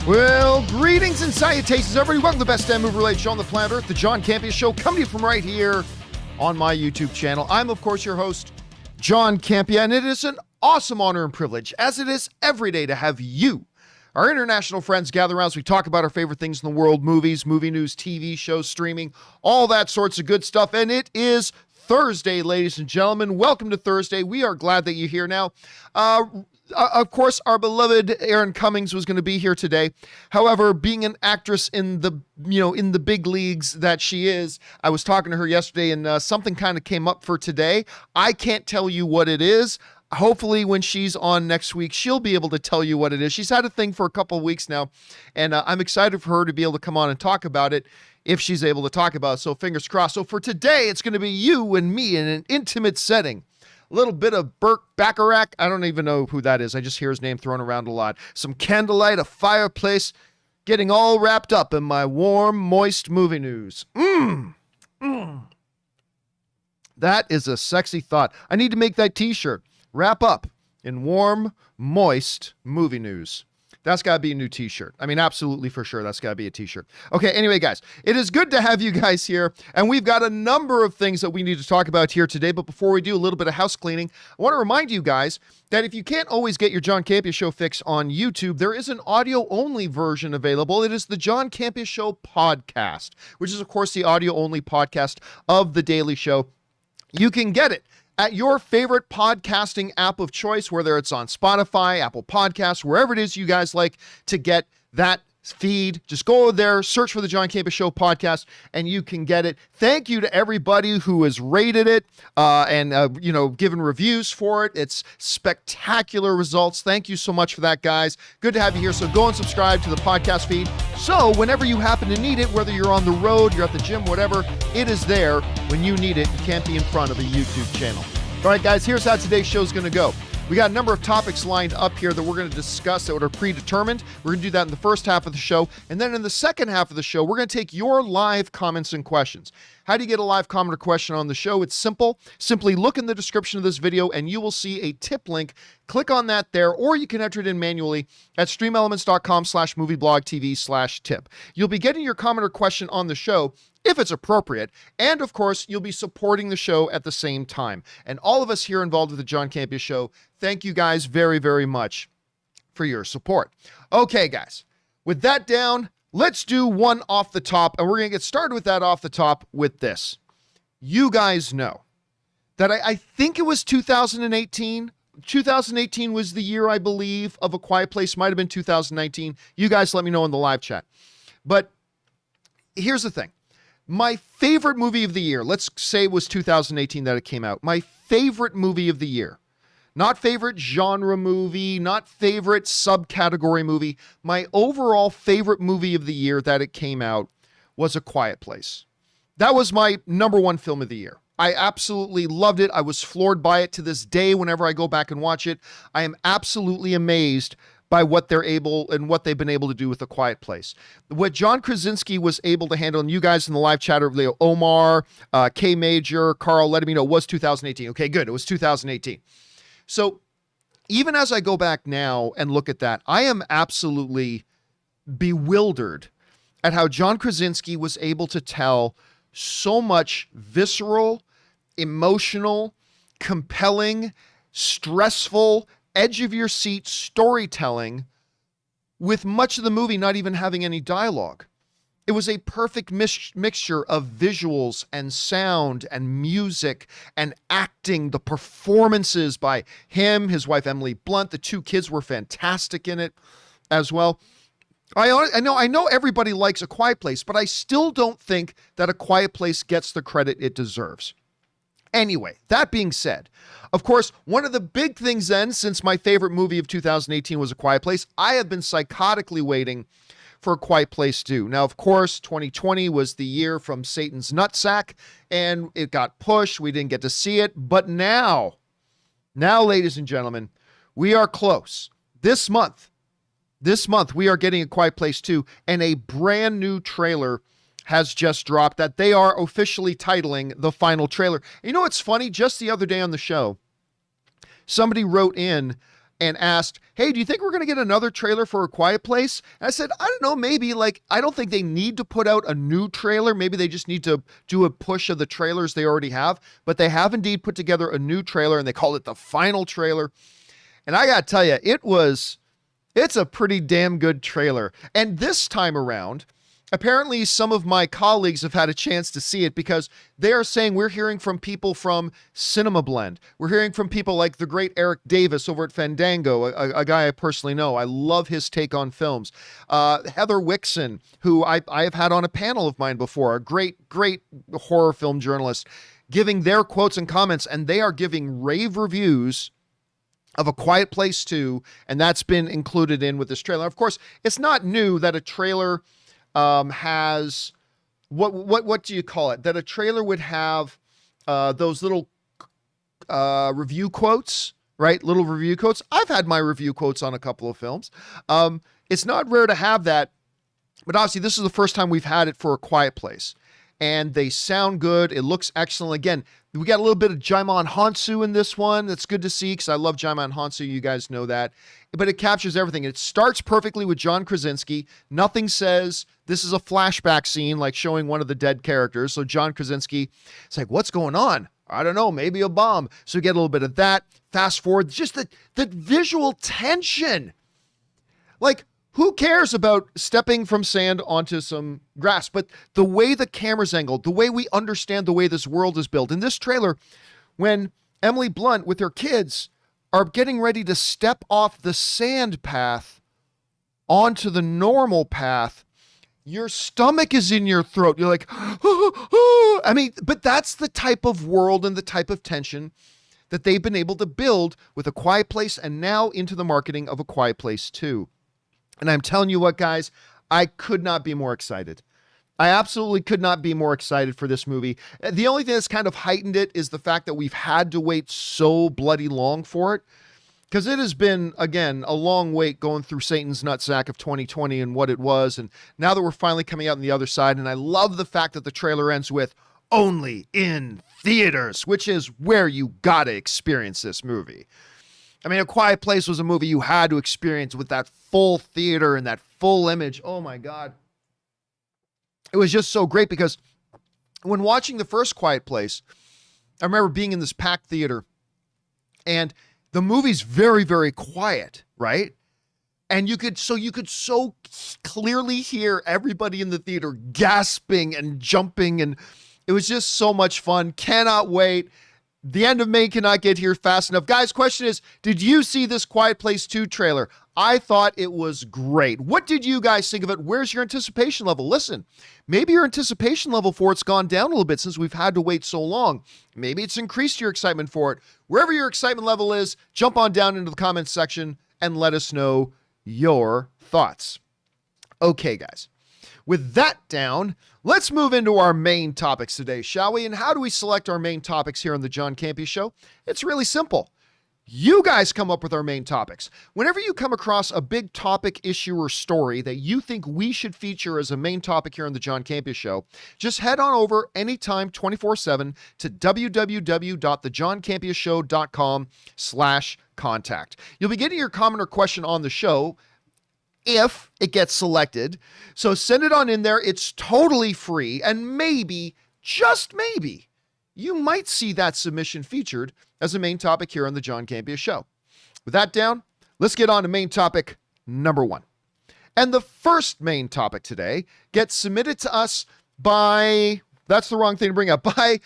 Well, greetings and salutations, everybody. Welcome to the best damn movie-related show on the planet Earth, the John Campea Show, coming to you from right here on my YouTube channel. I'm, of course, your host, John Campea, and it is an awesome honor and privilege, as it is every day, to have you, our international friends, gather around as we talk about our favorite things in the world, movies, movie news, TV shows, streaming, all that sorts of good stuff, and it is Thursday, ladies and gentlemen. Welcome to Thursday. We are glad that you're here now. Of course, our beloved Erin Cummings was going to be here today. However, being an actress in the, in the big leagues that she is, I was talking to her yesterday and something kind of came up for today. I can't tell you what it is. Hopefully when she's on next week, she'll be able to tell you what it is. She's had a thing for a couple of weeks now, and I'm excited for her to be able to come on and talk about it if she's able to talk about it. So fingers crossed. So for today, it's going to be you and me in an intimate setting. A little bit of Burt Bacharach. I don't even know who that is. I just hear his name thrown around a lot. Some candlelight, a fireplace, getting all wrapped up in my warm, moist movie news. That is a sexy thought. I need to make that t-shirt. Wrap up in warm, moist movie news. That's got to be a new t-shirt. I mean, absolutely for sure. That's got to be a t-shirt. Okay, anyway, guys, it is good to have you guys here, and we've got a number of things that we need to talk about here today, but before we do, a little bit of house cleaning. I want to remind you guys that if you can't always get your John Campea Show fix on YouTube, there is an audio-only version available. It is the John Campea Show podcast, which is, of course, the audio-only podcast of The Daily Show. You can get it at your favorite podcasting app of choice, whether it's on Spotify, Apple Podcasts, wherever it is you guys like to get that feed. Just go there, search for the John Campea Show podcast, and you can get it. Thank you to everybody who has rated it and given reviews for it. It's spectacular results. Thank you so much for that, guys. Good to have you here. So go and subscribe to the podcast feed. So whenever you happen to need it, whether you're on the road, you're at the gym, whatever, it is there when you need it. You can't be in front of a YouTube channel. All right, guys, here's how today's show is going to go. We got a number of topics lined up here that we're going to discuss that are predetermined. We're going to do that in the first half of the show. And then in the second half of the show, we're going to take your live comments and questions. How do you get a live comment or question on the show? It's simple. Simply look in the description of this video and you will see a tip link. Click on that there, or you can enter it in manually at streamelements.com/movieblogtv/tip. You'll be getting your comment or question on the show if it's appropriate. And of course, you'll be supporting the show at the same time. And all of us here involved with the John Campea Show, thank you guys very, very much for your support. Okay, guys, with that down, let's do one off the top. And we're going to get started with that off the top with this. You guys know that I think it was 2018. 2018 was the year, I believe, of A Quiet Place. Might have been 2019. You guys let me know in the live chat. But here's the thing. My favorite movie of the year, let's say it was 2018 that it came out. My favorite movie of the year, not favorite genre movie, not favorite subcategory movie. My overall favorite movie of the year that it came out was A Quiet Place. That was my number one film of the year. I absolutely loved it. I was floored by it to this day. Whenever I go back and watch it, I am absolutely amazed by what they've been able to do with A Quiet Place. What John Krasinski was able to handle, and you guys in the live chatter, Omar, K Major, Carl, letting me know, was 2018. Okay, good. It was 2018. So even as I go back now and look at that, I am absolutely bewildered at how John Krasinski was able to tell so much visceral, emotional, compelling, stressful, edge of your seat storytelling with much of the movie not even having any dialogue. It was a perfect mixture of visuals and sound and music and acting. The performances by him, his wife Emily Blunt, the two kids were fantastic in it as well. I know everybody likes A Quiet Place, but I still don't think that A Quiet Place gets the credit it deserves. Anyway, that being said, of course, one of the big things then, since my favorite movie of 2018 was A Quiet Place, I have been psychotically waiting for A Quiet Place 2. Now, of course, 2020 was the year from Satan's nutsack, and it got pushed. We didn't get to see it. But now, ladies and gentlemen, we are close. This month, we are getting A Quiet Place 2, and a brand new trailer has just dropped that they are officially titling the final trailer. You know what's funny? Just the other day on the show, somebody wrote in and asked, hey, do you think we're going to get another trailer for A Quiet Place? And I said, I don't know, maybe. Like, I don't think they need to put out a new trailer. Maybe they just need to do a push of the trailers they already have. But they have indeed put together a new trailer, and they called it the final trailer. And I got to tell you, it's a pretty damn good trailer. And this time around, apparently some of my colleagues have had a chance to see it because they are saying we're hearing from people from Cinema Blend. We're hearing from people like the great Eric Davis over at Fandango, a guy I personally know. I love his take on films. Heather Wixson, who I have had on a panel of mine before, a great horror film journalist, giving their quotes and comments, and they are giving rave reviews of A Quiet Place 2, and that's been included in with this trailer. Of course, it's not new that a trailer has what do you call it? That a trailer would have those little review quotes, right? Little review quotes. I've had my review quotes on a couple of films. It's not rare to have that, but obviously this is the first time we've had it for A Quiet Place. And they sound good. It looks excellent. Again, we got a little bit of Djimon Hounsou in this one. That's good to see because I love Djimon Hounsou. You guys know that. But it captures everything. It starts perfectly with John Krasinski. Nothing says this is a flashback scene like showing one of the dead characters. So John Krasinski, it's like, what's going on? I don't know, maybe a bomb. So we get a little bit of that. Fast forward, just the visual tension. Like, who cares about stepping from sand onto some grass? But the way the camera's angled, the way we understand the way this world is built. In this trailer, when Emily Blunt with her kids are getting ready to step off the sand path onto the normal path, your stomach is in your throat. You're like, I mean, but that's the type of world and the type of tension that they've been able to build with A Quiet Place and now into the marketing of A Quiet Place 2. And I'm telling you what, guys, I could not be more excited. I absolutely could not be more excited for this movie. The only thing that's kind of heightened it is the fact that we've had to wait so bloody long for it. Because it has been, again, a long wait going through Satan's nutsack of 2020 and what it was. And now that we're finally coming out on the other side, and I love the fact that the trailer ends with only in theaters, which is where you gotta experience this movie. I mean, A Quiet Place was a movie you had to experience with that full theater and that full image. Oh my God. It was just so great because when watching the first Quiet Place, I remember being in this packed theater and the movie's very, very quiet, right? And you could so clearly hear everybody in the theater gasping and jumping, and it was just so much fun. Cannot wait. The end of May cannot get here fast enough. Guys, question is, did you see this Quiet Place 2 trailer? I thought it was great. What did you guys think of it? Where's your anticipation level? Listen, maybe your anticipation level for it's gone down a little bit since we've had to wait so long. Maybe it's increased your excitement for it. Wherever your excitement level is, jump on down into the comments section and let us know your thoughts. Okay, guys. With that down, let's move into our main topics today, shall we? And how do we select our main topics here on the John Campea Show? It's really simple. You guys come up with our main topics. Whenever you come across a big topic, issue, or story that you think we should feature as a main topic here on the John Campea Show, just head on over anytime 24/7 to www.thejohncampeashow.com/contact. You'll be getting your comment or question on the show if it gets selected. So send it on in there. It's totally free. And maybe, just maybe, you might see that submission featured as a main topic here on the John Campea Show. With that down, let's get on to main topic number 1. And the first main topic today gets submitted to us by, that's the wrong thing to bring up, by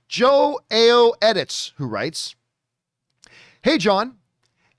Joe A.O. Edits, who writes, "Hey, John.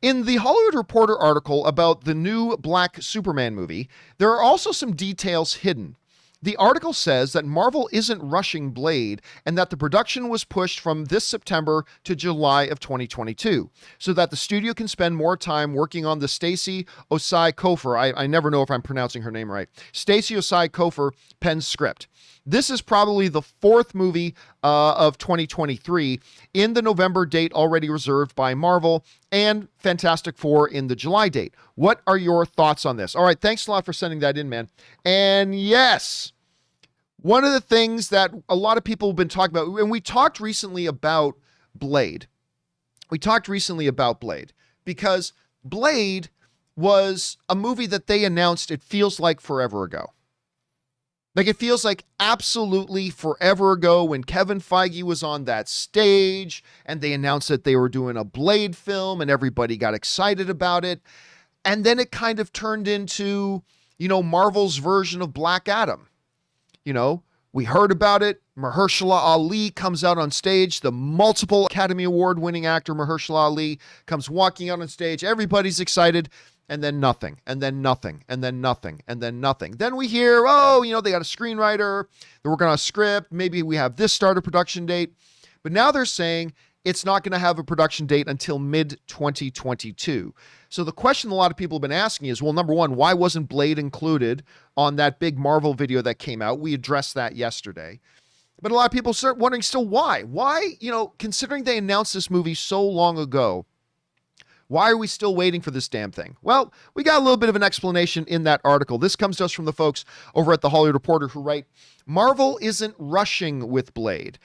In the Hollywood Reporter article about the new Black Superman movie, there are also some details hidden. The article says that Marvel isn't rushing Blade and that the production was pushed from this September to July of 2022 so that the studio can spend more time working on the Stacey Osei-Kuffour, I never know if I'm pronouncing her name right, Stacey Osei-Kuffour penned script. This is probably the 4th movie of 2023 in the November date already reserved by Marvel and Fantastic Four in the July date. What are your thoughts on this?" All right, thanks a lot for sending that in, man. And yes, one of the things that a lot of people have been talking about, and we talked recently about Blade. because Blade was a movie that they announced, it feels like forever ago. Like, it feels like absolutely forever ago when Kevin Feige was on that stage and they announced that they were doing a Blade film and everybody got excited about it. And then it kind of turned into, Marvel's version of Black Adam. We heard about it. Mahershala Ali comes out on stage. The multiple Academy Award winning actor Mahershala Ali comes walking out on stage. Everybody's excited. And then nothing, and then nothing, and then nothing, and then nothing. Then we hear, they got a screenwriter, they're working on a script, maybe we have this start of production date. But now they're saying it's not going to have a production date until mid-2022. So the question a lot of people have been asking is, well, number one, why wasn't Blade included on that big Marvel video that came out? We addressed that yesterday. But a lot of people start wondering still why. Why, considering they announced this movie so long ago, why are we still waiting for this damn thing? Well, we got a little bit of an explanation in that article. This comes to us from the folks over at the Hollywood Reporter who write, Marvel isn't rushing with Blade,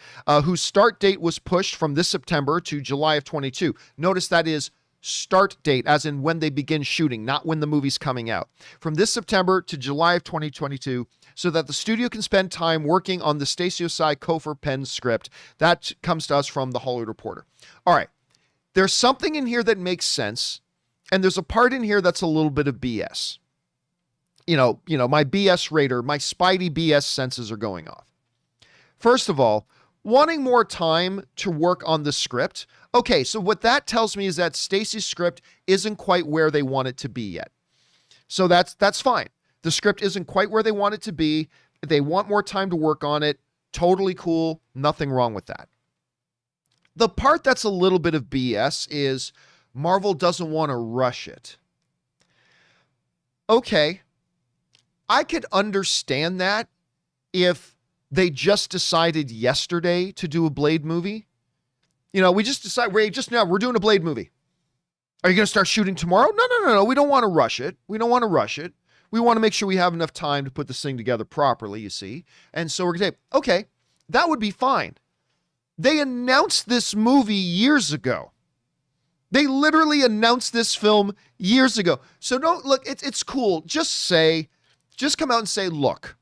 whose start date was pushed from this September to July of 22. Notice that is start date, as in when they begin shooting, not when the movie's coming out. From this September to July of 2022, so that the studio can spend time working on the Osei-Kuffour pen script. That comes to us from the Hollywood Reporter. All right. There's something in here that makes sense, and there's a part in here that's a little bit of BS. My BS radar, my Spidey BS senses are going off. First of all, wanting more time to work on the script. Okay, so what that tells me is that Stacy's script isn't quite where they want it to be yet. So that's fine. The script isn't quite where they want it to be. They want more time to work on it. Totally cool. Nothing wrong with that. The part that's a little bit of BS is Marvel doesn't want to rush it. Okay, I could understand that if they just decided yesterday to do a Blade movie. We just decided, we're doing a Blade movie. Are you going to start shooting tomorrow? No. We don't want to rush it. We want to make sure we have enough time to put this thing together properly, you see. And so we're going to say, okay, that would be fine. They announced this movie years ago. They literally announced this film years ago. So it's cool. Just come out and say, look,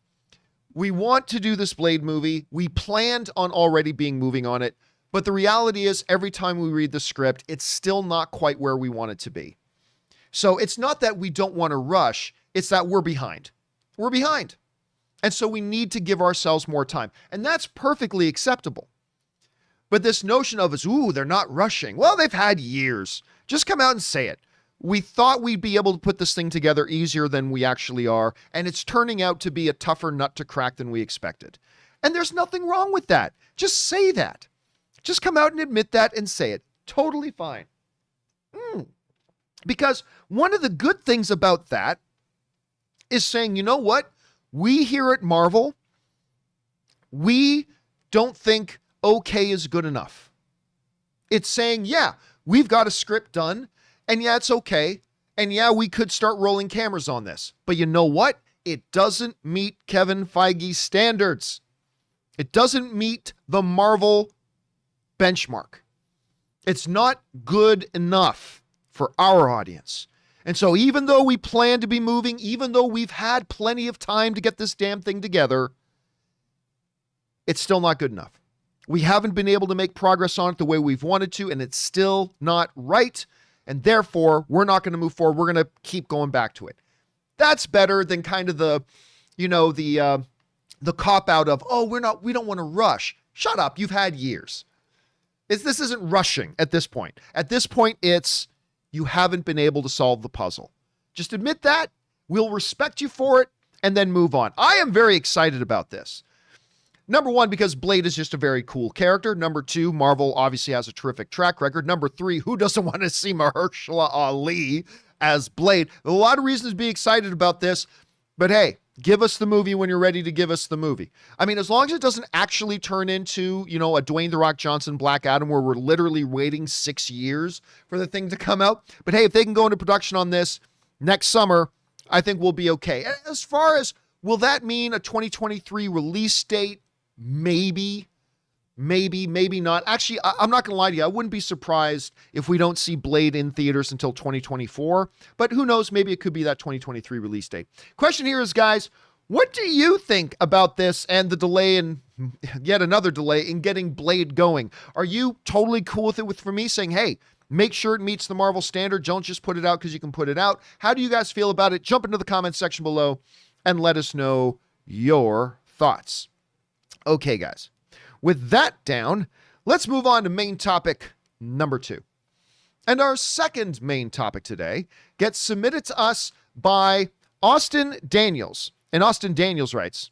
we want to do this Blade movie. We planned on already moving on it. But the reality is every time we read the script, it's still not quite where we want it to be. So it's not that we don't want to rush. It's that we're behind. We're behind. And so we need to give ourselves more time. And that's perfectly acceptable. But this notion of they're not rushing. Well, they've had years. Just come out and say it. We thought we'd be able to put this thing together easier than we actually are, and it's turning out to be a tougher nut to crack than we expected. And there's nothing wrong with that. Just say that. Just come out and admit that and say it. Totally fine. Because one of the good things about that is saying, you know what? We here at Marvel, we don't think okay is good enough. It's saying, yeah, we've got a script done, and yeah, it's okay, and yeah, we could start rolling cameras on this. But you know what? It doesn't meet Kevin Feige's standards. It doesn't meet the Marvel benchmark. It's not good enough for our audience. And so even though we plan to be moving, even though we've had plenty of time to get this damn thing together, it's still not good enough. We haven't been able to make progress on it the way we've wanted to, and it's still not right. And therefore, we're not going to move forward. We're going to keep going back to it. That's better than kind of the cop out of, we don't want to rush. Shut up. You've had years. This isn't rushing at this point. At this point, it's you haven't been able to solve the puzzle. Just admit that. We'll respect you for it and then move on. I am very excited about this. Number one, because Blade is just a very cool character. Number two, Marvel obviously has a terrific track record. Number three, who doesn't want to see Mahershala Ali as Blade? A lot of reasons to be excited about this, but hey, give us the movie when you're ready to give us the movie. I mean, as long as it doesn't actually turn into, a Dwayne "The Rock" Johnson Black Adam where we're literally waiting 6 years for the thing to come out. But hey, if they can go into production on this next summer, I think we'll be okay. As far as, will that mean a 2023 release date? Maybe. Maybe, maybe not. Actually, I'm not going to lie to you. I wouldn't be surprised if we don't see Blade in theaters until 2024. But who knows? Maybe it could be that 2023 release date. Question here is, guys, what do you think about this and the delay and yet another delay in getting Blade going? Are you totally cool with it for me saying, hey, make sure it meets the Marvel standard. Don't just put it out because you can put it out. How do you guys feel about it? Jump into the comments section below and let us know your thoughts. Okay, guys. With that down, let's move on to main topic number 2. And our second main topic today gets submitted to us by Austin Daniels. And Austin Daniels writes,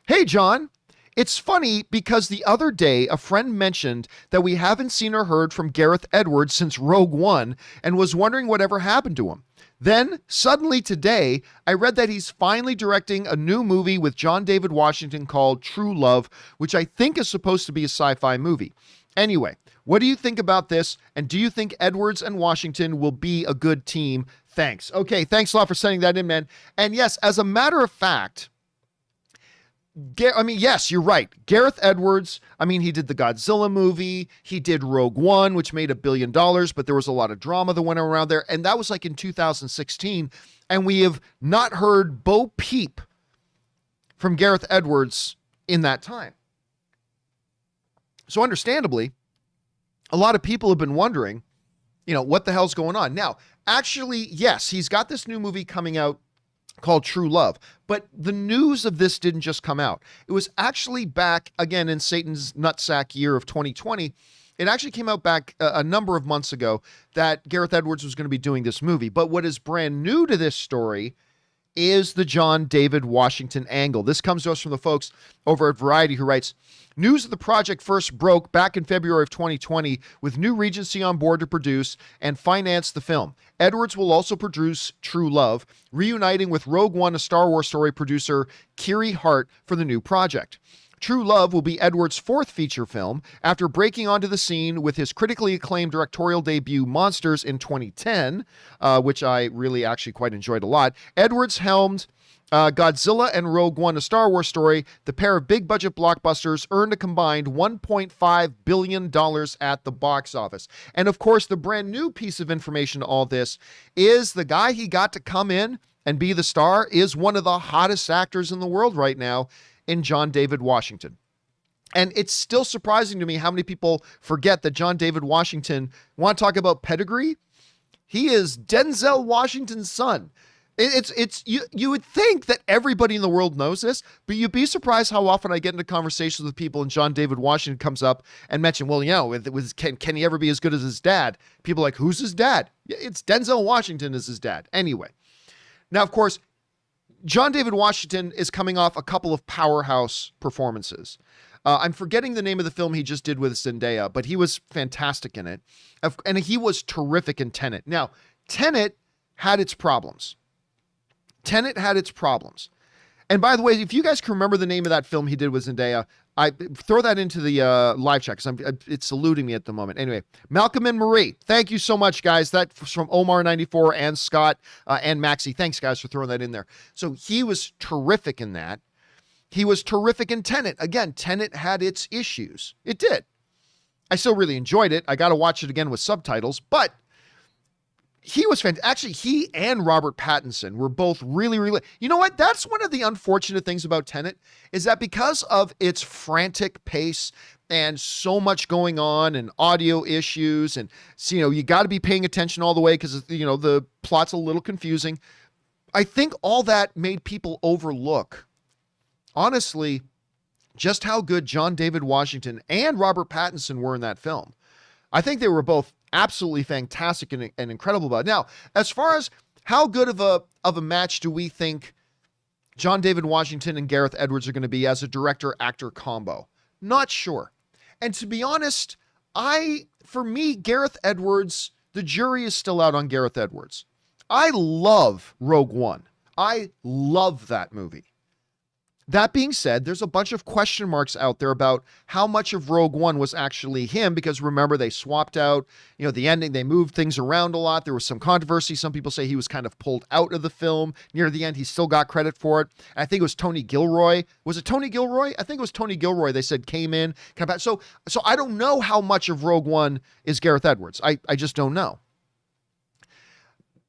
"Hey, John, it's funny because the other day a friend mentioned that we haven't seen or heard from Gareth Edwards since Rogue One and was wondering whatever happened to him. Then, suddenly today, I read that he's finally directing a new movie with John David Washington called True Love, which I think is supposed to be a sci-fi movie. Anyway, what do you think about this? And do you think Edwards and Washington will be a good team? Thanks." Okay, thanks a lot for sending that in, man. And yes, as a matter of fact, yes, you're right. Gareth Edwards, he did the Godzilla movie. He did Rogue One, which made $1 billion, but there was a lot of drama that went around there. And that was like in 2016. And we have not heard Bo Peep from Gareth Edwards in that time. So understandably, a lot of people have been wondering, what the hell's going on? Now, actually, yes, he's got this new movie coming out called True Love, but the news of this didn't just come out. It was actually back again in Satan's nutsack year of 2020. It actually came out back a number of months ago that Gareth Edwards was going to be doing this movie. But what is brand new to this story is the John David Washington angle. This comes to us from the folks over at Variety who writes, "News of the project first broke back in February of 2020 with New Regency on board to produce and finance the film. Edwards will also produce True Love, reuniting with Rogue One, a Star Wars story producer, Kiri Hart, for the new project. True Love will be Edwards' 4th feature film after breaking onto the scene with his critically acclaimed directorial debut Monsters in 2010, which I really actually quite enjoyed a lot. Edwards helmed Godzilla and Rogue One, a Star Wars story. The pair of big budget blockbusters earned a combined $1.5 billion at the box office." And of course, the brand new piece of information to all this is the guy he got to come in and be the star is one of the hottest actors in the world right now in John David Washington. And it's still surprising to me how many people forget that John David Washington, want to talk about pedigree? He is Denzel Washington's son. You would think that everybody in the world knows this, but you'd be surprised how often I get into conversations with people and John David Washington comes up and mention, well, can he ever be as good as his dad? People are like, who's his dad? It's Denzel Washington is his dad. Anyway. Now, of course, John David Washington is coming off a couple of powerhouse performances. I'm forgetting the name of the film he just did with Zendaya, but he was fantastic in it. And he was terrific in Tenet. Now, Tenet had its problems. And by the way, if you guys can remember the name of that film he did with Zendaya, I throw that into the live chat because it's eluding me at the moment. Anyway, Malcolm and Marie, thank you so much, guys. That's from Omar94 and Scott and Maxie. Thanks, guys, for throwing that in there. So he was terrific in that. He was terrific in Tenet. Again, Tenet had its issues. It did. I still really enjoyed it. I got to watch it again with subtitles, but he was fantastic. Actually, he and Robert Pattinson were both really, really... You know what? That's one of the unfortunate things about Tenet is that because of its frantic pace and so much going on and audio issues and, you got to be paying attention all the way because, the plot's a little confusing. I think all that made people overlook, honestly, just how good John David Washington and Robert Pattinson were in that film. I think they were both absolutely fantastic and incredible about it. Now, as far as how good of a match do we think John David Washington and Gareth Edwards are going to be as a director-actor combo? Not sure. And to be honest, for me, Gareth Edwards, the jury is still out on Gareth Edwards. I love Rogue One. I love that movie. That being said, there's a bunch of question marks out there about how much of Rogue One was actually him, because remember, they swapped out, the ending, they moved things around a lot. There was some controversy. Some people say he was kind of pulled out of the film near the end. He still got credit for it. And I think it was Tony Gilroy. Was it Tony Gilroy? I think it was Tony Gilroy. They said came in. So I don't know how much of Rogue One is Gareth Edwards. I just don't know.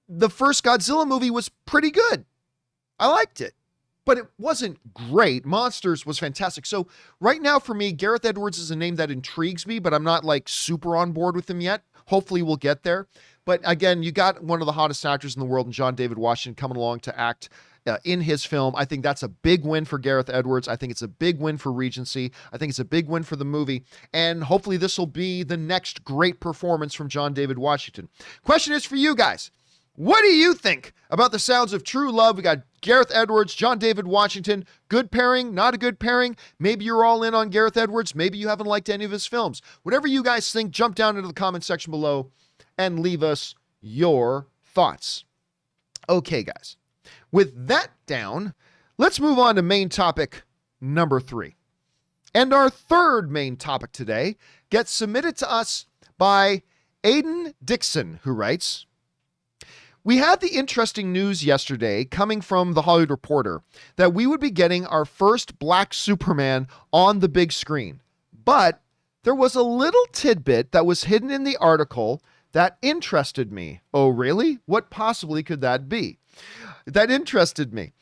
The first Godzilla movie was pretty good. I liked it, but it wasn't great. Monsters was fantastic. So right now for me, Gareth Edwards is a name that intrigues me, but I'm not like super on board with him yet. Hopefully we'll get there. But again, you got one of the hottest actors in the world in John David Washington coming along to act in his film. I think that's a big win for Gareth Edwards. I think it's a big win for Regency. I think it's a big win for the movie. And hopefully this will be the next great performance from John David Washington. Question is for you guys. What do you think about the sounds of True Love? We got Gareth Edwards, John David Washington. Good pairing, not a good pairing. Maybe you're all in on Gareth Edwards. Maybe you haven't liked any of his films. Whatever you guys think, jump down into the comment section below and leave us your thoughts. Okay, guys. With that down, let's move on to main topic number 3. And our third main topic today gets submitted to us by Aiden Dixon, who writes, we had the interesting news yesterday coming from The Hollywood Reporter that we would be getting our first Black Superman on the big screen. But there was a little tidbit that was hidden in the article that interested me. Oh, really? What possibly could that be? That interested me.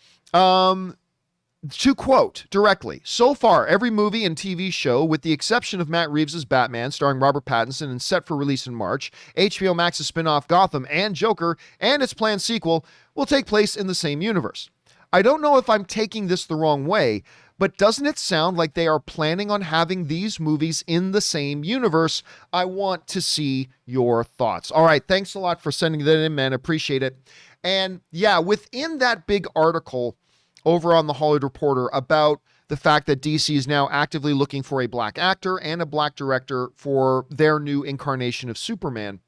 To quote directly, so far, every movie and TV show, with the exception of Matt Reeves' Batman, starring Robert Pattinson and set for release in March, HBO Max's spin-off Gotham, and Joker, and its planned sequel, will take place in the same universe. I don't know if I'm taking this the wrong way, but doesn't it sound like they are planning on having these movies in the same universe? I want to see your thoughts. All right, thanks a lot for sending that in, man. Appreciate it. And yeah, within that big article over on The Hollywood Reporter about the fact that DC is now actively looking for a black actor and a black director for their new incarnation of Superman,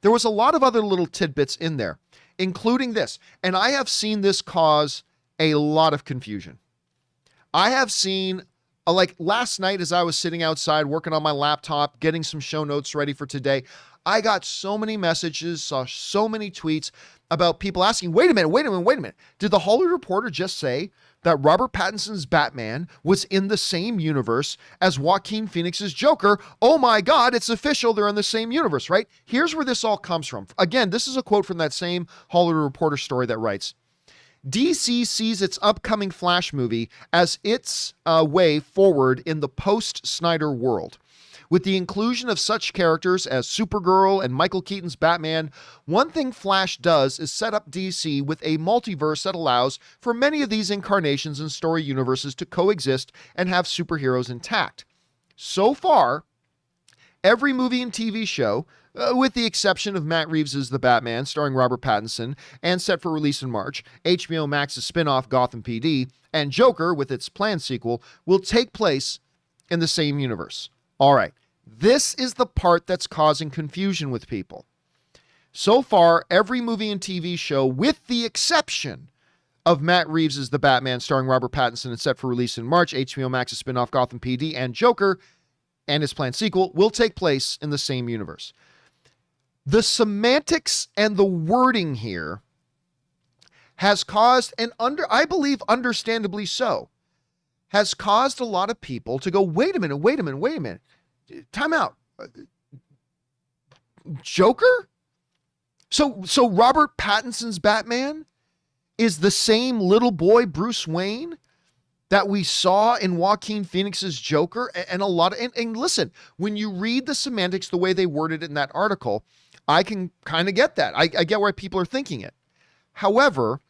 there was a lot of other little tidbits in there, including this. And I have seen this cause a lot of confusion. I have seen, like last night as I was sitting outside working on my laptop, getting some show notes ready for today, I got so many messages, saw so many tweets about people asking, wait a minute. Did The Hollywood Reporter just say that Robert Pattinson's Batman was in the same universe as Joaquin Phoenix's Joker? Oh my God, it's official. They're in the same universe, right? Here's where this all comes from. Again, this is a quote from that same Hollywood Reporter story that writes, DC sees its upcoming Flash movie as its way forward in the post-Snyder world. With the inclusion of such characters as Supergirl and Michael Keaton's Batman, one thing Flash does is set up DC with a multiverse that allows for many of these incarnations and story universes to coexist and have superheroes intact. So far, every movie and TV show, with the exception of Matt Reeves' The Batman, starring Robert Pattinson, and set for release in March, HBO Max's spin-off Gotham PD, and Joker, with its planned sequel, will take place in the same universe. All right, this is the part that's causing confusion with people. So far, every movie and TV show, with the exception of Matt Reeves' The Batman, starring Robert Pattinson, and set for release in March, HBO Max's spin-off Gotham PD, and Joker, and its planned sequel, will take place in the same universe. The semantics and the wording here has caused, and I believe understandably so, has caused a lot of people to go, wait a minute. Time out. Joker? So Robert Pattinson's Batman is the same little boy Bruce Wayne that we saw in Joaquin Phoenix's Joker, and a lot of, and listen, when you read the semantics the way they worded it in that article, I can kind of get that. I get why people are thinking it. However,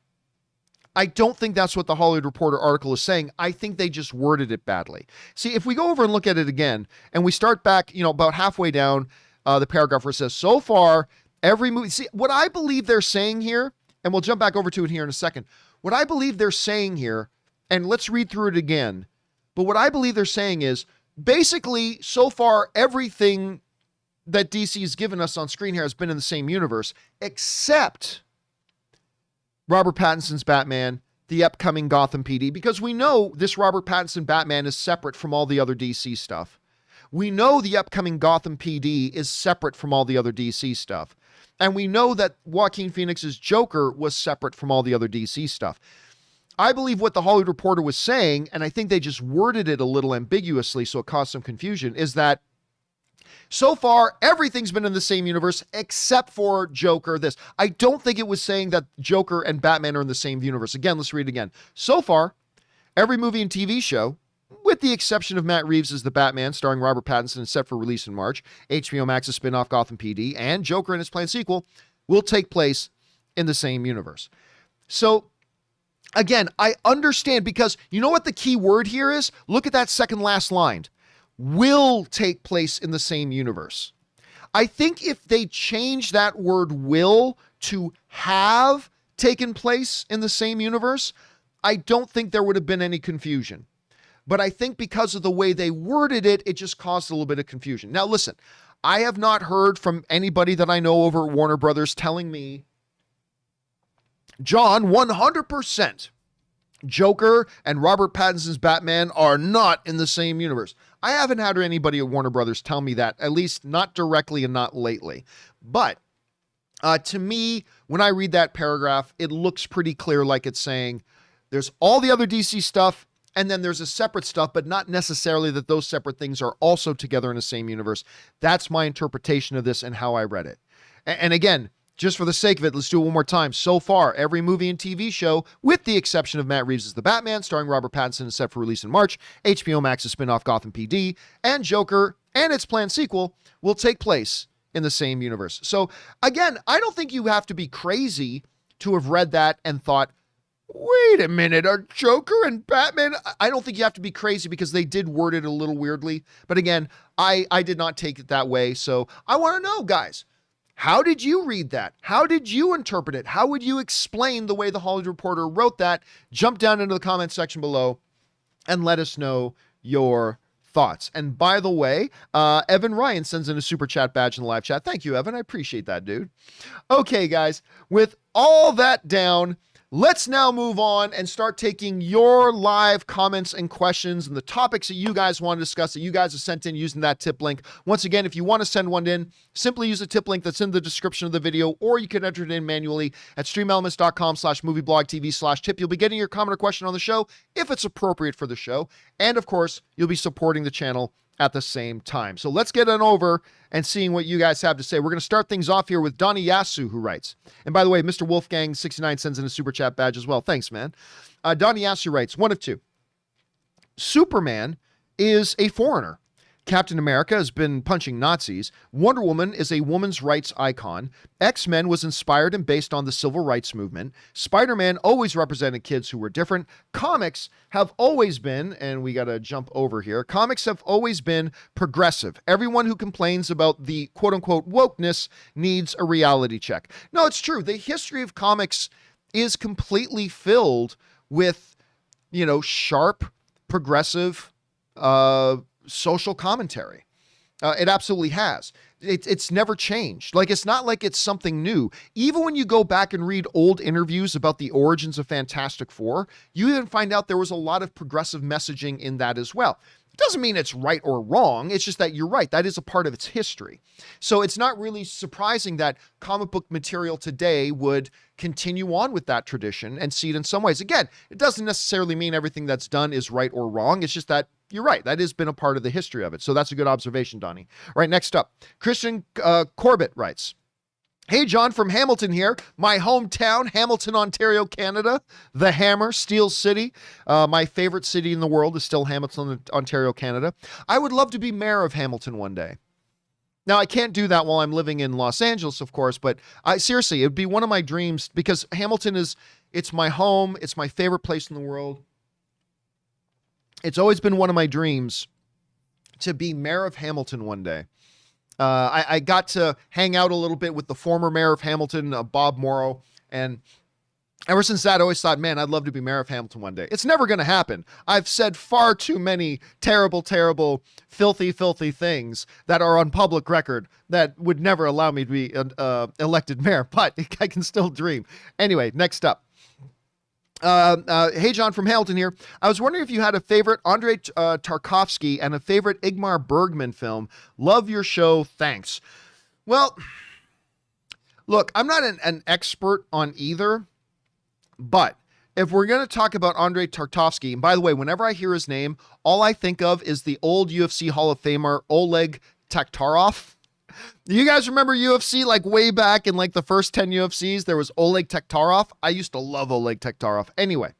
I don't think that's what the Hollywood Reporter article is saying. I think they just worded it badly. See, if we go over and look at it again, and we start back, about halfway down the paragraph where it says, so far, every movie, see, what I believe they're saying here, and we'll jump back over to it here in a second. What I believe they're saying here, and let's read through it again, but what I believe they're saying is, basically, so far, everything that DC has given us on screen here has been in the same universe, except Robert Pattinson's Batman, the upcoming Gotham PD, because we know this Robert Pattinson Batman is separate from all the other DC stuff. We know the upcoming Gotham PD is separate from all the other DC stuff. And we know that Joaquin Phoenix's Joker was separate from all the other DC stuff. I believe what the Hollywood Reporter was saying, and I think they just worded it a little ambiguously so it caused some confusion, is that so far, everything's been in the same universe except for Joker. This. I don't think it was saying that Joker and Batman are in the same universe. Again, let's read it again. So far, every movie and TV show, with the exception of Matt Reeves as the Batman starring Robert Pattinson and set for release in March, HBO Max's spin-off Gotham PD, and Joker and its planned sequel, will take place in the same universe. So, again, I understand, because you know what the key word here is? Look at that second last line. Will take place in the same universe. I think if they change that word will to have taken place in the same universe, I don't think there would have been any confusion. But I think because of the way they worded it, it just caused a little bit of confusion. Now, listen, I have not heard from anybody that I know over at Warner Brothers telling me, John, 100%. Joker and Robert Pattinson's Batman are not in the same universe. I haven't had anybody at Warner Brothers tell me that, at least not directly and not lately. But to me, when I read that paragraph, it looks pretty clear, like it's saying there's all the other DC stuff, and then there's a separate stuff, but not necessarily that those separate things are also together in the same universe. That's my interpretation of this and how I read it. And again, just for the sake of it, let's do it one more time. So far, every movie and TV show, with the exception of Matt Reeves' The Batman, starring Robert Pattinson, is set for release in March. HBO Max's spin-off Gotham PD, and Joker and its planned sequel will take place in the same universe. So again, I don't think you have to be crazy to have read that and thought, wait a minute, are Joker and Batman? I don't think you have to be crazy, because they did word it a little weirdly. But again, I did not take it that way. So I want to know, guys, how did you read that? How did you interpret it? How would you explain the way the Hollywood Reporter wrote that? Jump down into the comment section below and let us know your thoughts. And by the way, Evan Ryan sends in a super chat badge in the live chat. Thank you, Evan. I appreciate that, dude. Okay, guys, with all that down, let's now move on and start taking your live comments and questions and the topics that you guys want to discuss that you guys have sent in using that tip link. Once again, if you want to send one in, simply use the tip link that's in the description of the video, or you can enter it in manually at streamelements.com/movieblogtv/tip. You'll be getting your comment or question on the show if it's appropriate for the show. And of course, you'll be supporting the channel at the same time. So let's get on over and seeing what you guys have to say. We're going to start things off here with Donnie Yasu, who writes, and by the way, Mr. Wolfgang69 sends in a super chat badge as well. Thanks, man. Donnie Yasu writes, one of two. Superman is a foreigner. Captain America has been punching Nazis. Wonder Woman is a woman's rights icon. X-Men was inspired and based on the civil rights movement. Spider-Man always represented kids who were different. Comics have always been, and we got to jump over here, comics have always been progressive. Everyone who complains about the quote-unquote wokeness needs a reality check. No, it's true. The history of comics is completely filled with, you know, sharp, progressive, social commentary. It absolutely has. It's never changed. Like, it's not like it's something new. Even when you go back and read old interviews about the origins of Fantastic Four, you even find out there was a lot of progressive messaging in that as well. It doesn't mean it's right or wrong. It's just that you're right. That is a part of its history. So it's not really surprising that comic book material today would continue on with that tradition and see it in some ways. Again, it doesn't necessarily mean everything that's done is right or wrong. It's just that you're right. That has been a part of the history of it. So that's a good observation, Donnie. All right, next up, Christian Corbett writes, hey, John from Hamilton here, my hometown, Hamilton, Ontario, Canada, the Hammer, Steel City. My favorite city in the world is still Hamilton, Ontario, Canada. I would love to be mayor of Hamilton one day. Now, I can't do that while I'm living in Los Angeles, of course, but seriously, it would be one of my dreams, because Hamilton it's my home. It's my favorite place in the world. It's always been one of my dreams to be mayor of Hamilton one day. I got to hang out a little bit with the former mayor of Hamilton, Bob Morrow, and ever since that, I always thought, man, I'd love to be mayor of Hamilton one day. It's never going to happen. I've said far too many terrible, terrible, filthy, filthy things that are on public record that would never allow me to be elected mayor, but I can still dream. Anyway, next up. Hey, John from Hamilton here. I was wondering if you had a favorite Andrei Tarkovsky and a favorite Ingmar Bergman film. Love your show. Thanks. Well, look, I'm not an expert on either, but if we're going to talk about Andrei Tarkovsky, and by the way, whenever I hear his name, all I think of is the old UFC Hall of Famer Oleg Taktarov. You guys remember UFC like way back in like the first 10 UFCs? There was Oleg Taktarov. I used to love Oleg Taktarov. Anyway,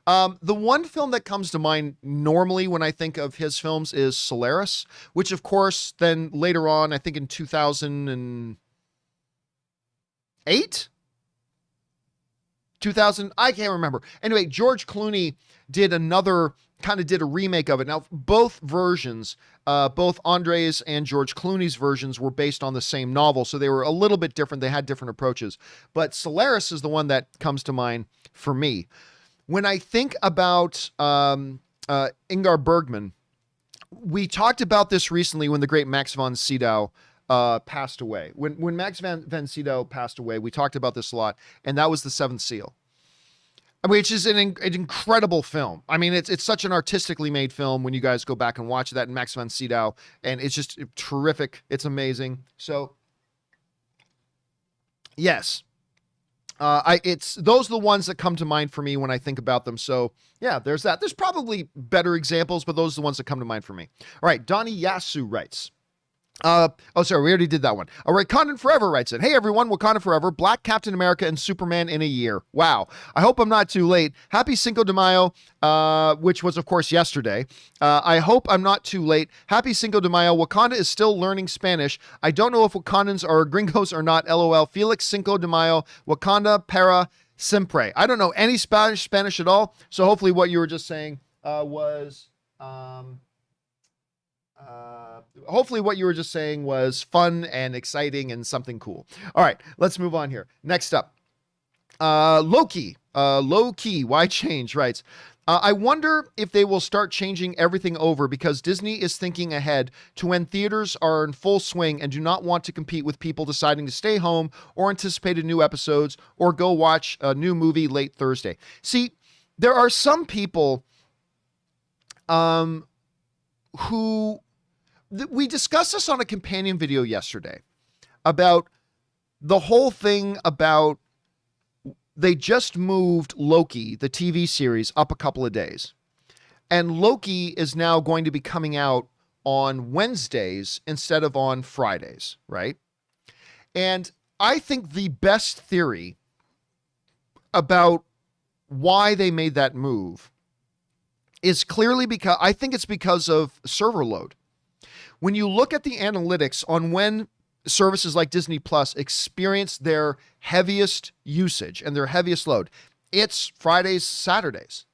the one film that comes to mind normally when I think of his films is Solaris, which of course then later on, I think in 2008? 2000, I can't remember. Anyway, George Clooney did a remake of it. Now, both versions, both Andre's and George Clooney's versions were based on the same novel, so they were a little bit different. They had different approaches. But Solaris is the one that comes to mind for me. When I think about Ingmar Bergman, we talked about this recently when the great Max von Sydow passed away. When Max von Sydow passed away, we talked about this a lot, and that was The Seventh Seal, which is an incredible film. I mean, it's such an artistically made film when you guys go back and watch that, and Max von Sydow, and it's just terrific. It's amazing. So, yes, those are the ones that come to mind for me when I think about them. So, yeah, there's that. There's probably better examples, but those are the ones that come to mind for me. All right, Donnie Yasu writes. Sorry, we already did that one. All right, Wakandan Forever writes it. Hey everyone, Wakanda Forever, Black Captain America and Superman in a year. Wow. I hope I'm not too late. Happy Cinco de Mayo, which was of course yesterday. I hope I'm not too late. Happy Cinco de Mayo. Wakanda is still learning Spanish. I don't know if Wakandans are gringos or not. LOL. Felix Cinco de Mayo. Wakanda para siempre. I don't know any Spanish at all. So hopefully what you were just saying was fun and exciting and something cool. All right, let's move on here. Next up, Low-Key, why change, writes, I wonder if they will start changing everything over because Disney is thinking ahead to when theaters are in full swing and do not want to compete with people deciding to stay home or anticipated new episodes or go watch a new movie late Thursday. See, there are some people who... We discussed this on a companion video yesterday about the whole thing about they just moved Loki, the TV series, up a couple of days. And Loki is now going to be coming out on Wednesdays instead of on Fridays, right? And I think the best theory about why they made that move is clearly because I think it's because of server load. When you look at the analytics on when services like Disney Plus experience their heaviest usage and their heaviest load, it's Fridays, Saturdays.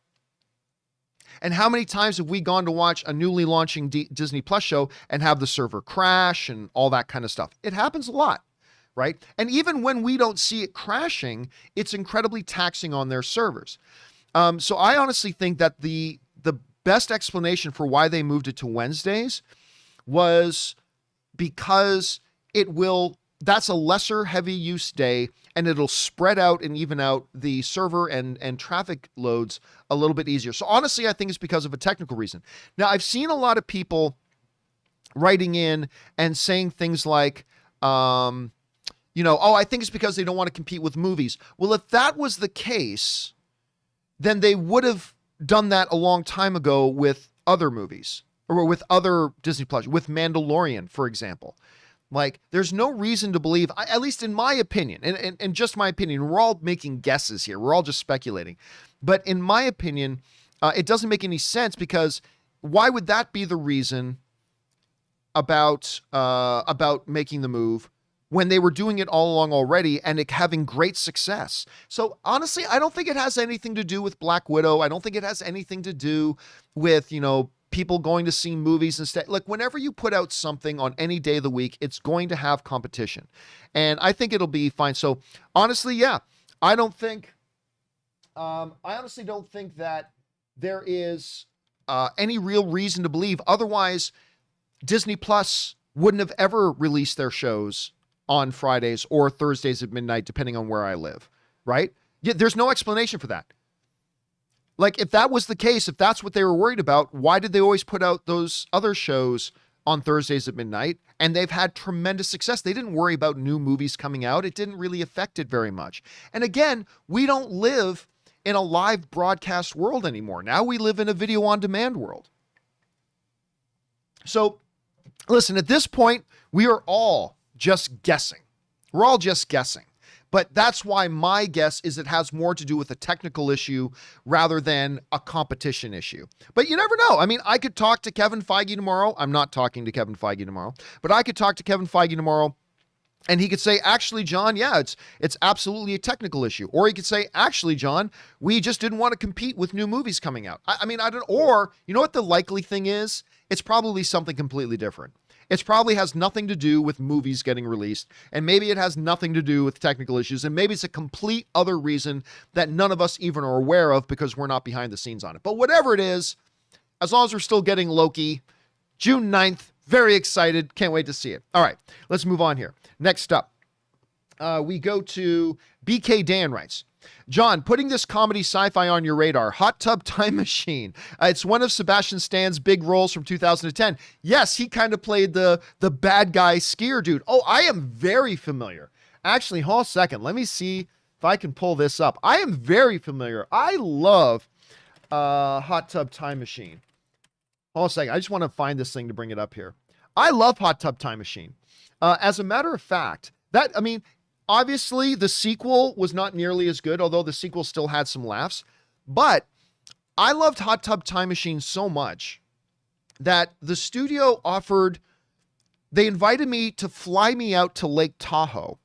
And how many times have we gone to watch a newly launching Disney Plus show and have the server crash and all that kind of stuff? It happens a lot, right? And even when we don't see it crashing, it's incredibly taxing on their servers. So I honestly think that the best explanation for why they moved it to Wednesdays was because that's a lesser heavy use day and it'll spread out and even out the server and traffic loads a little bit easier. So honestly, I think it's because of a technical reason. Now, I've seen a lot of people writing in and saying things like, I think it's because they don't want to compete with movies. Well, if that was the case, then they would have done that a long time ago with other movies. Or with other Disney Plus, with Mandalorian, for example. Like, there's no reason to believe, at least in my opinion, and just my opinion, we're all making guesses here. We're all just speculating. But in my opinion, it doesn't make any sense because why would that be the reason about making the move when they were doing it all along already and it having great success? So honestly, I don't think it has anything to do with Black Widow. I don't think it has anything to do with, people going to see movies instead. Like, whenever you put out something on any day of the week, it's going to have competition. And I think it'll be fine. So honestly, yeah, I honestly don't think that there is any real reason to believe. Otherwise, Disney Plus wouldn't have ever released their shows on Fridays or Thursdays at midnight, depending on where I live, right? Yeah, there's no explanation for that. Like, if that was the case, if that's what they were worried about, why did they always put out those other shows on Thursdays at midnight? And they've had tremendous success. They didn't worry about new movies coming out. It didn't really affect it very much. And again, we don't live in a live broadcast world anymore. Now we live in a video on demand world. So listen, at this point, we are all just guessing. We're all just guessing. But that's why my guess is it has more to do with a technical issue rather than a competition issue. But you never know. I mean, I could talk to Kevin Feige tomorrow. I'm not talking to Kevin Feige tomorrow, but I could talk to Kevin Feige tomorrow and he could say, actually, John, yeah, it's absolutely a technical issue. Or he could say, actually, John, we just didn't want to compete with new movies coming out. I mean, I don't, or you know what the likely thing is? It's probably something completely different. It probably has nothing to do with movies getting released, and maybe it has nothing to do with technical issues, and maybe it's a complete other reason that none of us even are aware of because we're not behind the scenes on it. But whatever it is, as long as we're still getting Loki, June 9th, very excited, can't wait to see it. All right, let's move on here. Next up, we go to BK Dan writes, John, putting this comedy sci-fi on your radar, Hot Tub Time Machine. It's one of Sebastian Stan's big roles from 2010. Yes, he kind of played the bad guy skier dude. Oh, I am very familiar. Actually, hold a second. Let me see if I can pull this up. I am very familiar. I love Hot Tub Time Machine. Hold a second. I just want to find this thing to bring it up here. I love Hot Tub Time Machine. As a matter of fact, obviously, the sequel was not nearly as good, although the sequel still had some laughs. But I loved Hot Tub Time Machine so much that the studio they invited me to fly me out to Lake Tahoe.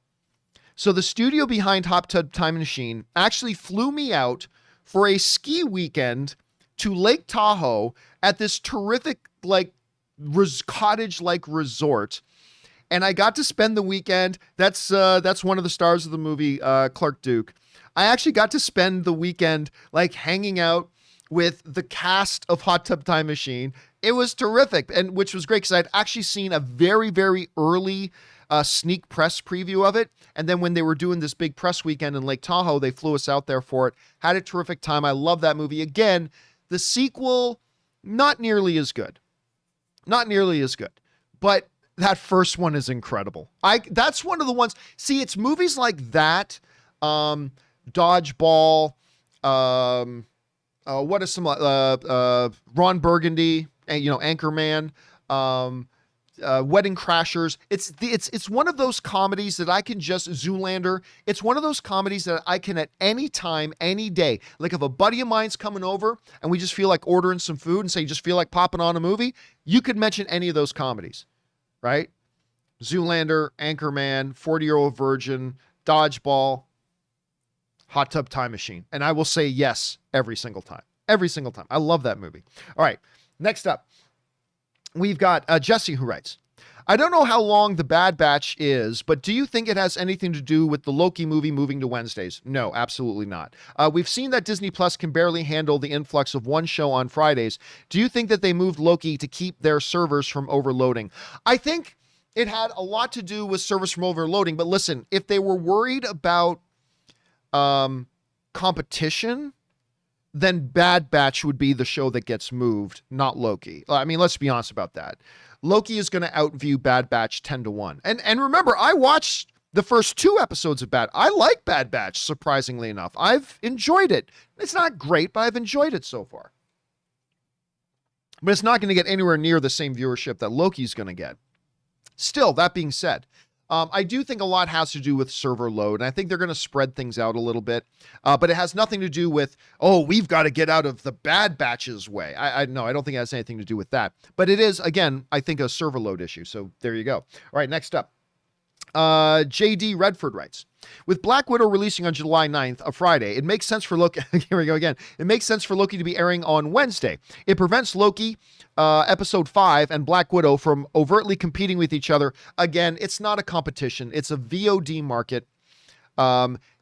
So the studio behind Hot Tub Time Machine actually flew me out for a ski weekend to Lake Tahoe at this terrific, cottage-like resort. And I got to spend the weekend. That's one of the stars of the movie, Clark Duke. I actually got to spend the weekend hanging out with the cast of Hot Tub Time Machine. It was terrific, and which was great because I'd actually seen a very, very early sneak press preview of it. And then when they were doing this big press weekend in Lake Tahoe, they flew us out there for it. Had a terrific time. I love that movie. Again, the sequel, not nearly as good. Not nearly as good. But that first one is incredible. That's one of the ones. See, it's movies like that, Dodgeball, what is some Ron Burgundy, and Anchorman, Wedding Crashers. It's one of those comedies that I can just Zoolander. It's one of those comedies that I can at any time, any day. Like if a buddy of mine's coming over and we just feel like ordering some food and say you just feel like popping on a movie, you could mention any of those comedies. Right? Zoolander, Anchorman, 40-Year-Old Virgin, Dodgeball, Hot Tub Time Machine. And I will say yes every single time. Every single time. I love that movie. All right. Next up, we've got Jesse who writes, I don't know how long The Bad Batch is, but do you think it has anything to do with the Loki movie moving to Wednesdays? No, absolutely not. We've seen that Disney Plus can barely handle the influx of one show on Fridays. Do you think that they moved Loki to keep their servers from overloading? I think it had a lot to do with servers from overloading, but listen, if they were worried about competition, then Bad Batch would be the show that gets moved, not Loki. I mean, let's be honest about that. Loki is going to outview Bad Batch 10-1. And remember, I watched the first 2 episodes of I like Bad Batch, surprisingly enough. I've enjoyed it. It's not great, but I've enjoyed it so far. But it's not going to get anywhere near the same viewership that Loki's going to get. Still, that being said, I do think a lot has to do with server load, and I think they're going to spread things out a little bit, but it has nothing to do with, we've got to get out of the Bad Batch's way. No, I don't think it has anything to do with that, but it is, again, I think a server load issue, so there you go. All right, next up. JD Redford writes, with Black Widow releasing on July 9th, a Friday, it makes sense for Loki. Here we go again. It makes sense for Loki to be airing on Wednesday. It prevents Loki, episode 5 and Black Widow from overtly competing with each other. Again, it's not a competition. It's a VOD market.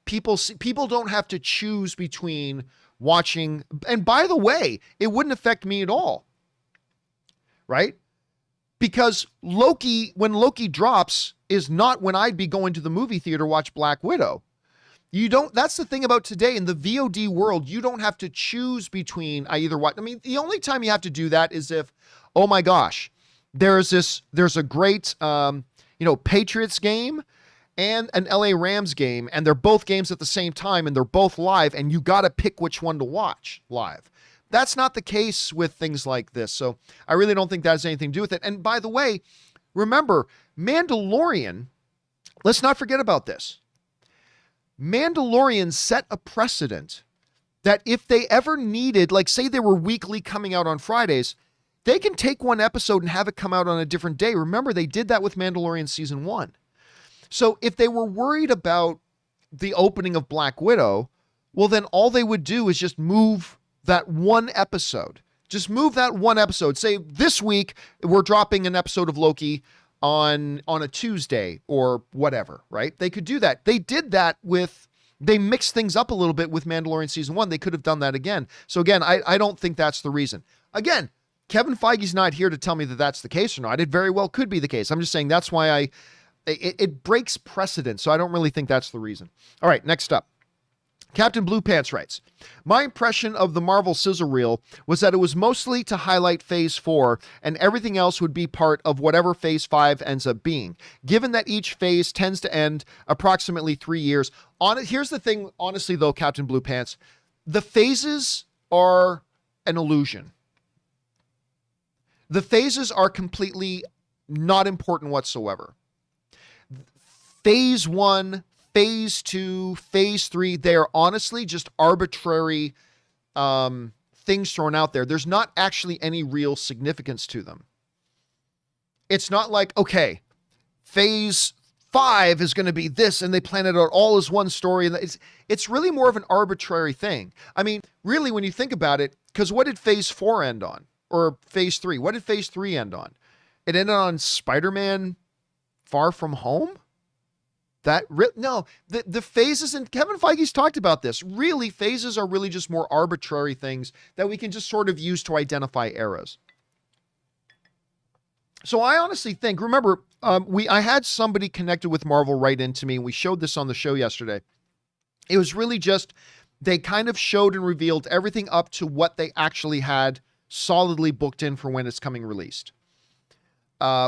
People don't have to choose between watching. And by the way, it wouldn't affect me at all. Right? Because when Loki drops is not when I'd be going to the movie theater to watch Black Widow. You don't, that's the thing about today in the VOD world, you don't have to choose between I either watch. I mean, the only time you have to do that is if, oh my gosh, there's a great, Patriots game and an LA Rams game, and they're both games at the same time and they're both live, and you got to pick which one to watch live. That's not the case with things like this. So I really don't think that has anything to do with it. And by the way, remember, Mandalorian, let's not forget about this. Mandalorian set a precedent that if they ever needed, like say they were weekly coming out on Fridays, they can take one episode and have it come out on a different day. Remember, they did that with Mandalorian season 1. So if they were worried about the opening of Black Widow, well, then all they would do is just move that one episode. Just move that one episode. Say this week, we're dropping an episode of Loki on a Tuesday or whatever, right? They could do that. They did that they mixed things up a little bit with Mandalorian season 1. They could have done that again. So again, I don't think that's the reason. Again, Kevin Feige's not here to tell me that that's the case or not. It very well could be the case. I'm just saying that's why it breaks precedent. So I don't really think that's the reason. All right, next up. Captain Blue Pants writes, my impression of the Marvel sizzle reel was that it was mostly to highlight Phase 4 and everything else would be part of whatever Phase 5 ends up being. Given that each phase tends to end approximately 3 years. Here's the thing, honestly though, Captain Blue Pants, the phases are an illusion. The phases are completely not important whatsoever. Phase 1, Phase 2, Phase 3, they are honestly just arbitrary things thrown out there. There's not actually any real significance to them. It's not like, okay, Phase 5 is going to be this, and they plan it out all as one story. And it's really more of an arbitrary thing. I mean, really, when you think about it, because what did Phase 4 end on? Or Phase 3? What did Phase 3 end on? It ended on Spider-Man Far From Home? No, the phases, and Kevin Feige's talked about this, really phases are really just more arbitrary things that we can just sort of use to identify eras. So I honestly think, remember, I had somebody connected with Marvel write into me, and we showed this on the show yesterday. It was really just, they kind of showed and revealed everything up to what they actually had solidly booked in for when it's coming released.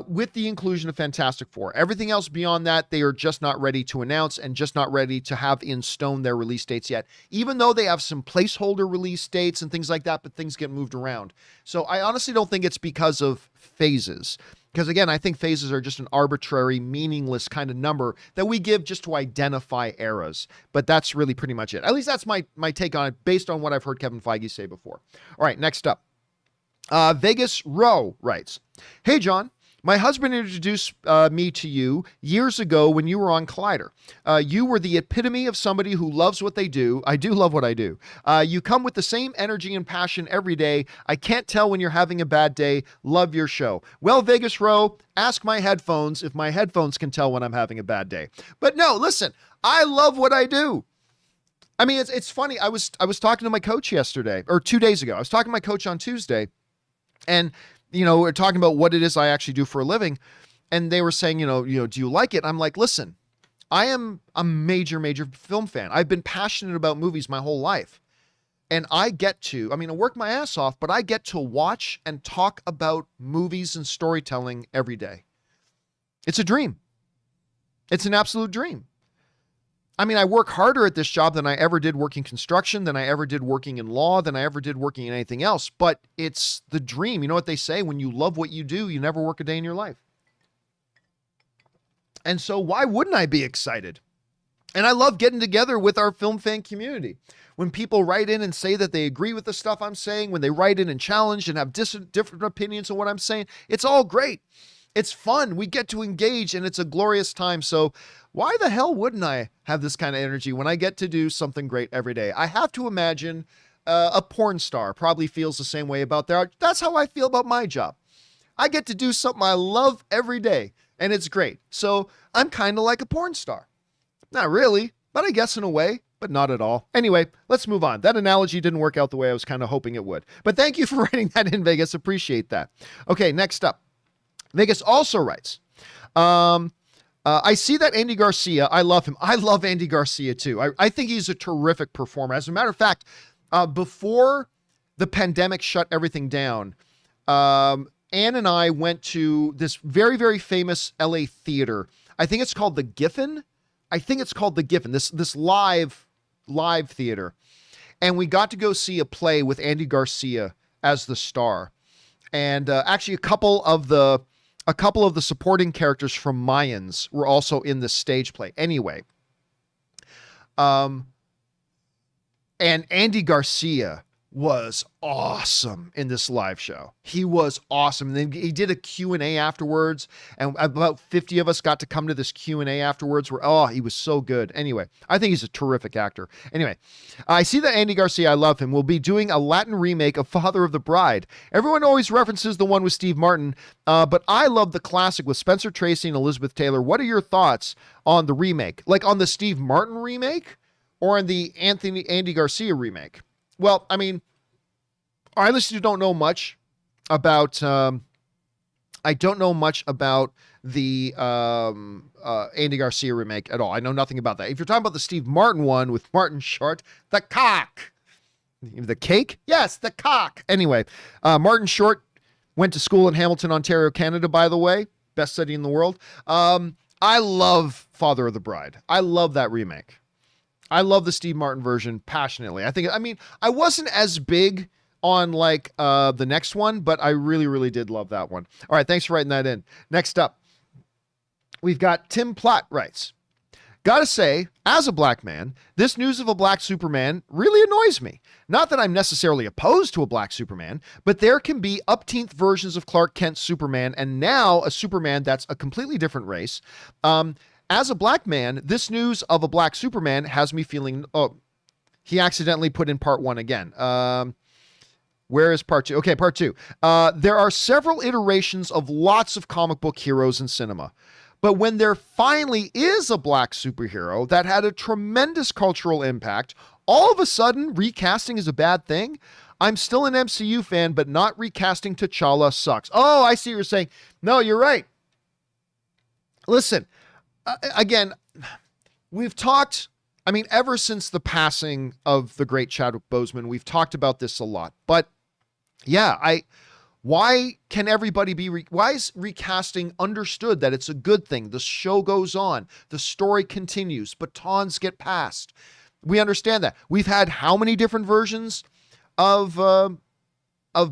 With the inclusion of Fantastic Four. Everything else beyond that, they are just not ready to announce and just not ready to have in stone their release dates yet, even though they have some placeholder release dates and things like that, but things get moved around. So I honestly don't think it's because of phases. Because again, I think phases are just an arbitrary, meaningless kind of number that we give just to identify eras. But that's really pretty much it. At least that's my take on it based on what I've heard Kevin Feige say before. All right, next up. Vegas Row writes, hey, John. My husband introduced me to you years ago when you were on Collider. You were the epitome of somebody who loves what they do. I do love what I do. You come with the same energy and passion every day. I can't tell when you're having a bad day. Love your show. Well, Vegas Row, ask my headphones if my headphones can tell when I'm having a bad day. But no, listen, I love what I do. I mean, it's funny. I was talking to my coach yesterday, or 2 days ago. I was talking to my coach on Tuesday, and we're talking about what it is I actually do for a living. And they were saying, do you like it? I'm like, listen, I am a major, major film fan. I've been passionate about movies my whole life. And I work my ass off, but I get to watch and talk about movies and storytelling every day. It's a dream. It's an absolute dream. I mean, I work harder at this job than I ever did working construction, than I ever did working in law, than I ever did working in anything else. But it's the dream. You know what they say? When you love what you do, you never work a day in your life. And so why wouldn't I be excited? And I love getting together with our film fan community. When people write in and say that they agree with the stuff I'm saying, when they write in and challenge and have different opinions on what I'm saying, it's all great. It's fun. We get to engage and it's a glorious time. So why the hell wouldn't I have this kind of energy when I get to do something great every day? I have to imagine a porn star probably feels the same way about their art. That's how I feel about my job. I get to do something I love every day and it's great. So I'm kind of like a porn star. Not really, but I guess in a way, but not at all. Anyway, let's move on. That analogy didn't work out the way I was kind of hoping it would. But thank you for writing that in, Vegas. Appreciate that. Okay, next up. Vegas also writes, I see that Andy Garcia, I love him. I love Andy Garcia too. I think he's a terrific performer. As a matter of fact, before the pandemic shut everything down, Ann and I went to this very, very famous LA theater. I think it's called the Giffen. This live theater. And we got to go see a play with Andy Garcia as the star. And actually a couple of the supporting characters from Mayans were also in this stage play. Anyway, and Andy Garcia was awesome in this live show. He was awesome. And then he did a Q&A afterwards, and about 50 of us got to come to this Q&A afterwards where, he was so good. Anyway, I think he's a terrific actor. Anyway, I see that Andy Garcia, I love him, will be doing a Latin remake of Father of the Bride. Everyone always references the one with Steve Martin, but I love the classic with Spencer Tracy and Elizabeth Taylor. What are your thoughts on the remake? Like on the Steve Martin remake or on the Andy Garcia remake? Well, I mean, I honestly don't know much about, the Andy Garcia remake at all. I know nothing about that. If you're talking about the Steve Martin one with Martin Short, the cock. The cake? Yes, the cock. Anyway, Martin Short went to school in Hamilton, Ontario, Canada, by the way. Best city in the world. I love Father of the Bride. I love that remake. I love the Steve Martin version passionately. I wasn't as big on the next one, but I really, really did love that one. All right. Thanks for writing that in. Next up, we've got Tim Platt writes, gotta say, as a black man, this news of a black Superman really annoys me. Not that I'm necessarily opposed to a black Superman, but there can be upteenth versions of Clark Kent's Superman, and now a Superman that's a completely different race. As a black man, this news of a black Superman has me feeling, he accidentally put in part one again. Where is part two? Okay, part two. There are several iterations of lots of comic book heroes in cinema. But when there finally is a black superhero that had a tremendous cultural impact, all of a sudden recasting is a bad thing. I'm still an MCU fan, but not recasting T'Challa sucks. Oh, I see what you're saying. No, you're right. Listen, again, we've talked, ever since the passing of the great Chadwick Boseman, we've talked about this a lot. But yeah, why can everybody why is recasting understood that it's a good thing? The show goes on, the story continues, batons get passed. We understand that. We've had how many different versions of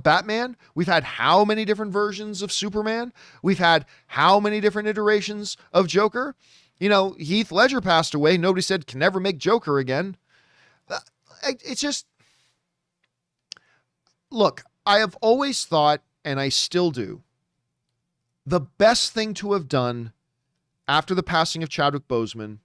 Batman? We've had how many different versions of Superman? We've had how many different iterations of Joker? Heath Ledger passed away. Nobody said can never make Joker again. It's just, look, I have always thought, and I still do, the best thing to have done after the passing of Chadwick Boseman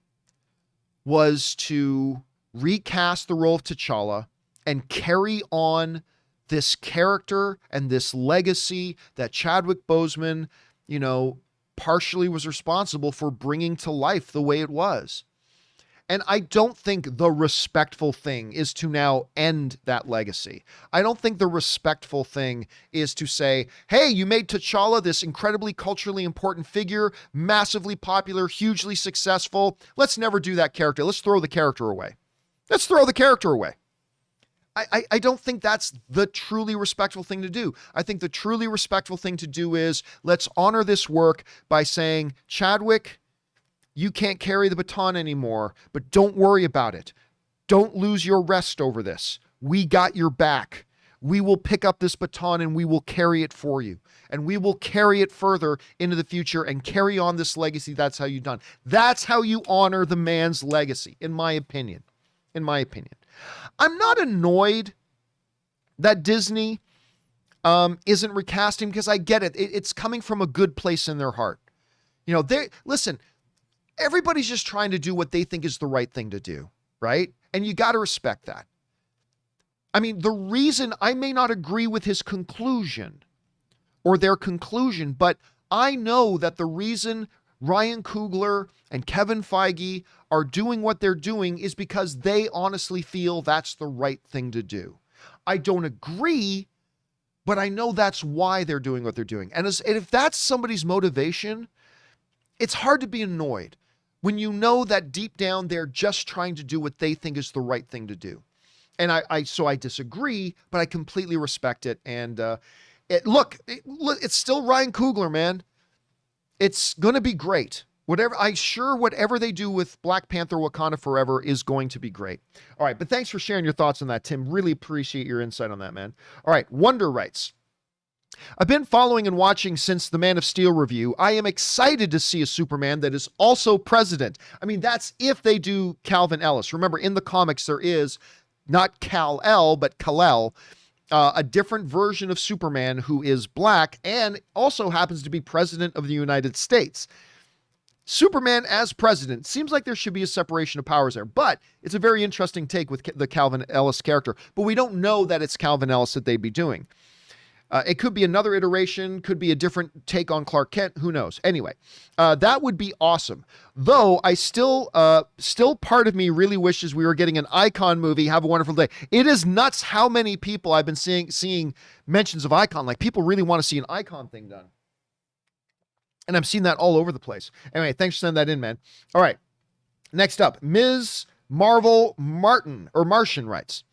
was to recast the role of T'Challa and carry on this character and this legacy that Chadwick Boseman, partially was responsible for bringing to life the way it was. And I don't think the respectful thing is to now end that legacy. I don't think the respectful thing is to say, hey, you made T'Challa this incredibly culturally important figure, massively popular, hugely successful. Let's never do that character. Let's throw the character away. Let's throw the character away. I don't think that's the truly respectful thing to do. I think the truly respectful thing to do is let's honor this work by saying, Chadwick, you can't carry the baton anymore, but don't worry about it. Don't lose your rest over this. We got your back. We will pick up this baton and we will carry it for you. And we will carry it further into the future and carry on this legacy. That's how you've done. That's how you honor the man's legacy, in my opinion. I'm not annoyed that Disney isn't recasting because I get it. It's coming from a good place in their heart. Listen, everybody's just trying to do what they think is the right thing to do, right? And you got to respect that. The reason I may not agree with his conclusion or their conclusion, but I know that the reason Ryan Coogler and Kevin Feige are doing what they're doing is because they honestly feel that's the right thing to do. I don't agree, but I know that's why they're doing what they're doing. And if that's somebody's motivation, it's hard to be annoyed when you know that deep down they're just trying to do what they think is the right thing to do. And so I disagree, but I completely respect it. And it's still Ryan Coogler, man. It's going to be great. Whatever they do with Black Panther Wakanda Forever is going to be great. All right, but thanks for sharing your thoughts on that, Tim. Really appreciate your insight on that, man. All right, Wonder writes, I've been following and watching since the Man of Steel review. I am excited to see a Superman that is also president. I mean, that's if they do Calvin Ellis. Remember, in the comics, there is not Kal-El, but Kal-El, a different version of Superman who is black and also happens to be president of the United States. Superman as president. Seems like there should be a separation of powers there, but it's a very interesting take with the Calvin Ellis character. But we don't know that it's Calvin Ellis that they'd be doing. It could be another iteration, could be a different take on Clark Kent. Who knows? Anyway, that would be awesome. Though I still part of me really wishes we were getting an Icon movie. Have a wonderful day. It is nuts how many people I've been seeing mentions of Icon. Like, people really want to see an Icon thing done. And I'm seeing that all over the place. Anyway, thanks for sending that in, man. All right. Next up, Ms. Marvel Martian writes,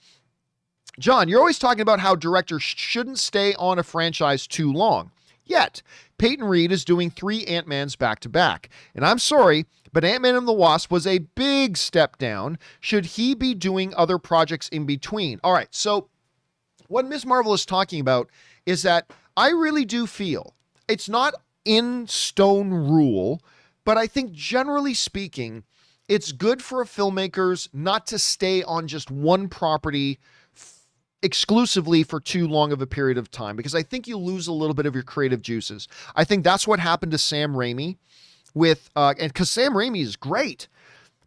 John, you're always talking about how directors shouldn't stay on a franchise too long. Yet, Peyton Reed is doing 3 Ant-Mans back-to-back. And I'm sorry, but Ant-Man and the Wasp was a big step down. Should he be doing other projects in between? All right, so what Ms. Marvel is talking about is that I really do feel it's not in stone rule, but I think generally speaking, it's good for filmmakers not to stay on just one property exclusively for too long of a period of time, because I think you lose a little bit of your creative juices. I think that's what happened to Sam Raimi with, and because Sam Raimi is great,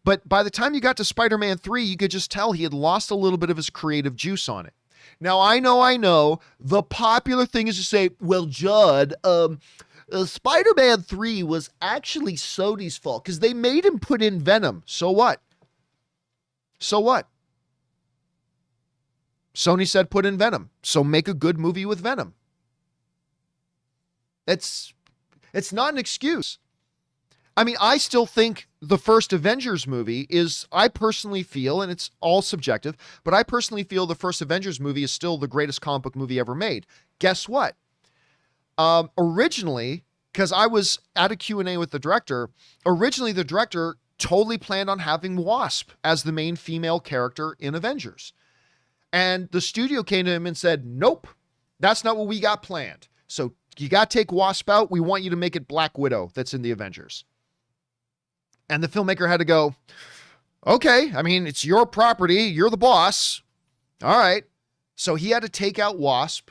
but by the time you got to Spider-Man 3, you could just tell he had lost a little bit of his creative juice on it. Now, I know the popular thing is to say, well, Judd, Spider-Man 3 was actually Sony's fault because they made him put in Venom. So what? So what? Sony said put in Venom, so make a good movie with Venom. It's not an excuse. I mean, I still think the first Avengers movie is, I personally feel, and it's all subjective, but I personally feel the first Avengers movie is still the greatest comic book movie ever made. Guess what? Originally, because I was at a Q&A with the director, originally the director totally planned on having Wasp as the main female character in Avengers. And the studio came to him and said, nope, that's not what we got planned. So you got to take Wasp out. We want you to make it Black Widow that's in the Avengers. And the filmmaker had to go, okay, I mean, it's your property. You're the boss. All right. So he had to take out Wasp.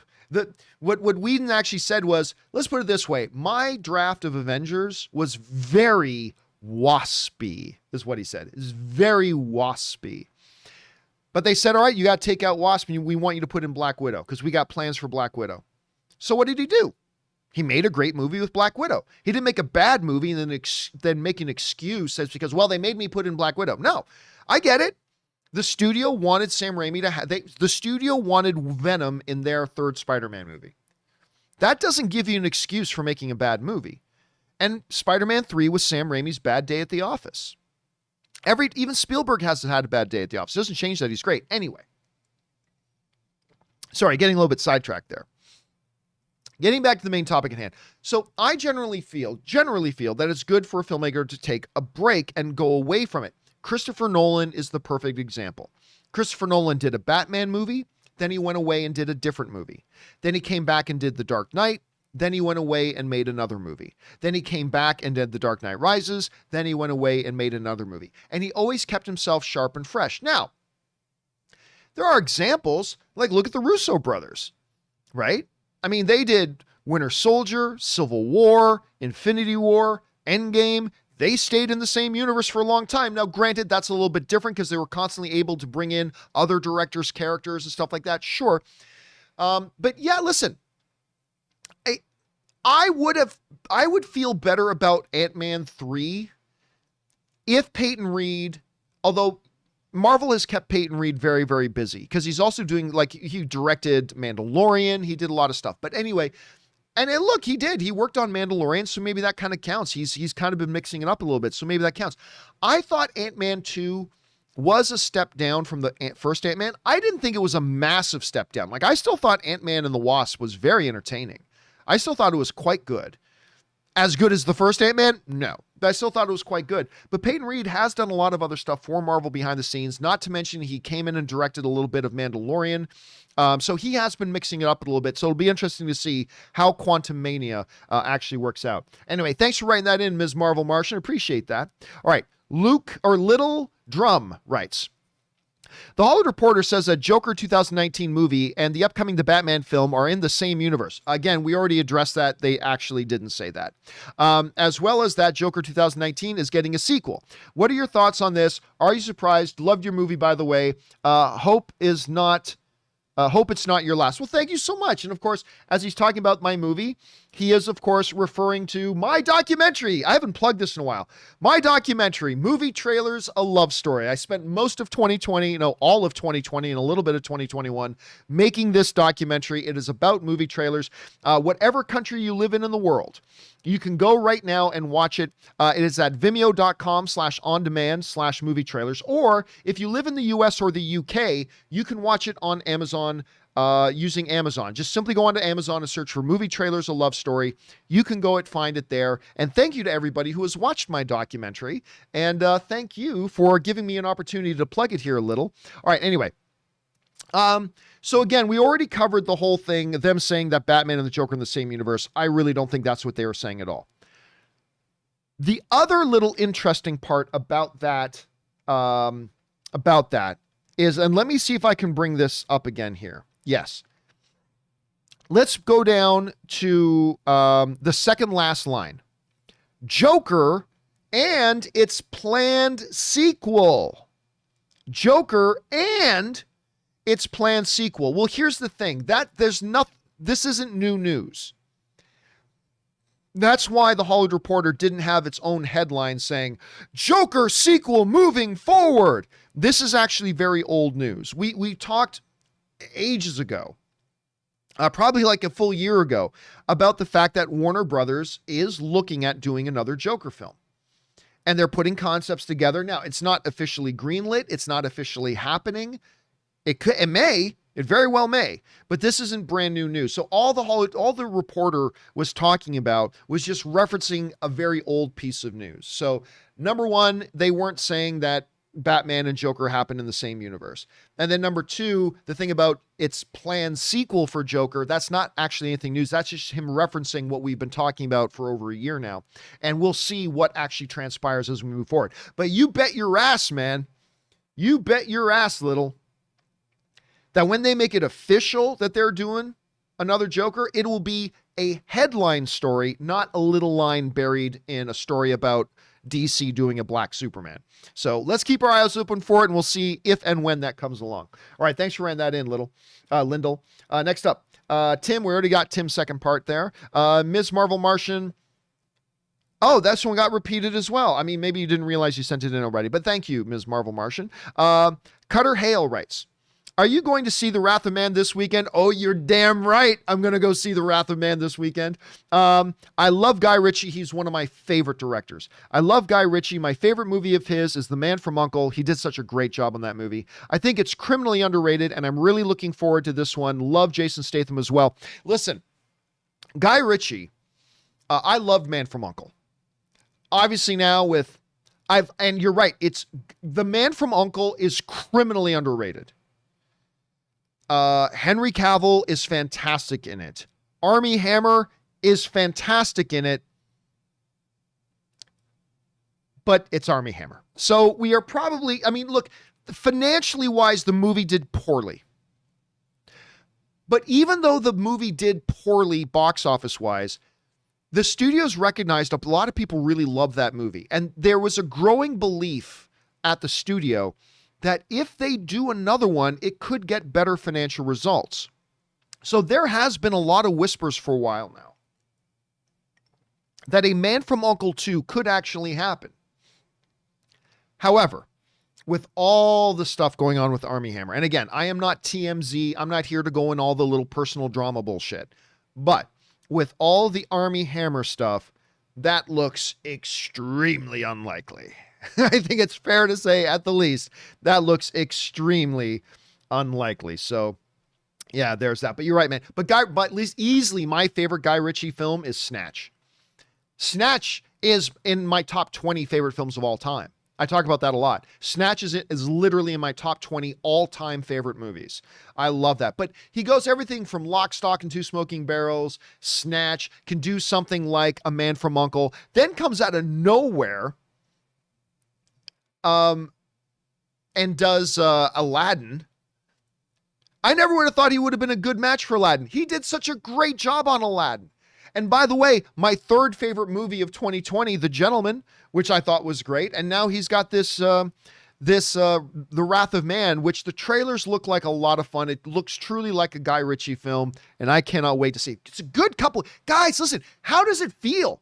What Whedon actually said was, let's put it this way. My draft of Avengers was very waspy, is what he said. It's very waspy. But they said, all right, you got to take out Wasp and we want you to put in Black Widow because we got plans for Black Widow. So what did he do? He made a great movie with Black Widow. He didn't make a bad movie and then make an excuse that's because, well, they made me put in Black Widow. No, I get it. The studio wanted Sam Raimi to have, the studio wanted Venom in their third Spider-Man movie. That doesn't give you an excuse for making a bad movie. And Spider-Man 3 was Sam Raimi's bad day at the office. Even Spielberg has had a bad day at the office. It doesn't change that he's great. Anyway. Sorry, getting a little bit sidetracked there. Getting back to the main topic at hand. So I generally feel that it's good for a filmmaker to take a break and go away from it. Christopher Nolan is the perfect example. Christopher Nolan did a Batman movie, then he went away and did a different movie. Then he came back and did The Dark Knight. Then he went away and made another movie. Then he came back and did The Dark Knight Rises. Then he went away and made another movie. And he always kept himself sharp and fresh. Now, there are examples, like look at the Russo brothers, right? I mean, they did Winter Soldier, Civil War, Infinity War, Endgame. They stayed in the same universe for a long time. Now, granted, that's a little bit different because they were constantly able to bring in other directors' characters and stuff like that. Sure. But yeah, listen. I would feel better about Ant-Man 3 if Peyton Reed, although Marvel has kept Peyton Reed very, very busy because he's also doing, like, he directed Mandalorian. He did a lot of stuff. But anyway, And look, he did. He worked on Mandalorian, so maybe that kind of counts. He's kind of been mixing it up a little bit, so maybe that counts. I thought Ant-Man 2 was a step down from the first Ant-Man. I didn't think it was a massive step down. Like, I still thought Ant-Man and the Wasp was very entertaining. I still thought it was quite good. As good as the first Ant-Man? No. But I still thought it was quite good. But Peyton Reed has done a lot of other stuff for Marvel behind the scenes, not to mention he came in and directed a little bit of Mandalorian. So he has been mixing it up a little bit. So it'll be interesting to see how Quantumania actually works out. Anyway, thanks for writing that in, Ms. Marvel Martian. Appreciate that. All right. Little Drum writes, The Hollywood Reporter says that Joker 2019 movie and the upcoming The Batman film are in the same universe. Again, we already addressed that. They actually didn't say that. As well as that Joker 2019 is getting a sequel. What are your thoughts on this? Are you surprised? Loved your movie, by the way. Hope it's not your last. Well, thank you so much. And of course, as he's talking about my movie, he is, of course, referring to my documentary. I haven't plugged this in a while. My documentary, Movie Trailers, A Love Story. I spent most of 2020, all of 2020 and a little bit of 2021 making this documentary. It is about movie trailers. Whatever country you live in the world, you can go right now and watch it. It is at vimeo.com/on-demand/movie trailers. Or if you live in the US or the UK, you can watch it on Amazon using Amazon. Just simply go onto Amazon and search for Movie Trailers, A Love Story. You can go and find it there. And thank you to everybody who has watched my documentary. And thank you for giving me an opportunity to plug it here a little. All right, anyway. So again, we already covered the whole thing, them saying that Batman and the Joker in the same universe. I really don't think that's what they were saying at all. The other little interesting part about that is, and let me see if I can bring this up again here. Yes. Let's go down to the second last line. Joker and its planned sequel. Joker and its planned sequel. Well, here's the thing. This isn't new news. That's why the Hollywood Reporter didn't have its own headline saying, Joker sequel moving forward. This is actually very old news. We talked ages ago, probably like a full year ago, about the fact that Warner Brothers is looking at doing another Joker film. And they're putting concepts together. Now, it's not officially greenlit. It's not officially happening. It very well may, but this isn't brand new news. So all the reporter was talking about was just referencing a very old piece of news. So number one, they weren't saying that Batman and Joker happened in the same universe. And then number two, the thing about its planned sequel for Joker, that's not actually anything news. That's just him referencing what we've been talking about for over a year now. And we'll see what actually transpires as we move forward. But you bet your ass, man. You bet your ass, little, that when they make it official that they're doing another Joker, it will be a headline story, not a little line buried in a story about DC doing a black Superman. So let's keep our eyes open for it, and we'll see if and when that comes along. All right, thanks for writing that in, Lindell. Next up, Tim. We already got Tim's second part there. Ms. Marvel Martian. Oh, that's one got repeated as well. I mean, maybe you didn't realize you sent it in already, but thank you, Ms. Marvel Martian. Cutter Hale writes, are you going to see The Wrath of Man this weekend? Oh, you're damn right. I'm going to go see The Wrath of Man this weekend. I love Guy Ritchie. He's one of my favorite directors. I love Guy Ritchie. My favorite movie of his is The Man from U.N.C.L.E. He did such a great job on that movie. I think it's criminally underrated, and I'm really looking forward to this one. Love Jason Statham as well. Listen, Guy Ritchie, I loved Man from U.N.C.L.E. Obviously now and you're right, it's The Man from U.N.C.L.E. is criminally underrated. Henry Cavill is fantastic in it. Armie Hammer is fantastic in it. But it's Armie Hammer. So we are probably, look, financially wise, the movie did poorly. But even though the movie did poorly box office wise, the studios recognized a lot of people really love that movie. And there was a growing belief at the studio that if they do another one, it could get better financial results. So there has been a lot of whispers for a while now that a Man from U.N.C.L.E. 2 could actually happen. However, with all the stuff going on with Armie Hammer, and again, I am not TMZ, I'm not here to go in all the little personal drama bullshit, but with all the Army Hammer stuff, that looks extremely unlikely. I think it's fair to say, at the least, that looks extremely unlikely. So, yeah, there's that. But you're right, man. But at least easily my favorite Guy Ritchie film is Snatch. Snatch is in my top 20 favorite films of all time. I talk about that a lot. Snatch is literally in my top 20 all-time favorite movies. I love that. But he goes everything from Lock, Stock, and Two Smoking Barrels, Snatch, can do something like A Man from U.N.C.L.E., then comes out of nowhere and does Aladdin. I never would have thought he would have been a good match for Aladdin. He did such a great job on Aladdin. And by the way, my third favorite movie of 2020, The Gentleman, which I thought was great. And now he's got this, The Wrath of Man, which the trailers look like a lot of fun. It looks truly like a Guy Ritchie film, and I cannot wait to see it. It's a good couple. Guys, listen, how does it feel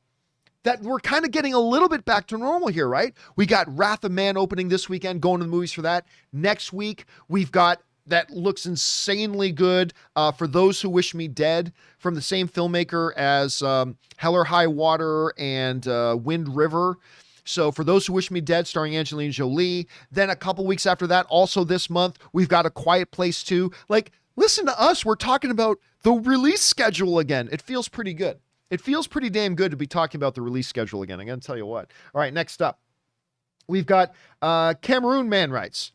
that we're kind of getting a little bit back to normal here, right? We got Wrath of Man opening this weekend, going to the movies for that. Next week, we've got that looks insanely good, For Those Who Wish Me Dead, from the same filmmaker as Hell or High Water and Wind River. So For Those Who Wish Me Dead, starring Angelina Jolie. Then a couple weeks after that, also this month, we've got A Quiet Place 2. Like, listen to us. We're talking about the release schedule again. It feels pretty good. It feels pretty damn good to be talking about the release schedule again. I'm going to tell you what. All right, next up. We've got Cameron Man writes.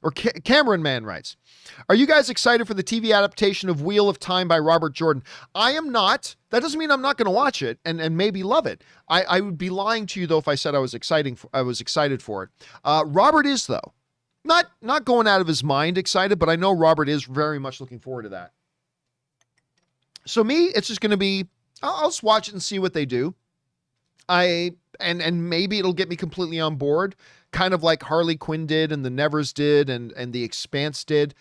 Are you guys excited for the TV adaptation of Wheel of Time by Robert Jordan? I am not. That doesn't mean I'm not going to watch it and maybe love it. I would be lying to you though if I said I was excited for it. Robert is though. Not going out of his mind excited, but I know Robert is very much looking forward to that. So me, it's just going to be, I'll just watch it and see what they do. And maybe it'll get me completely on board, kind of like Harley Quinn did and The Nevers did and The Expanse did.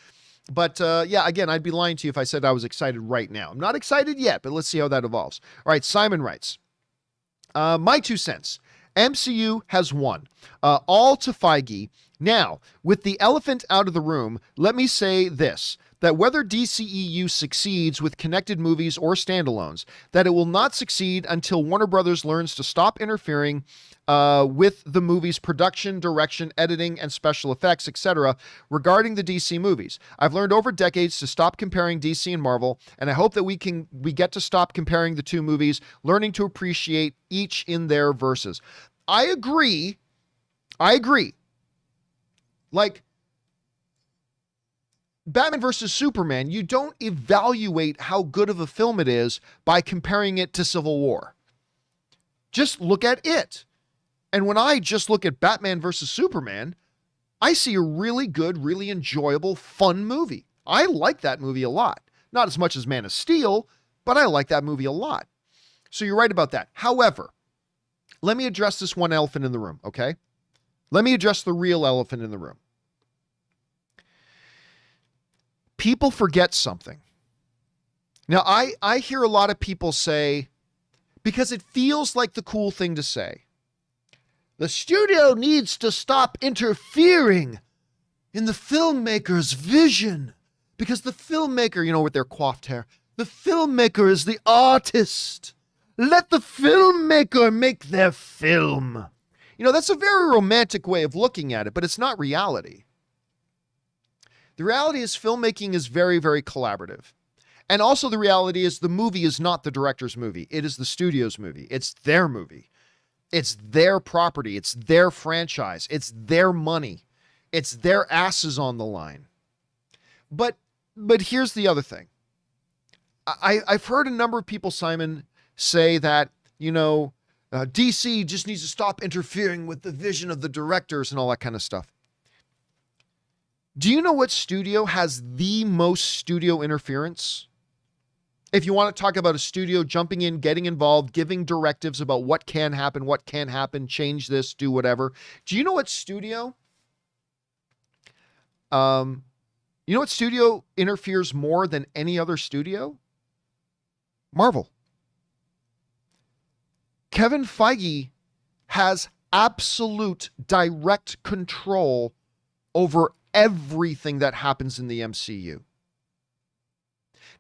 But yeah, again, I'd be lying to you if I said I was excited right now. I'm not excited yet, but let's see how that evolves. All right, Simon writes, my 2 cents. MCU has won. All to Feige. Now, with the elephant out of the room, let me say this. That whether DCEU succeeds with connected movies or standalones, that it will not succeed until Warner Brothers learns to stop interfering with the movie's production, direction, editing, and special effects, etc. regarding the DC movies. I've learned over decades to stop comparing DC and Marvel, and I hope that we get to stop comparing the two movies, learning to appreciate each in their verses. I agree. Like, Batman versus Superman, you don't evaluate how good of a film it is by comparing it to Civil War. Just look at it. And when I just look at Batman versus Superman, I see a really good, really enjoyable, fun movie. I like that movie a lot. Not as much as Man of Steel, but I like that movie a lot. So you're right about that. However, let me address this one elephant in the room, okay? Let me address the real elephant in the room. People forget something. Now, I hear a lot of people say, because it feels like the cool thing to say, the studio needs to stop interfering in the filmmaker's vision. Because the filmmaker, with their coiffed hair, the filmmaker is the artist. Let the filmmaker make their film. That's a very romantic way of looking at it, but it's not reality. The reality is filmmaking is very, very collaborative. And also the reality is the movie is not the director's movie. It is the studio's movie. It's their movie. It's their property. It's their franchise. It's their money. It's their asses on the line. But here's the other thing. I've heard a number of people, Simon, say that, DC just needs to stop interfering with the vision of the directors and all that kind of stuff. Do you know what studio has the most studio interference? If you want to talk about a studio jumping in, getting involved, giving directives about what can happen, what can't happen, change this, do whatever. Do you know what studio? Interferes more than any other studio? Marvel. Kevin Feige has absolute direct control over everything that happens in the MCU.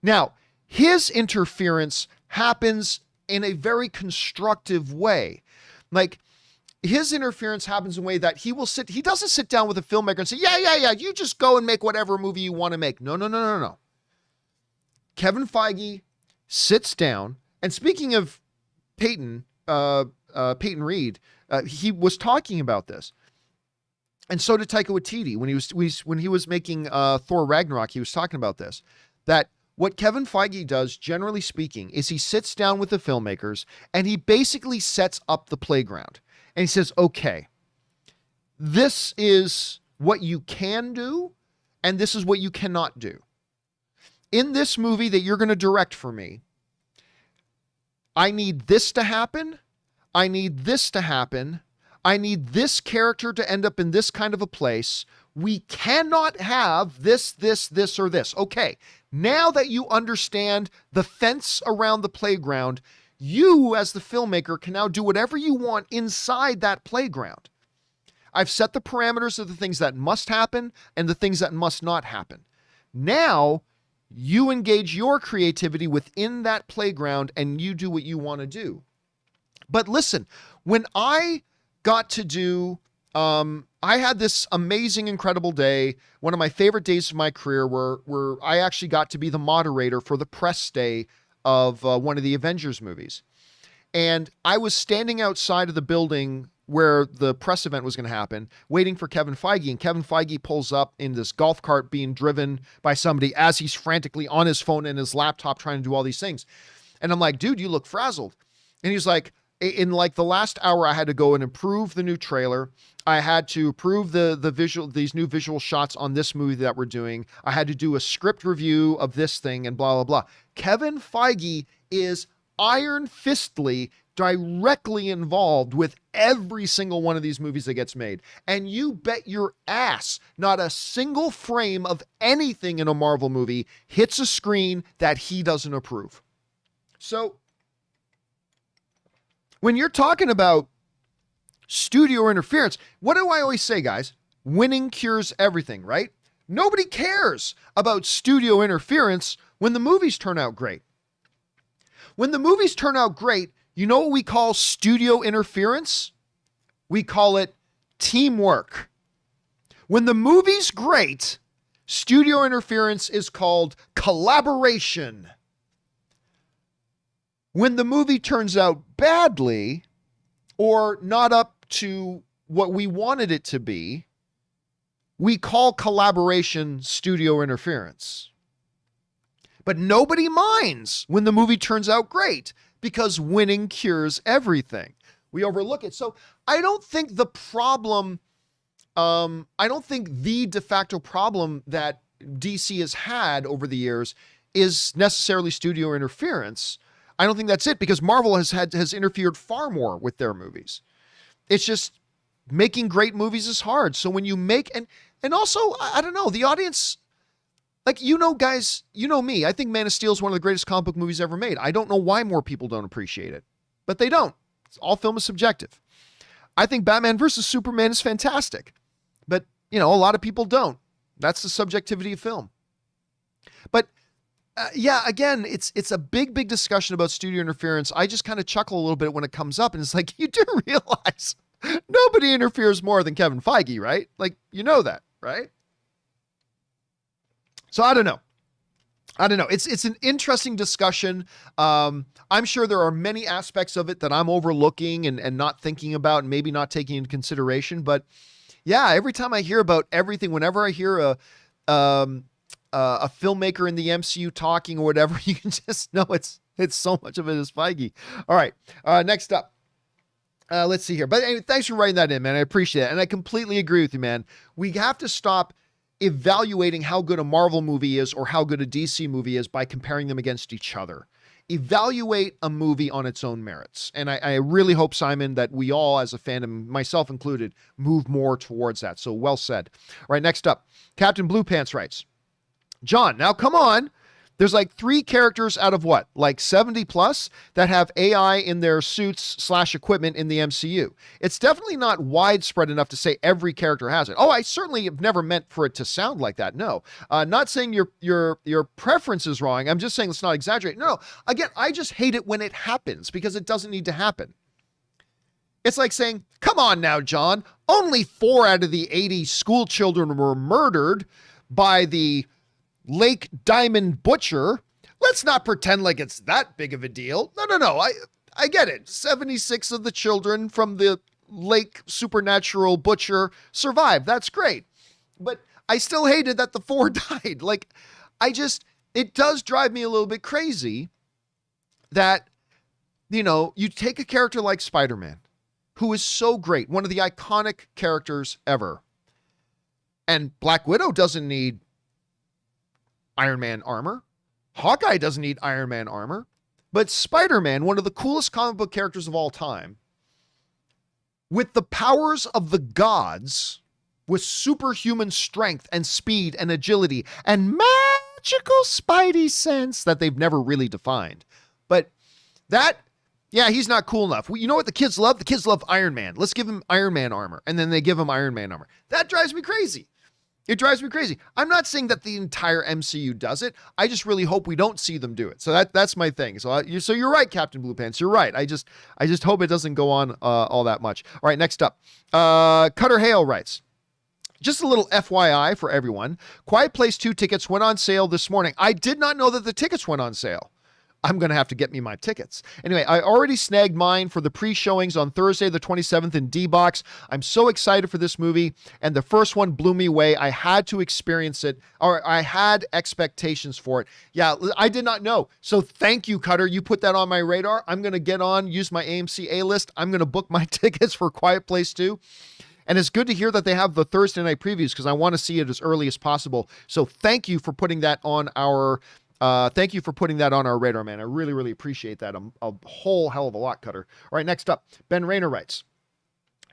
Now, his interference happens in a very constructive way. Like, his interference happens in a way that he doesn't sit down with a filmmaker and say, yeah, you just go and make whatever movie you want to make. No. Kevin Feige sits down, and speaking of Peyton Reed, he was talking about this. And so did Taika Waititi when he was making Thor Ragnarok. He was talking about this, that what Kevin Feige does, generally speaking, is he sits down with the filmmakers and he basically sets up the playground. And he says, okay, this is what you can do, and this is what you cannot do. In this movie that you're going to direct for me, I need this to happen. I need this to happen. I need this character to end up in this kind of a place. We cannot have this, or this. Okay, now that you understand the fence around the playground, you as the filmmaker can now do whatever you want inside that playground. I've set the parameters of the things that must happen and the things that must not happen. Now you engage your creativity within that playground and you do what you want to do. But listen, when I got to do, I had this amazing, incredible day, one of my favorite days of my career, where I actually got to be the moderator for the press day of one of the Avengers movies. And I was standing outside of the building where the press event was going to happen, waiting for Kevin Feige. And Kevin Feige pulls up in this golf cart being driven by somebody as he's frantically on his phone and his laptop trying to do all these things. And I'm like, dude, you look frazzled. And he's like, in like the last hour, I had to go and improve the new trailer. I had to approve these new visual shots on this movie that we're doing. I had to do a script review of this thing and blah, blah, blah. Kevin Feige is iron fistly directly involved with every single one of these movies that gets made. And you bet your ass not a single frame of anything in a Marvel movie hits a screen that he doesn't approve. So when you're talking about studio interference, what do I always say, guys? Winning cures everything, right? Nobody cares about studio interference when the movies turn out great. When the movies turn out great, you know what we call studio interference? We call it teamwork. When the movie's great, studio interference is called collaboration. When the movie turns out badly or not up to what we wanted it to be, we call collaboration studio interference. But nobody minds when the movie turns out great because winning cures everything. We overlook it. So I don't think the problem, I don't think the de facto problem that DC has had over the years is necessarily studio interference. I don't think that's it, because Marvel has interfered far more with their movies. It's just making great movies is hard. So when you make, and also, I don't know, the audience, like, you know, guys, you know me, I think Man of Steel is one of the greatest comic book movies ever made. I don't know why more people don't appreciate it, but they don't. All film is subjective. I think Batman versus Superman is fantastic, but, you know, a lot of people don't. That's the subjectivity of film. But yeah, again, it's a big discussion about studio interference. I just kind of chuckle a little bit when it comes up, and it's like, you do realize nobody interferes more than Kevin Feige, right? Like, you know that, right? So I don't know. It's an interesting discussion. I'm sure there are many aspects of it that I'm overlooking and not thinking about and maybe not taking into consideration. But yeah, every time I hear about everything, whenever I hear a filmmaker in the MCU talking or whatever, you can just know it's so much of it is Feige. All right. Next up. Let's see here. But anyway, thanks for writing that in, man. I appreciate it. And I completely agree with you, man. We have to stop evaluating how good a Marvel movie is or how good a DC movie is by comparing them against each other. Evaluate a movie on its own merits. And I really hope, Simon, that we all as a fandom, myself included, move more towards that. So well said. All right, next up. Captain Blue Pants writes, John, now come on. There's like 3 characters out of what, like 70 plus that have AI in their suits / equipment in the MCU. It's definitely not widespread enough to say every character has it. Oh, I certainly have never meant for it to sound like that. No, not saying your preference is wrong. I'm just saying let's not exaggerate. No, again, I just hate it when it happens because it doesn't need to happen. It's like saying, come on now, John, only 4 out of the 80 school children were murdered by the Lake Diamond Butcher. Let's not pretend like it's that big of a deal. No. I get it. 76 of the children from the Lake Supernatural Butcher survived. That's great. But I still hated that the 4 died. Like, it does drive me a little bit crazy that, you take a character like Spider-Man, who is so great, one of the iconic characters ever. And Black Widow doesn't need Iron Man armor. Hawkeye doesn't need Iron Man armor. But Spider-Man, one of the coolest comic book characters of all time, with the powers of the gods, with superhuman strength and speed and agility and magical spidey sense that they've never really defined. But he's not cool enough. You know what the kids love? The kids love Iron Man. Let's give him Iron Man armor. And then they give him Iron Man armor. That drives me crazy. It drives me crazy. I'm not saying that the entire MCU does it. I just really hope we don't see them do it. So that's my thing. So you're right, Captain Blue Pants. You're right. I just hope it doesn't go on all that much. All right, next up. Cutter Hale writes, just a little FYI for everyone. Quiet Place 2 tickets went on sale this morning. I did not know that the tickets went on sale. I'm going to have to get me my tickets. Anyway, I already snagged mine for the pre-showings on Thursday, the 27th in D-Box. I'm so excited for this movie, and the first one blew me away. I had to experience it, or I had expectations for it. Yeah, I did not know. So thank you, Cutter. You put that on my radar. I'm going to get on, use my AMC A-list. I'm going to book my tickets for Quiet Place 2. And it's good to hear that they have the Thursday night previews because I want to see it as early as possible. So thank you for putting that on our radar, man. I really, really appreciate that. A whole hell of a lot, Cutter. All right, next up, Ben Rayner writes,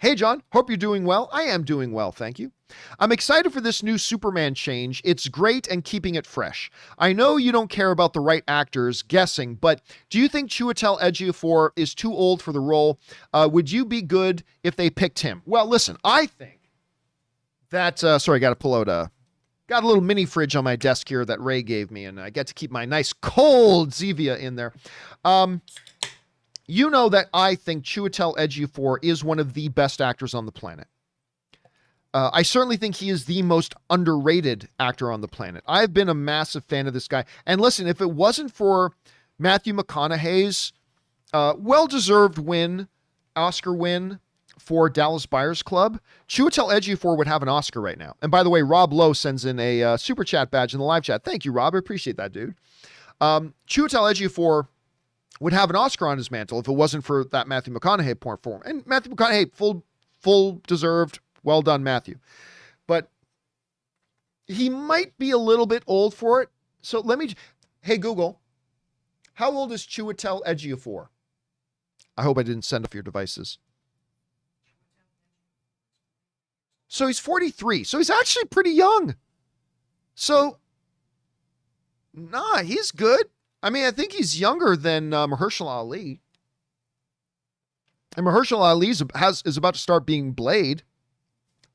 hey, John, hope you're doing well. I am doing well, thank you. I'm excited for this new Superman change. It's great and keeping it fresh. I know you don't care about the right actors, guessing, but do you think Chiwetel Ejiofor is too old for the role? Would you be good if they picked him? Well, listen, I think that, sorry, I got to pull out got a little mini fridge on my desk here that Ray gave me, and I get to keep my nice cold Zevia in there. You know that I think Chiwetel Ejiofor is one of the best actors on the planet. I certainly think he is the most underrated actor on the planet. I've been a massive fan of this guy. And listen, if it wasn't for Matthew McConaughey's well-deserved Oscar win for Dallas Buyers Club, Chiwetel Ejiofor would have an Oscar right now. And by the way, Rob Lowe sends in a super chat badge in the live chat. Thank you, Rob. I appreciate that, dude. Chiwetel Ejiofor would have an Oscar on his mantle if it wasn't for that Matthew McConaughey perform. And Matthew McConaughey, full deserved. Well done, Matthew. But he might be a little bit old for it. So hey, Google, how old is Chiwetel Ejiofor? I hope I didn't send off your devices. So he's 43. So he's actually pretty young. So, he's good. I mean, I think he's younger than Mahershala Ali. And Mahershala Ali is about to start being Blade.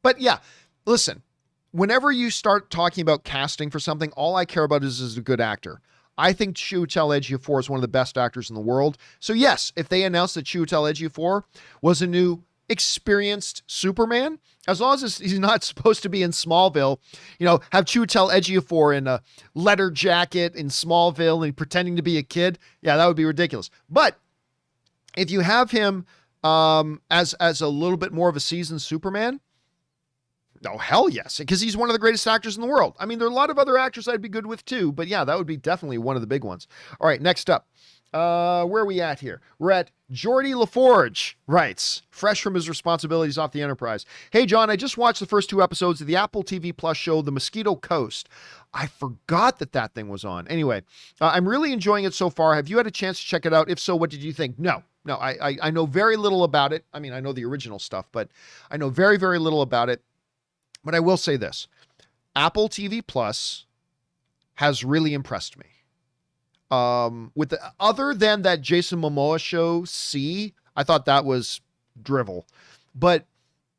But yeah, listen, whenever you start talking about casting for something, all I care about is a good actor. I think Chiwetel Ejiofor is one of the best actors in the world. So yes, if they announced that Chiwetel Ejiofor was a new experienced Superman, as long as he's not supposed to be in Smallville, have Chiwetel Ejiofor in a leather jacket in Smallville and pretending to be a kid. Yeah, that would be ridiculous. But if you have him as a little bit more of a seasoned Superman, oh, hell yes, because he's one of the greatest actors in the world. I mean, there are a lot of other actors I'd be good with too, but yeah, that would be definitely one of the big ones. All right, next up. Where are we at here? We're at Jordy LaForge writes, fresh from his responsibilities off the Enterprise. Hey, John, I just watched the first 2 episodes of the Apple TV Plus show, The Mosquito Coast. I forgot that thing was on. Anyway, I'm really enjoying it so far. Have you had a chance to check it out? If so, what did you think? No, I know very little about it. I mean, I know the original stuff, but I know very, very little about it. But I will say this, Apple TV Plus has really impressed me. with the, other than that Jason Momoa show, I thought that was drivel. But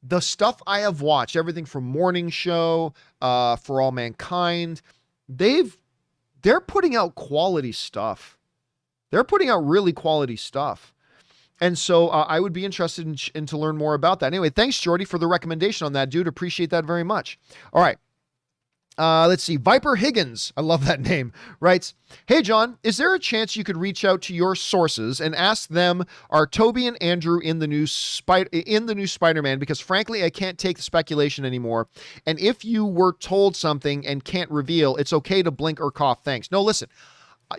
the stuff I have watched, everything from Morning Show, For All Mankind, they're putting out quality stuff. They're putting out really quality stuff. And so I would be interested in to learn more about that. Anyway, thanks, Jordy, for the recommendation on that, dude. Appreciate that very much. All right. Let's see. Viper Higgins, I love that name, writes, "Hey, John, is there a chance you could reach out to your sources and ask them, are Toby and Andrew in the new Spider-Man? Because frankly, I can't take the speculation anymore. And if you were told something and can't reveal, it's okay to blink or cough. Thanks." No, listen,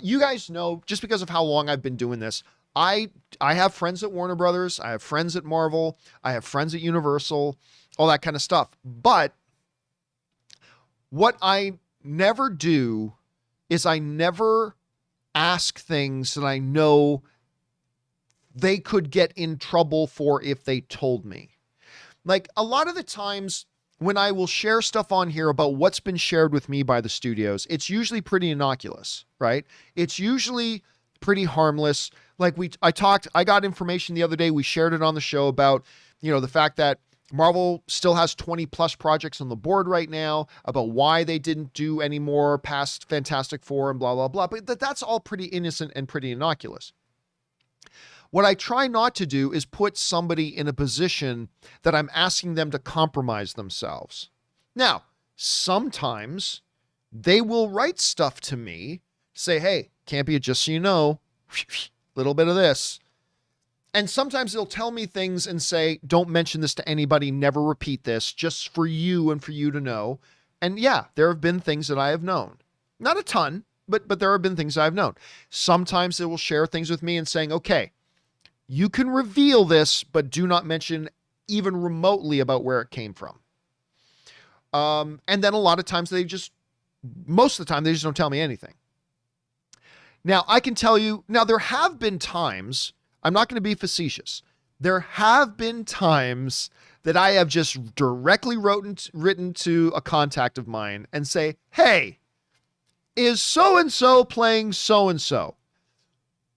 you guys know, just because of how long I've been doing this, I have friends at Warner Brothers. I have friends at Marvel. I have friends at Universal, all that kind of stuff. But what I never do is I never ask things that I know they could get in trouble for if they told me. Like a lot of the times when I will share stuff on here about what's been shared with me by the studios, it's usually pretty innocuous, right? It's usually pretty harmless. Like I got information the other day, we shared it on the show about, the fact that Marvel still has 20 plus projects on the board right now, about why they didn't do any more past Fantastic Four and blah, blah, blah. But that's all pretty innocent and pretty innocuous. What I try not to do is put somebody in a position that I'm asking them to compromise themselves. Now, sometimes they will write stuff to me, say, "Hey, Campea, just so you know, little bit of this." And sometimes they'll tell me things and say, "Don't mention this to anybody, never repeat this, just for you and for you to know." And yeah, there have been things that I have known. Not a ton, but there have been things I've known. Sometimes they will share things with me and saying, "Okay, you can reveal this, but do not mention even remotely about where it came from." And then a lot of times most of the time, they just don't tell me anything. Now, I can tell you, there have been times, I'm not going to be facetious, there have been times that I have just directly written to a contact of mine and say, "Hey, is so-and-so playing so-and-so?"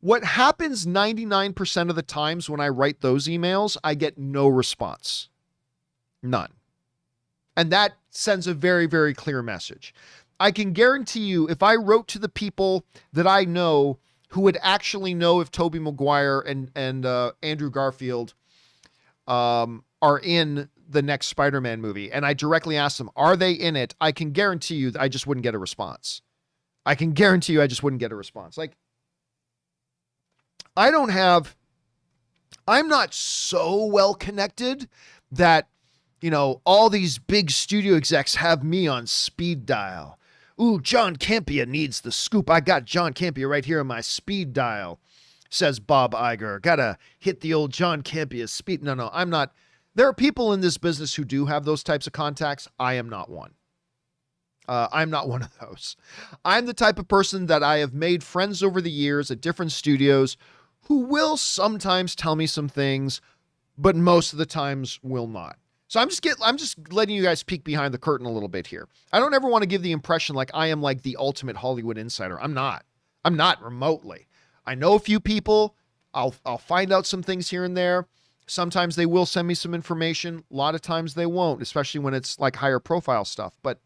What happens 99% of the times when I write those emails, I get no response. None. And that sends a very, very clear message. I can guarantee you, if I wrote to the people that I know who would actually know if Tobey Maguire and Andrew Garfield are in the next Spider-Man movie, and I directly asked them, "Are they in it?" I can guarantee you I just wouldn't get a response. Like, I'm not so well connected that, all these big studio execs have me on speed dial. "Ooh, John Campea needs the scoop. I got John Campea right here on my speed dial," says Bob Iger. "Gotta hit the old John Campea speed." No, I'm not. There are people in this business who do have those types of contacts. I am not one. I'm not one of those. I'm the type of person that I have made friends over the years at different studios who will sometimes tell me some things, but most of the times will not. So I'm just letting you guys peek behind the curtain a little bit here. I don't ever want to give the impression like I am like the ultimate Hollywood insider. I'm not remotely. I know a few people. I'll find out some things here and there. Sometimes they will send me some information. A lot of times they won't, especially when it's like higher profile stuff. But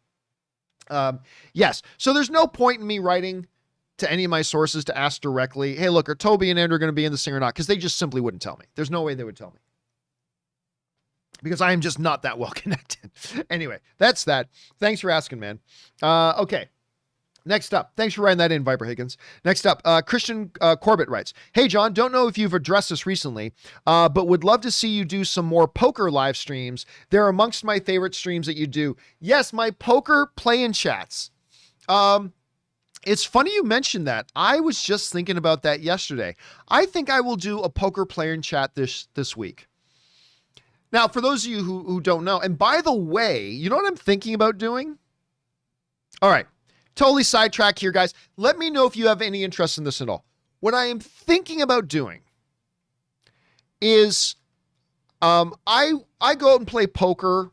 yes, so there's no point in me writing to any of my sources to ask directly, "Hey, look, are Toby and Andrew going to be in this thing or not?" Because they just simply wouldn't tell me. There's no way they would tell me, because I am just not that well connected. Anyway, that's that. Thanks for asking, man. Okay. Next up, thanks for writing that in, Viper Higgins. Next up, Christian Corbett writes, "Hey, John, don't know if you've addressed this recently, but would love to see you do some more poker live streams. They're amongst my favorite streams that you do." Yes, my poker play-in chats. It's funny you mentioned that. I was just thinking about that yesterday. I think I will do a poker play-in chat this week. Now, for those of you who don't know, and by the way, you know what I'm thinking about doing? All right. Totally sidetrack here, guys. Let me know if you have any interest in this at all. What I am thinking about doing is I go out and play poker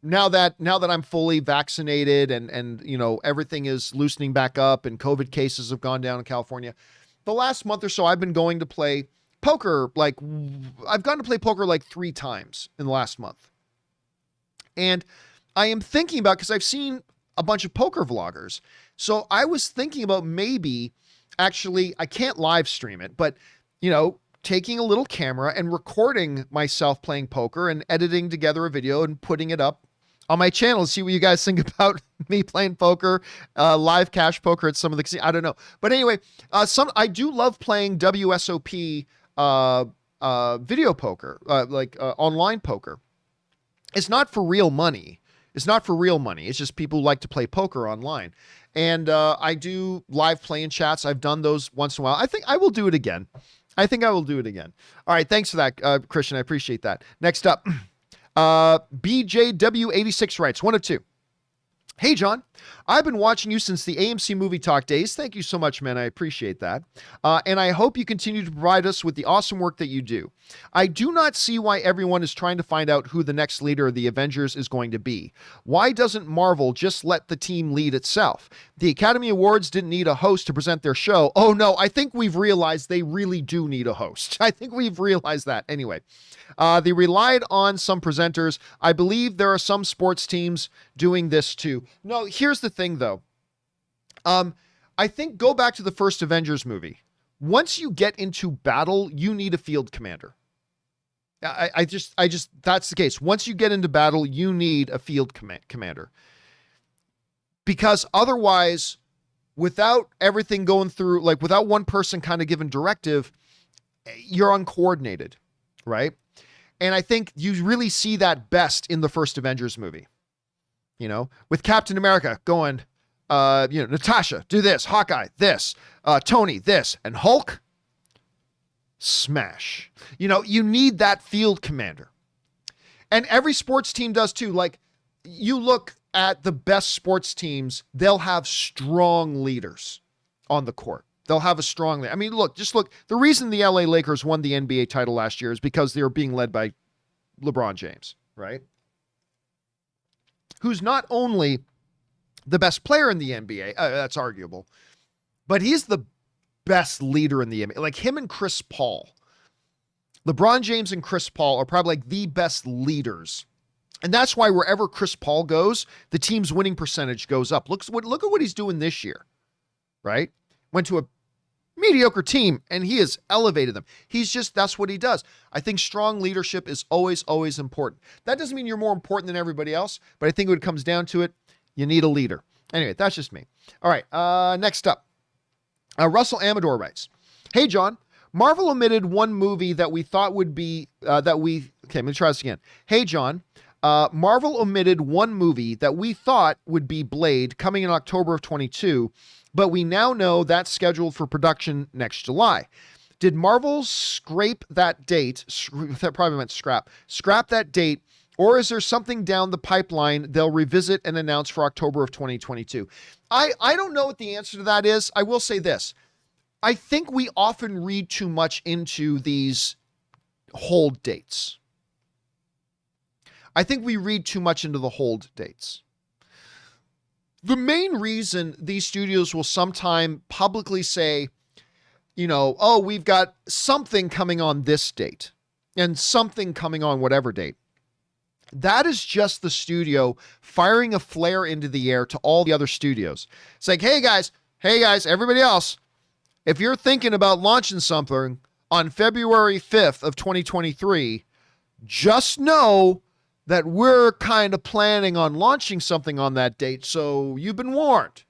now that I'm fully vaccinated and everything is loosening back up and COVID cases have gone down in California, the last month or so I've been going to play poker. I've gone to play poker like 3 times in the last month. And I am thinking about, because I've seen a bunch of poker vloggers. So I was thinking about maybe actually, I can't live stream it, but taking a little camera and recording myself playing poker and editing together a video and putting it up on my channel to see what you guys think about me playing poker, live cash poker at some of the, I don't know. But anyway, I do love playing WSOP video poker, online poker. It's not for real money. It's not for real money. It's just people who like to play poker online. And I do live playing chats. I've done those once in a while. I think I will do it again. All right. Thanks for that, Christian. I appreciate that. Next up, BJW86 writes, 1 of 2. Hey, John, I've been watching you since the AMC Movie Talk days. Thank you so much, man. I appreciate that. And I hope you continue to provide us with the awesome work that you do. I do not see why everyone is trying to find out who the next leader of the Avengers is going to be. Why doesn't Marvel just let the team lead itself? The Academy Awards didn't need a host to present their show. Oh, no, I think we've realized they really do need a host. I think we've realized that. Anyway, they relied on some presenters. I believe there are some sports teams doing this too. No, here's the thing though. I think go back to the first Avengers movie. Once you get into battle, you need a field commander. I just, that's the case. Once you get into battle, you need a field commander. Because otherwise, without everything going through, without one person kind of giving directive, you're uncoordinated, right? And I think you really see that best in the first Avengers movie. With Captain America going, Natasha, do this, Hawkeye, this, Tony, this, and Hulk, smash. You need that field commander. And every sports team does too. You look at the best sports teams, they'll have strong leaders on the court. They'll have a strong leader. I mean, look. The reason the LA Lakers won the NBA title last year is because they were being led by LeBron James, right? Who's not only the best player in the NBA, that's arguable, but he's the best leader in the NBA. Like him and Chris Paul. LeBron James and Chris Paul are probably the best leaders. And that's why wherever Chris Paul goes, the team's winning percentage goes up. Look at what he's doing this year, right? Went to a mediocre team and he has elevated them. That's what he does. I think strong leadership is always, always important. That doesn't mean you're more important than everybody else, but I think when it comes down to it, you need a leader. Anyway, that's just me. All right. Next up, Russell Amador writes, hey, John, Marvel omitted one movie that we thought would be, okay, let me try this again. Hey, John, Marvel omitted one movie that we thought would be Blade coming in October of 22, but we now know that's scheduled for production next July. Did Marvel scrape that date? That probably meant scrap that date, or is there something down the pipeline they'll revisit and announce for October of 2022? I don't know what the answer to that is. I will say this. I think we often read too much into these hold dates. I think we read too much into the hold dates. The main reason these studios will sometime publicly say, oh, we've got something coming on this date and something coming on whatever date. That is just the studio firing a flare into the air to all the other studios. It's like, hey guys, everybody else, if you're thinking about launching something on February 5th of 2023, just know that we're kind of planning on launching something on that date. So you've been warned.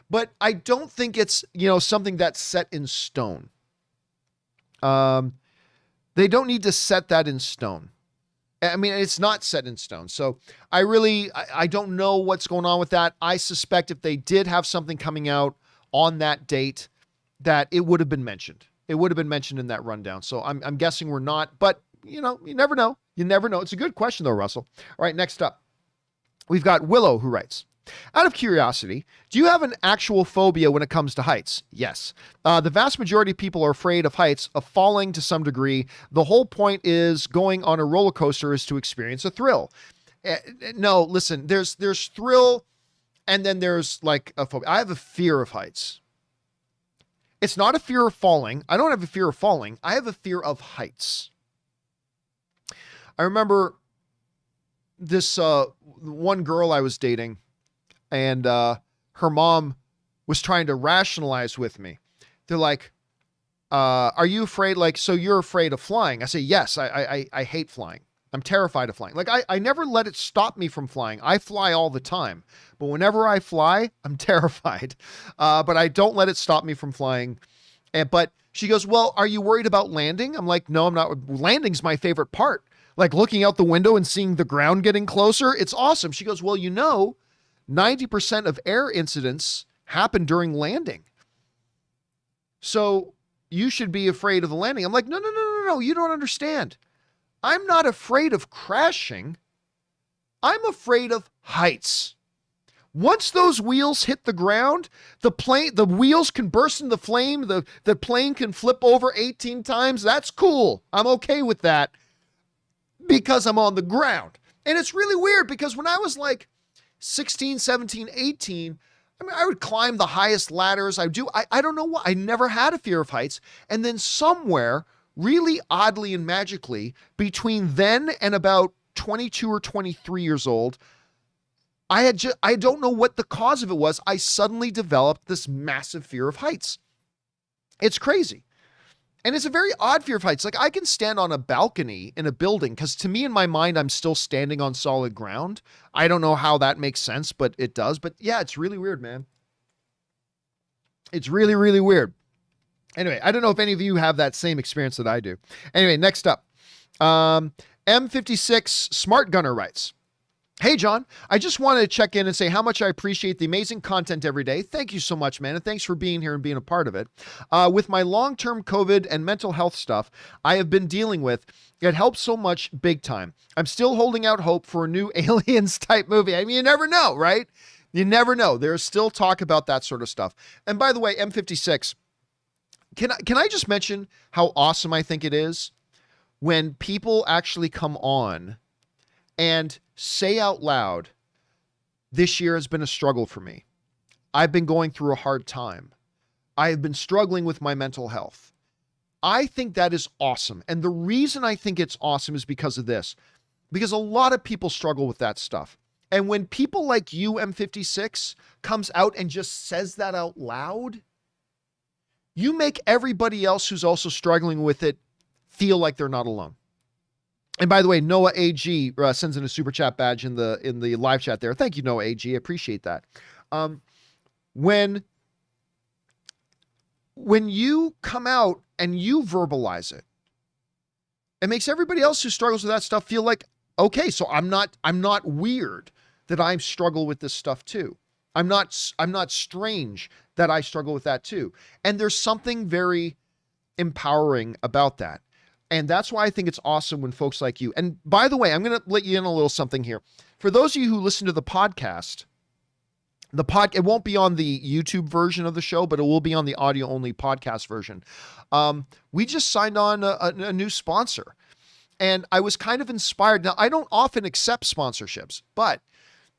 But I don't think it's, something that's set in stone. They don't need to set that in stone. I mean, it's not set in stone. So I don't know what's going on with that. I suspect if they did have something coming out on that date, that it would have been mentioned. It would have been mentioned in that rundown. So I'm guessing we're not, but you never know. It's a good question though, Russell. All right, next up, we've got Willow who writes, Out of curiosity, do you have an actual phobia when it comes to heights? Yes. The vast majority of people are afraid of heights, of falling to some degree. The whole point is going on a roller coaster is to experience a thrill. No, listen, there's thrill, and then there's like a phobia. I have a fear of heights. It's not a fear of falling. I don't have a fear of falling. I have a fear of heights. I remember this one girl I was dating, and her mom was trying to rationalize with me. They're like, are you afraid? Like, so you're afraid of flying? I say, yes, I hate flying. I'm terrified of flying. Like, I never let it stop me from flying. I fly all the time, but whenever I fly, I'm terrified. But I don't let it stop me from flying. But she goes, well, are you worried about landing? I'm like, no, I'm not. Landing's my favorite part. Like looking out the window and seeing the ground getting closer. It's awesome. She goes, well, 90% of air incidents happen during landing. So you should be afraid of the landing. I'm like, no. You don't understand. I'm not afraid of crashing. I'm afraid of heights. Once those wheels hit the ground, the wheels can burst into flame. The plane can flip over 18 times. That's cool. I'm okay with that because I'm on the ground. And it's really weird because when I was like 16, 17, 18, I would climb the highest ladders. I don't know why. I never had a fear of heights. And then somewhere, really oddly and magically, between then and about 22 or 23 years old, I don't know what the cause of it was. I suddenly developed this massive fear of heights. It's crazy. And it's a very odd fear of heights. Like I can stand on a balcony in a building because to me in my mind, I'm still standing on solid ground. I don't know how that makes sense, but it does. But yeah, it's really weird, man. It's really, really weird. Anyway, I don't know if any of you have that same experience that I do. Anyway, next up, M56 Smart Gunner writes, hey, John, I just wanted to check in and say how much I appreciate the amazing content every day. Thank you so much, man. And thanks for being here and being a part of it. With my long-term COVID and mental health stuff I have been dealing with, it helps so much big time. I'm still holding out hope for a new Aliens type movie. I mean, you never know, right? You never know. There's still talk about that sort of stuff. And by the way, M56, can I just mention how awesome I think it is when people actually come on and say out loud, this year has been a struggle for me. I've been going through a hard time. I have been struggling with my mental health. I think that is awesome. And the reason I think it's awesome is because of this, because a lot of people struggle with that stuff. And when people like you, M56, comes out and just says that out loud, you make everybody else who's also struggling with it feel like they're not alone. And by the way, Noah AG sends in a super chat badge in the live chat there. Thank you, Noah AG. I appreciate that. When you come out and you verbalize it, it makes everybody else who struggles with that stuff feel like, okay, so I'm not weird that I struggle with this stuff too. I'm not strange that I struggle with that too. And there's something very empowering about that. And that's why I think it's awesome when folks like you, and by the way, I'm going to let you in a little something here. For those of you who listen to the podcast, it won't be on the YouTube version of the show, but it will be on the audio only podcast version. We just signed on a new sponsor and I was kind of inspired. Now, I don't often accept sponsorships, but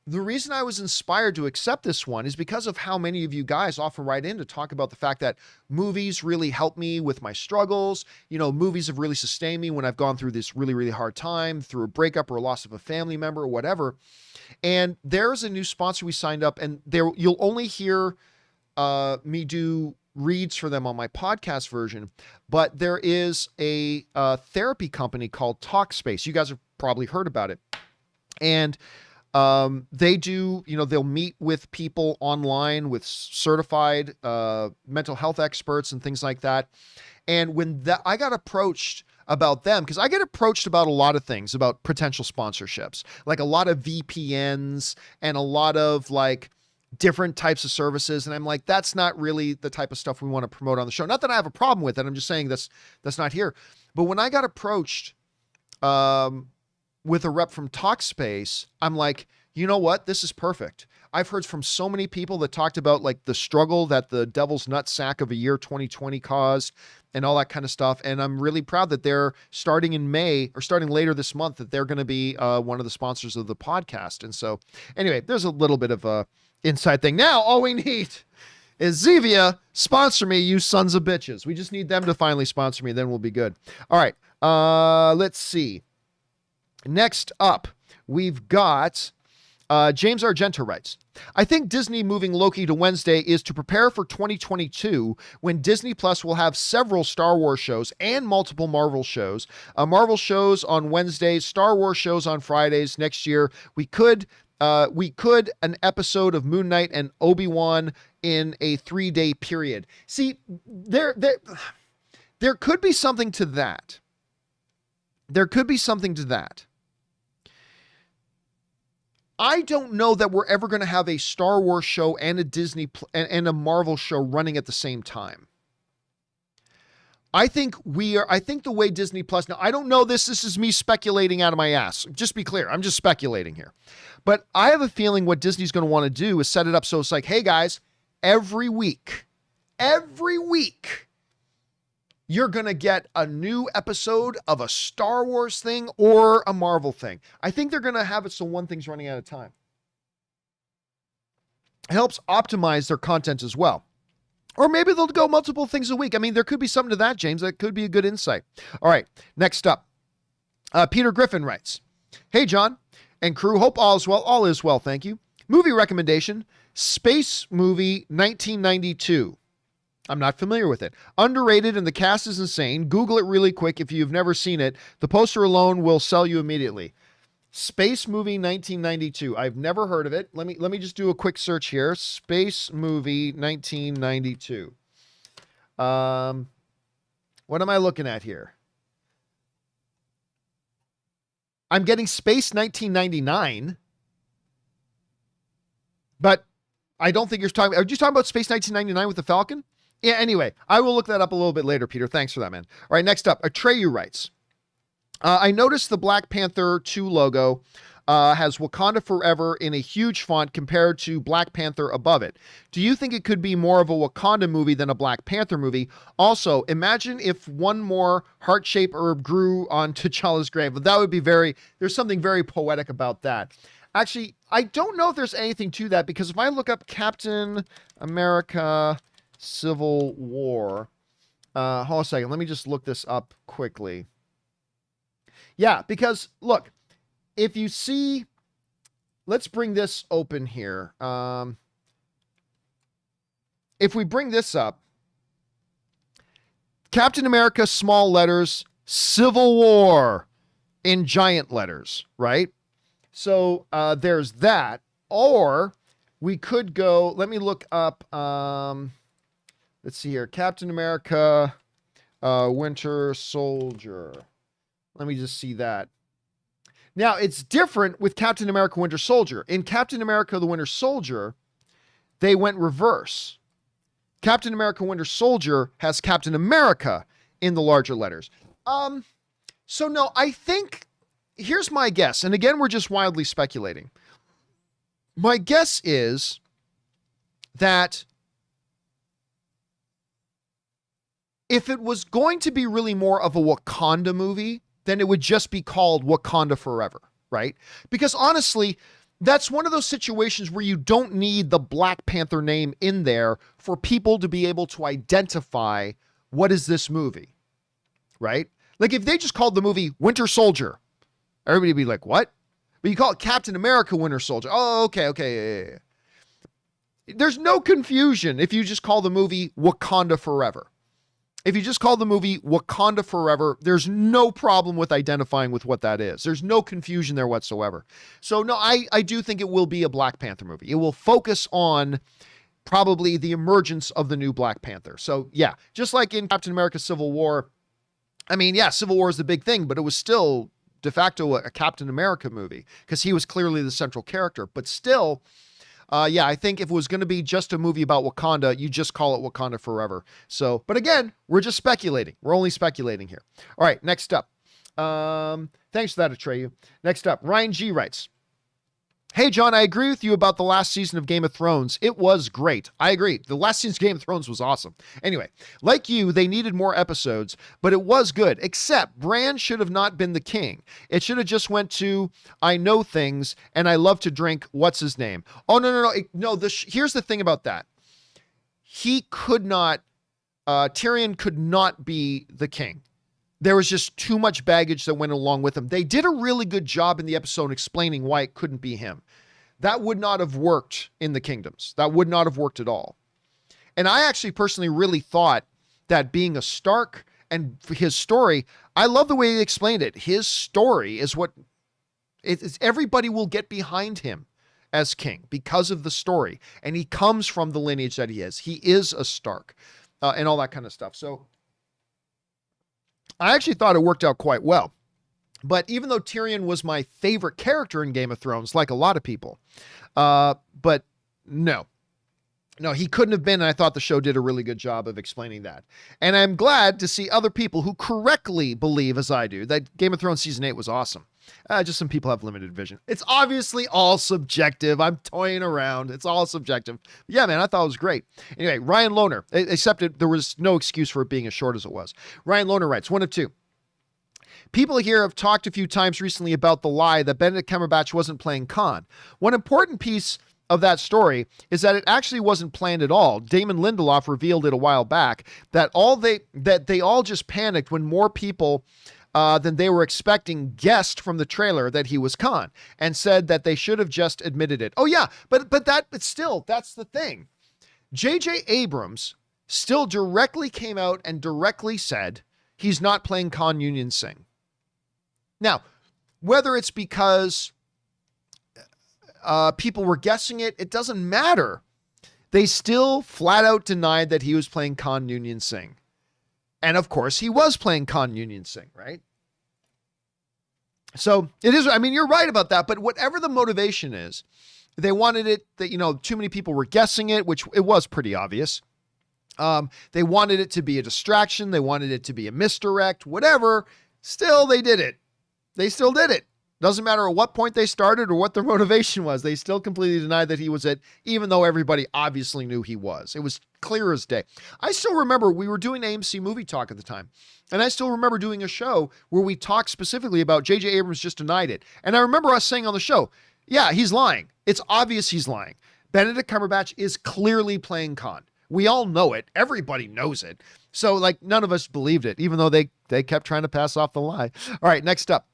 the reason I was inspired to accept this one is because of how many of you guys often write in to talk about the fact that movies really help me with my struggles. You know, movies have really sustained me when I've gone through this really, really hard time, through a breakup or a loss of a family member or whatever. And there's a new sponsor we signed up, and you'll only hear me do reads for them on my podcast version, but there is a therapy company called Talkspace. You guys have probably heard about it. And they do, they'll meet with people online with certified mental health experts and things like that. And when I got approached about them, because I get approached about a lot of things, about potential sponsorships, like a lot of VPNs and a lot of like different types of services. And I'm like, that's not really the type of stuff we want to promote on the show. Not that I have a problem with it. I'm just saying that's not here. But when I got approached, with a rep from Talkspace, I'm like, You know what? This is perfect. I've heard from so many people that talked about like the struggle that the devil's nutsack of a year 2020 caused and all that kind of stuff. And I'm really proud that they're starting in May or starting later this month, that they're going to be one of the sponsors of the podcast. And so anyway, there's a little bit of a inside thing. Now, all we need is Zevia, sponsor me, you sons of bitches. We just need them to finally sponsor me. Then we'll be good. All right. Let's see. Next up, we've got James Argento writes, I think Disney moving Loki to Wednesday is to prepare for 2022 when Disney Plus will have several Star Wars shows and multiple Marvel shows. Marvel shows on Wednesdays, Star Wars shows on Fridays. Next year, we could an episode of Moon Knight and Obi-Wan in a 3-day period. See, there could be something to that. There could be something to that. I don't know that we're ever going to have a Star Wars show and a Disney and a Marvel show running at the same time. I think the way Disney Plus, now I don't know this is me speculating out of my ass. Just be clear. I'm just speculating here. But I have a feeling what Disney's going to want to do is set it up so it's like, hey guys, every week, you're going to get a new episode of a Star Wars thing or a Marvel thing. I think they're going to have it so one thing's running out of time. It helps optimize their content as well. Or maybe they'll go multiple things a week. I mean, there could be something to that, James. That could be a good insight. All right, next up. Peter Griffin writes, hey, John and crew, hope all is well. All is well, thank you. Movie recommendation, Space Movie 1992. I'm not familiar with it. Underrated and the cast is insane. Google it really quick if you've never seen it. The poster alone will sell you immediately. Space Movie 1992. I've never heard of it. Let me just do a quick search here. Space Movie 1992. What am I looking at here? I'm getting Space 1999. But I don't think you're talking. Are you talking about Space 1999 with the Falcon? Yeah, anyway, I will look that up a little bit later, Peter. Thanks for that, man. All right, next up, Atreyu writes, I noticed the Black Panther 2 logo has Wakanda Forever in a huge font compared to Black Panther above it. Do you think it could be more of a Wakanda movie than a Black Panther movie? Also, imagine if one more heart-shaped herb grew on T'Challa's grave. But that would be there's something very poetic about that. Actually, I don't know if there's anything to that, because if I look up Captain America Civil War, hold on a second, let me just look this up quickly. Yeah, because look, if you see, let's bring this open here. If we bring this up, Captain America, small letters, Civil War in giant letters, right? So there's that. Or we could go, let me look up, let's see here. Captain America, Winter Soldier. Let me just see that. Now, it's different with Captain America, Winter Soldier. In Captain America, the Winter Soldier, they went reverse. Captain America, Winter Soldier has Captain America in the larger letters. So no, I think, here's my guess. And again, we're just wildly speculating. My guess is that if it was going to be really more of a Wakanda movie, then it would just be called Wakanda Forever, right? Because honestly, that's one of those situations where you don't need the Black Panther name in there for people to be able to identify what is this movie, right? Like if they just called the movie Winter Soldier, everybody would be like, what? But you call it Captain America Winter Soldier. Oh, okay. Yeah. There's no confusion if you just call the movie Wakanda Forever. If you just call the movie Wakanda Forever, there's no problem with identifying with what that is. There's no confusion there whatsoever. So no, I do think it will be a Black Panther movie. It will focus on probably the emergence of the new Black Panther. So yeah, just like in Captain America Civil War, I mean, yeah, Civil War is the big thing, but it was still de facto a Captain America movie because he was clearly the central character. But still, yeah, I think if it was going to be just a movie about Wakanda, you just call it Wakanda Forever. So, but again, we're just speculating. We're only speculating here. All right, next up. Thanks for that, Atreyu. Next up, Ryan G writes, Hey, John, I agree with you about the last season of Game of Thrones. It was great. I agree. The last season of Game of Thrones was awesome. Anyway, like you, they needed more episodes, but it was good, except Bran should have not been the king. It should have just went to, I know things, and I love to drink, what's his name? Oh, no. Here's the thing about that. He could not, Tyrion could not be the king. There was just too much baggage that went along with him. They did a really good job in the episode explaining why it couldn't be him. That would not have worked in the kingdoms. That would not have worked at all. And I actually personally really thought that being a Stark and his story, I love the way he explained it. His story is what everybody will get behind him as king because of the story. And he comes from the lineage that he is. He is a Stark and all that kind of stuff. So I actually thought it worked out quite well. But even though Tyrion was my favorite character in Game of Thrones, like a lot of people, but no, he couldn't have been. And I thought the show did a really good job of explaining that. And I'm glad to see other people who correctly believe, as I do, that Game of Thrones Season 8 was awesome. Just some people have limited vision. It's obviously all subjective. I'm toying around. It's all subjective. Yeah, man, I thought it was great. Anyway, Ryan Lohner, except there was no excuse for it being as short as it was. Ryan Lohner writes, 1 of 2. People here have talked a few times recently about the lie that Benedict Cumberbatch wasn't playing Khan. One important piece of that story is that it actually wasn't planned at all. Damon Lindelof revealed it a while back that they all just panicked when more people than they were expecting guessed from the trailer that he was Khan and said that they should have just admitted it. Oh yeah, but still, that's the thing. J.J. Abrams still directly came out and directly said he's not playing Khan Union Singh. Now, whether it's because people were guessing it, it doesn't matter. They still flat out denied that he was playing Khan Union Singh. And of course, he was playing Khan Union Singh, right? So it is, I mean, you're right about that, but whatever the motivation is, they wanted it that, too many people were guessing it, which it was pretty obvious. They wanted it to be a distraction. They wanted it to be a misdirect, whatever. Still, they did it. They still did it. Doesn't matter at what point they started or what their motivation was. They still completely denied that he was it, even though everybody obviously knew he was. It was clear as day. I still remember we were doing AMC Movie Talk at the time. And I still remember doing a show where we talked specifically about J.J. Abrams just denied it. And I remember us saying on the show, yeah, he's lying. It's obvious he's lying. Benedict Cumberbatch is clearly playing Khan. We all know it. Everybody knows it. So none of us believed it, even though they kept trying to pass off the lie. All right, next up.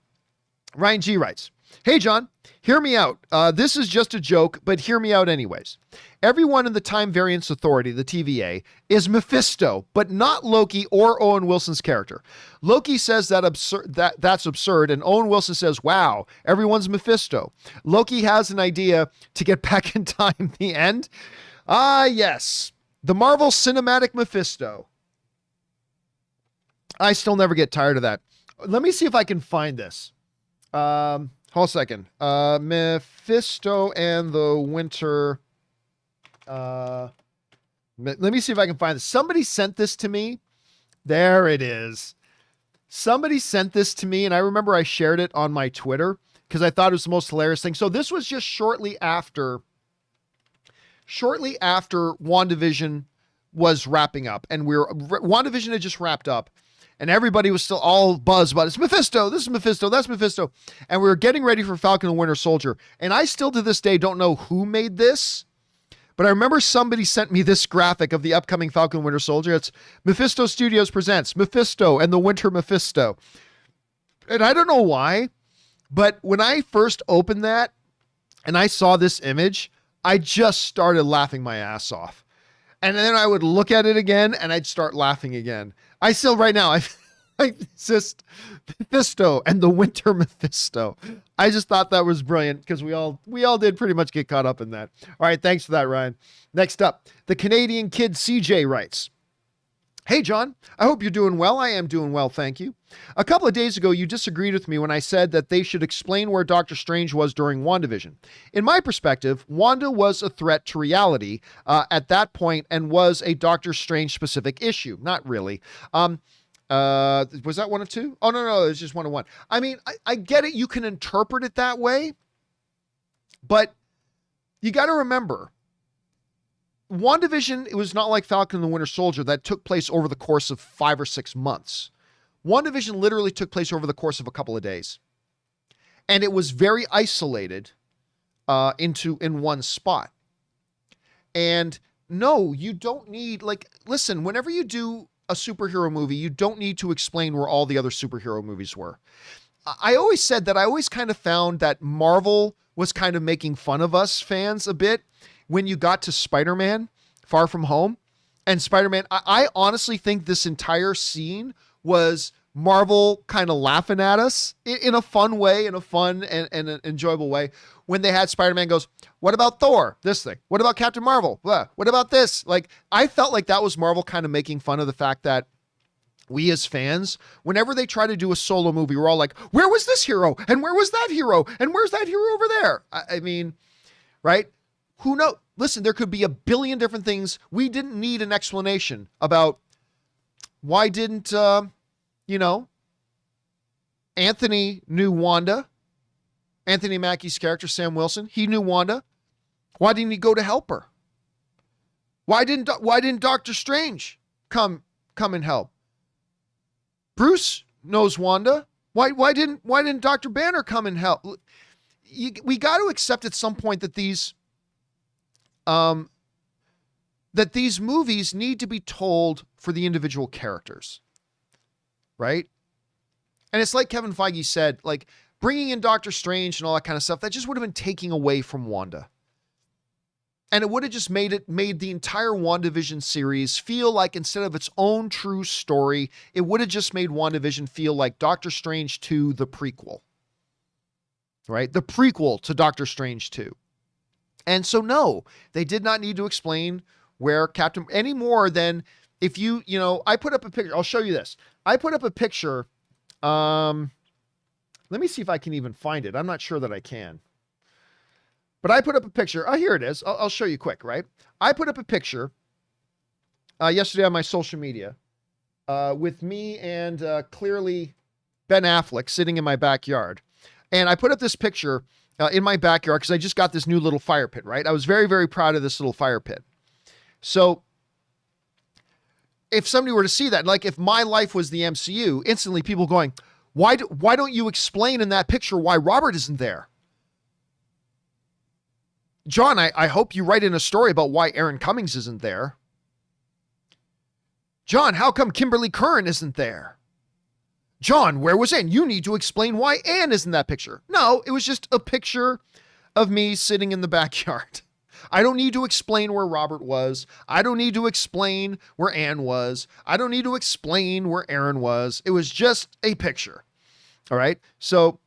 Ryan G writes, hey, John, hear me out. This is just a joke, but hear me out anyways. Everyone in the Time Variance Authority, the TVA, is Mephisto, but not Loki or Owen Wilson's character. Loki says that's absurd, and Owen Wilson says, wow, everyone's Mephisto. Loki has an idea to get back in time. The end? Ah, yes. The Marvel Cinematic Mephisto. I still never get tired of that. Let me see if I can find this. Hold a second. Mephisto and the Winter. Let me see if I can find this. Somebody sent this to me. There it is. Somebody sent this to me, and I remember I shared it on my Twitter because I thought it was the most hilarious thing. So this was just shortly after WandaVision was wrapping up, and WandaVision had just wrapped up. And everybody was still all buzzed about it. It's Mephisto. This is Mephisto. That's Mephisto. And we were getting ready for Falcon and Winter Soldier. And I still to this day don't know who made this. But I remember somebody sent me this graphic of the upcoming Falcon and Winter Soldier. It's Mephisto Studios presents Mephisto and the Winter Mephisto. And I don't know why, but when I first opened that and I saw this image, I just started laughing my ass off. And then I would look at it again and I'd start laughing again. I still right now, I just Mephisto and the Winter Mephisto. I just thought that was brilliant because we all did pretty much get caught up in that. All right, thanks for that, Ryan. Next up, the Canadian kid CJ writes, hey, John, I hope you're doing well. I am doing well, thank you. A couple of days ago, you disagreed with me when I said that they should explain where Doctor Strange was during WandaVision. In my perspective, Wanda was a threat to reality at that point and was a Doctor Strange specific issue. Not really. Was that 1 of 2? Oh, no, it's just 1 of 1. I mean, I get it. You can interpret it that way. But you got to remember, WandaVision, it was not like Falcon and the Winter Soldier that took place over the course of 5 or 6 months. WandaVision literally took place over the course of a couple of days. And it was very isolated in one spot. And no, you don't need, like, listen, whenever you do a superhero movie, you don't need to explain where all the other superhero movies were. I always said that I always kind of found that Marvel was kind of making fun of us fans a bit when you got to Spider-Man Far From Home. And Spider-Man, I honestly think this entire scene was Marvel kind of laughing at us in a fun way, in a fun and an enjoyable way. When they had Spider-Man goes, what about Thor? This thing. What about Captain Marvel? Blah. What about this? Like, I felt like that was Marvel kind of making fun of the fact that we as fans, whenever they try to do a solo movie, we're all like, where was this hero? And where was that hero? And where's that hero over there? I mean, right? Who knows? Listen, there could be a billion different things. We didn't need an explanation about why didn't, Anthony knew Wanda. Anthony Mackie's character, Sam Wilson, he knew Wanda. Why didn't he go to help her? Why didn't Doctor Strange come and help? Bruce knows Wanda. Why didn't Dr. Banner come and help? We got to accept at some point that these movies need to be told for the individual characters, right? And it's like Kevin Feige said, like, bringing in Doctor Strange and all that kind of stuff, that just would have been taking away from Wanda. And it would have just made the entire WandaVision series feel like, instead of its own true story, it would have just made WandaVision feel like Doctor Strange 2, the prequel. Right? The prequel to Doctor Strange 2. And so, no, they did not need to explain where Captain, any more than if I put up a picture. I'll show you this. I put up a picture. Let me see if I can even find it. I'm not sure that I can. But I put up a picture. Oh, here it is. I'll show you quick, right? I put up a picture yesterday on my social media with me and clearly Ben Affleck sitting in my backyard. And I put up this picture in my backyard because I just got this new little fire pit, right? I was very, very proud of this little fire pit. So if somebody were to see that, like if my life was the MCU, instantly people going, why don't you explain in that picture why Robert isn't there? John, I hope you write in a story about why Aaron Cummings isn't there. John, how come Kimberly Curran isn't there? John, where was Anne? You need to explain why Anne isn't in that picture. No, it was just a picture of me sitting in the backyard. I don't need to explain where Robert was. I don't need to explain where Anne was. I don't need to explain where Aaron was. It was just a picture. All right. So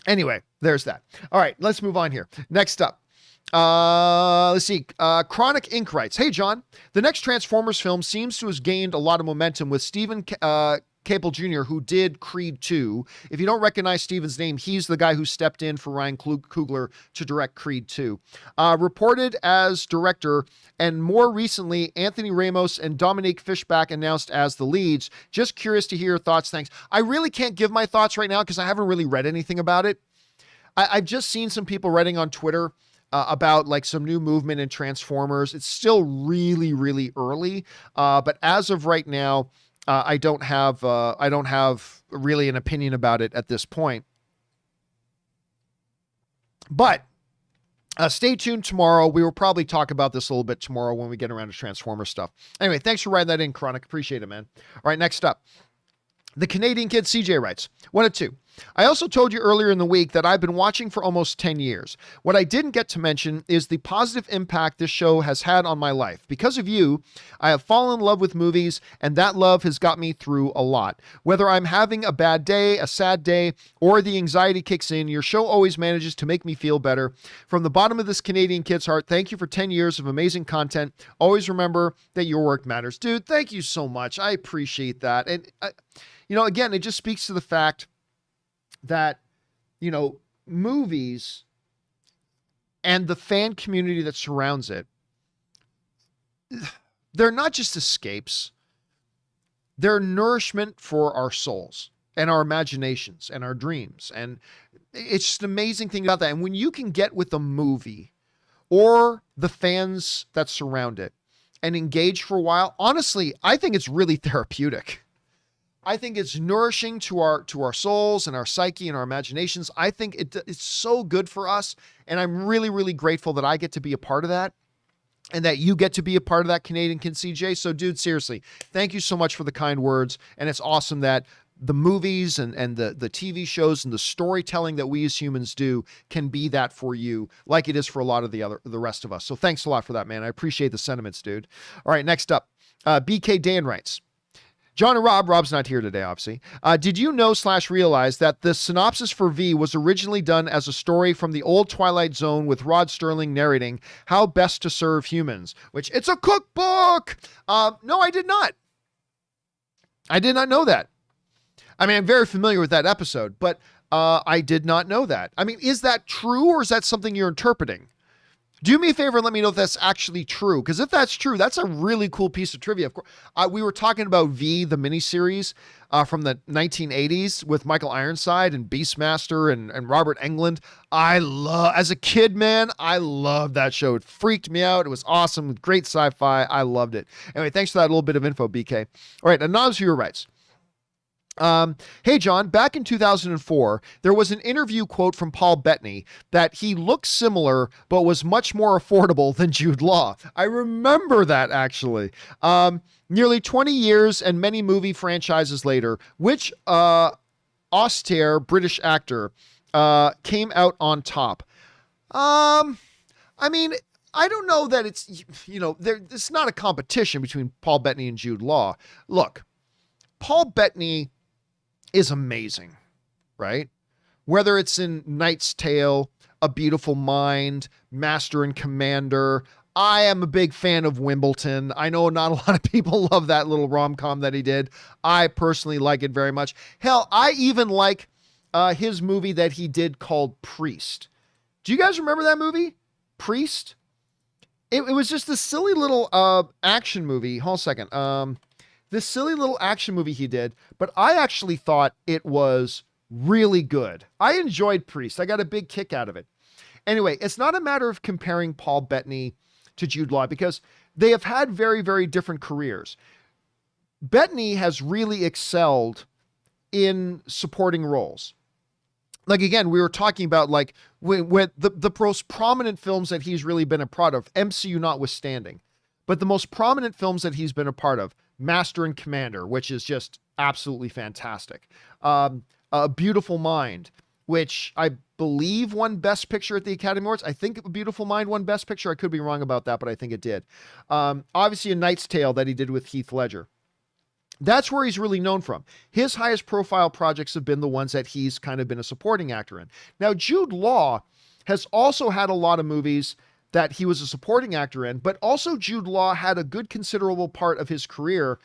anyway, there's that. All right, let's move on here. Next up. Let's see. Chronic Inc. writes, hey, John, the next Transformers film seems to have gained a lot of momentum with Stephen Cable Jr., who did Creed 2. If you don't recognize Steven's name, he's the guy who stepped in for Ryan Coogler to direct Creed 2. Reported as director, and more recently, Anthony Ramos and Dominique Fishback announced as the leads. Just curious to hear your thoughts. Thanks. I really can't give my thoughts right now because I haven't really read anything about it. I've just seen some people writing on Twitter about like some new movement in Transformers. It's still really, really early. But as of right now, I don't have really an opinion about it at this point. But stay tuned tomorrow. We will probably talk about this a little bit tomorrow when we get around to Transformers stuff. Anyway, thanks for writing that in, Chronic. Appreciate it, man. All right, next up. The Canadian kid CJ writes, 1 of 2. I also told you earlier in the week that I've been watching for almost 10 years. What I didn't get to mention is the positive impact this show has had on my life. Because of you, I have fallen in love with movies, and that love has got me through a lot. Whether I'm having a bad day, a sad day, or the anxiety kicks in, your show always manages to make me feel better. From the bottom of this Canadian kid's heart, thank you for 10 years of amazing content. Always remember that your work matters. Dude, thank you so much. I appreciate that. And again, it just speaks to the fact that, movies and the fan community that surrounds it, they're not just escapes. They're nourishment for our souls. and our imaginations and our dreams. And it's just an amazing thing about that. And when you can get with a movie or the fans that surround it and engage for a while, honestly, I think it's really therapeutic. I think it's nourishing to our souls and our psyche and our imaginations. I think it's so good for us. And I'm really, really grateful that I get to be a part of that and that you get to be a part of that, Canadian Kin CJ. So dude, seriously, thank you so much for the kind words. And it's awesome that the movies and the TV shows and the storytelling that we as humans do can be that for you, like it is for a lot of the rest of us. So thanks a lot for that, man. I appreciate the sentiments, dude. All right, next up, BK Dan writes, John and Rob's not here today, obviously. Did you know / realize that the synopsis for V was originally done as a story from the old Twilight Zone with Rod Serling narrating how best to serve humans, which it's a cookbook. No, I did not. I did not know that. I mean, I'm very familiar with that episode, but I did not know that. I mean, is that true or is that something you're interpreting? Do me a favor and let me know if that's actually true. Because if that's true, that's a really cool piece of trivia. Of course, we were talking about V, the miniseries from the 1980s with Michael Ironside and Beastmaster and Robert Englund. As a kid, man, I loved that show. It freaked me out. It was awesome. Great sci-fi. I loved it. Anyway, thanks for that little bit of info, BK. All right, Anonymous Viewer writes, hey, John, back in 2004, there was an interview quote from Paul Bettany that he looked similar, but was much more affordable than Jude Law. I remember that, actually. Nearly 20 years and many movie franchises later, which austere British actor came out on top? I mean, I don't know that it's, it's not a competition between Paul Bettany and Jude Law. Look, Paul Bettany is amazing, right? Whether it's in Knight's Tale, A Beautiful Mind, Master and Commander. I am a big fan of Wimbledon. I know not a lot of people love that little rom-com that he did. I personally like it very much. Hell, I even like his movie that he did called Priest. Do you guys remember that movie? Priest? It was just this silly little action movie. Hold on a second. This silly little action movie he did, but I actually thought it was really good. I enjoyed Priest. I got a big kick out of it. Anyway, it's not a matter of comparing Paul Bettany to Jude Law because they have had very, very different careers. Bettany has really excelled in supporting roles. Like, again, we were talking about like when the most prominent films that he's really been a part of, MCU notwithstanding, but the most prominent films that he's been a part of, Master and Commander, which is just absolutely fantastic. A Beautiful Mind, which I believe won Best Picture at the Academy Awards. I think A Beautiful Mind won Best Picture. I could be wrong about that, but I think it did. Obviously, A Knight's Tale that he did with Heath Ledger. That's where he's really known from. His highest profile projects have been the ones that he's kind of been a supporting actor in. Now, Jude Law has also had a lot of movies that he was a supporting actor in, but also Jude Law had a good considerable part of his career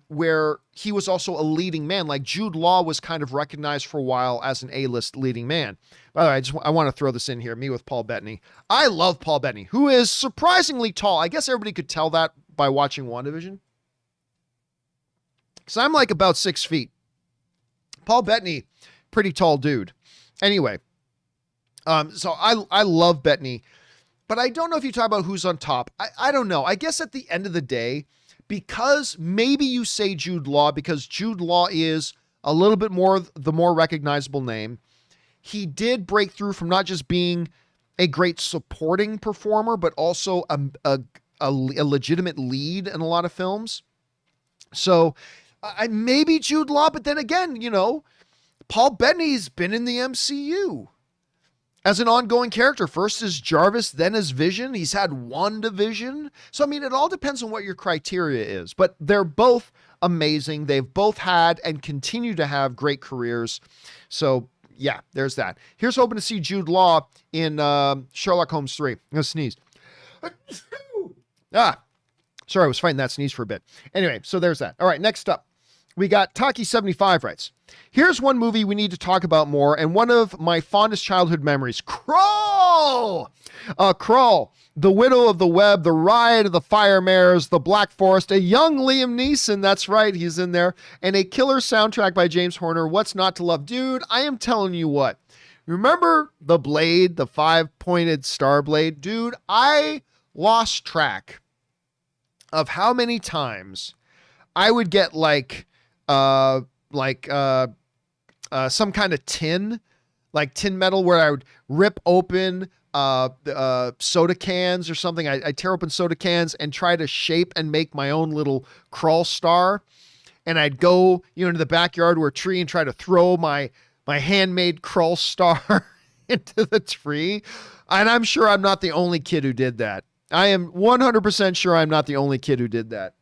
where he was also a leading man. Like Jude Law was kind of recognized for a while as an A-list leading man. By the way, I want to throw this in here, me with Paul Bettany. I love Paul Bettany, who is surprisingly tall. I guess everybody could tell that by watching WandaVision. Because I'm like about 6 feet. Paul Bettany, pretty tall dude. Anyway, so I love Bettany. But I don't know if you talk about who's on top. I don't know. I guess at the end of the day, because maybe you say Jude Law, because Jude Law is a little bit more the more recognizable name. He did break through from not just being a great supporting performer, but also a legitimate lead in a lot of films. So I maybe Jude Law, but then again, Paul Bettany's been in the MCU. As an ongoing character, first as Jarvis, then as Vision. He's had WandaVision. So, I mean, it all depends on what your criteria is. But they're both amazing. They've both had and continue to have great careers. So, yeah, there's that. Here's hoping to see Jude Law in Sherlock Holmes 3. I'm going to sneeze. Sorry, I was fighting that sneeze for a bit. Anyway, so there's that. All right, next up. We got Taki75 writes, Here's one movie we need to talk about more, and one of my fondest childhood memories, Crawl! Crawl, The Widow of the Web, The Ride of the Fire Mares, The Black Forest, a young Liam Neeson, that's right, he's in there, and a killer soundtrack by James Horner. What's not to love? Dude, I am telling you what. Remember the blade, the 5-pointed star blade? Dude, I lost track of how many times I would get some kind of tin, like tin metal, where I would rip open soda cans or something. I tear open soda cans and try to shape and make my own little crawl star. And I'd go, into the backyard or a tree and try to throw my handmade crawl star into the tree. And I'm sure I'm not the only kid who did that. I am 100% sure I'm not the only kid who did that.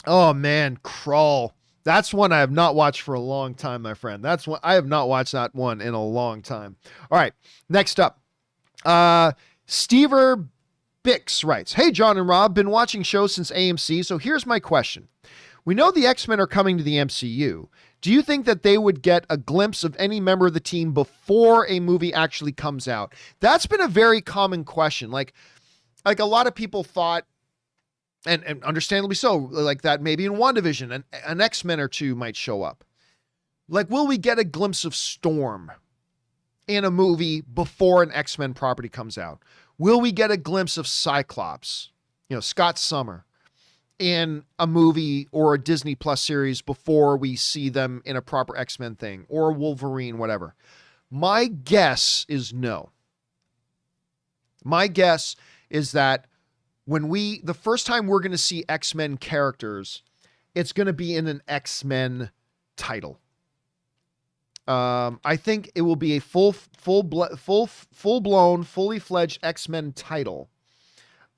Oh man, Crawl. That's one I have not watched for a long time, my friend. That's one I have not watched that one in a long time. All right, next up. Stever Bix writes, "Hey, John and Rob, been watching shows since AMC, so here's my question. We know the X-Men are coming to the MCU. Do you think that they would get a glimpse of any member of the team before a movie actually comes out?" That's been a very common question. Like a lot of people thought, and understandably so, like that maybe in WandaVision, an X-Men or two might show up. Like, will we get a glimpse of Storm in a movie before an X-Men property comes out? Will we get a glimpse of Cyclops, Scott Summer, in a movie or a Disney Plus series before we see them in a proper X-Men thing, or Wolverine, whatever? My guess is no. My guess is that the first time we're going to see X-Men characters, it's going to be in an X-Men title. I think it will be a full-blown, fully fledged X-Men title.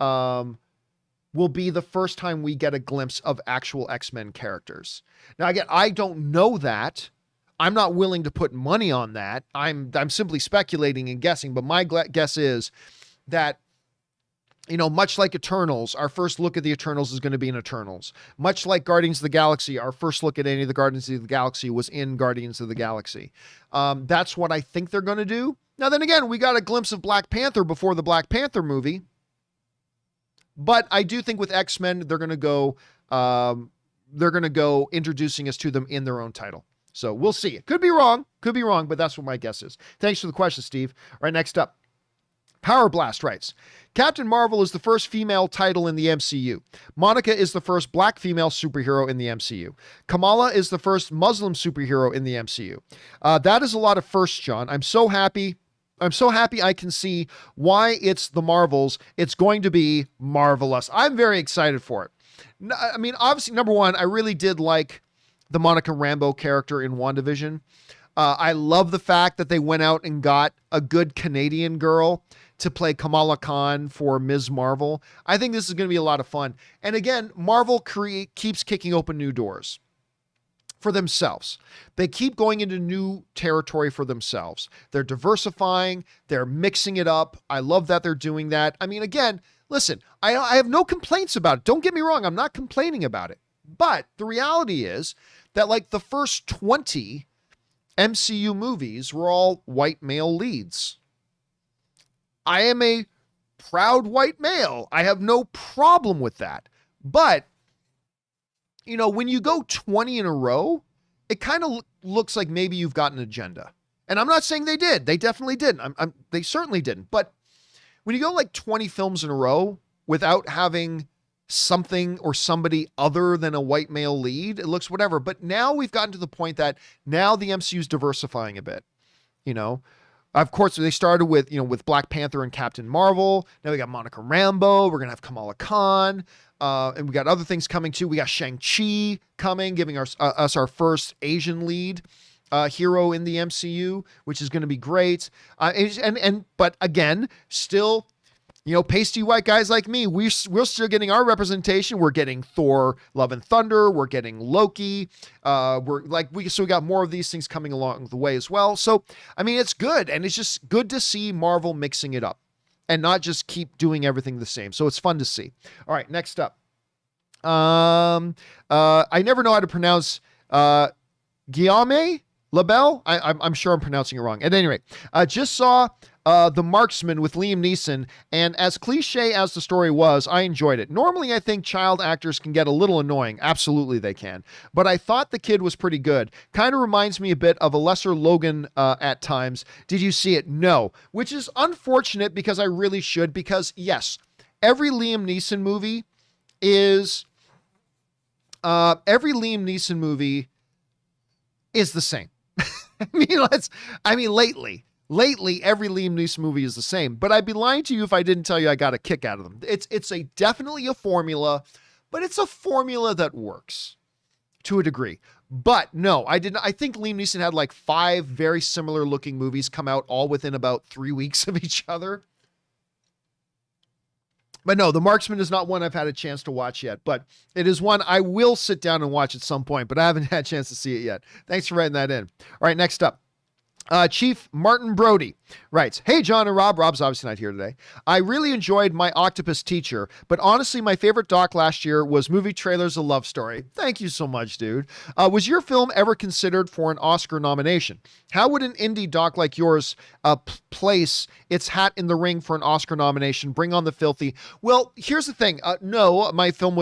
Will be the first time we get a glimpse of actual X-Men characters. Now, again, I don't know that. I'm not willing to put money on that. I'm simply speculating and guessing, but my guess is that, much like Eternals, our first look at the Eternals is going to be in Eternals. Much like Guardians of the Galaxy, our first look at any of the Guardians of the Galaxy was in Guardians of the Galaxy. That's what I think they're going to do. Now, then again, we got a glimpse of Black Panther before the Black Panther movie. But I do think with X-Men, they're going to go introducing us to them in their own title. So we'll see. It could be wrong, but that's what my guess is. Thanks for the question, Steve. All right, next up. Power Blast writes, "Captain Marvel is the first female title in the MCU. Monica is the first black female superhero in the MCU. Kamala is the first Muslim superhero in the MCU. That is a lot of firsts, John. I'm so happy I can see why it's the Marvels. It's going to be marvelous." I'm very excited for it. I mean, obviously, number one, I really did like the Monica Rambeau character in WandaVision. I love the fact that they went out and got a good Canadian girl to play Kamala Khan for Ms. Marvel. I think this is going to be a lot of fun. And again, Marvel keeps kicking open new doors for themselves. They keep going into new territory for themselves. They're diversifying. They're mixing it up. I love that they're doing that. I mean, again, listen, I have no complaints about it. Don't get me wrong. I'm not complaining about it. But the reality is that like the first 20 MCU movies were all white male leads. I am a proud white male. I have no problem with that. But, when you go 20 in a row, it kind of looks like maybe you've got an agenda. And I'm not saying they did. They definitely didn't. They certainly didn't. But when you go like 20 films in a row without having something or somebody other than a white male lead, it looks whatever. But now we've gotten to the point that now the MCU is diversifying a bit. Of course, they started with Black Panther and Captain Marvel. Now we got Monica Rambeau. We're going to have Kamala Khan. And we got other things coming too. We got Shang-Chi coming, giving us our first Asian lead hero in the MCU, which is going to be great. But again, still, pasty white guys like me, we're still getting our representation. We're getting Thor, Love and Thunder. We're getting Loki. So we got more of these things coming along the way as well. So, I mean, it's good. And it's just good to see Marvel mixing it up and not just keep doing everything the same. So it's fun to see. All right, next up. I never know how to pronounce Guillaume Labelle. I'm sure I'm pronouncing it wrong. At any rate, just saw The Marksman with Liam Neeson, and as cliche as the story was, I enjoyed it. Normally, I think child actors can get a little annoying. Absolutely, they can. But I thought the kid was pretty good. Kind of reminds me a bit of a lesser Logan at times. Did you see it? No. Which is unfortunate because I really should. Because, yes, every Liam Neeson movie is... is the same. Lately, every Liam Neeson movie is the same, but I'd be lying to you if I didn't tell you I got a kick out of them. It's definitely a formula, but it's a formula that works to a degree. But no, I didn't. I think Liam Neeson had like 5 very similar looking movies come out all within about 3 weeks of each other. But no, The Marksman is not one I've had a chance to watch yet, but it is one I will sit down and watch at some point, but I haven't had a chance to see it yet. Thanks for writing that in. All right, next up. Chief Martin Brody writes, "Hey, John and Rob." Rob's obviously not here today. "I really enjoyed My Octopus Teacher, but honestly, my favorite doc last year was Movie Trailers: A Love Story." Thank you so much, dude. Was your film ever considered for an Oscar nomination? How would an indie doc like yours place its hat in the ring for an Oscar nomination? Bring on the filthy. Well, here's the thing. No, my film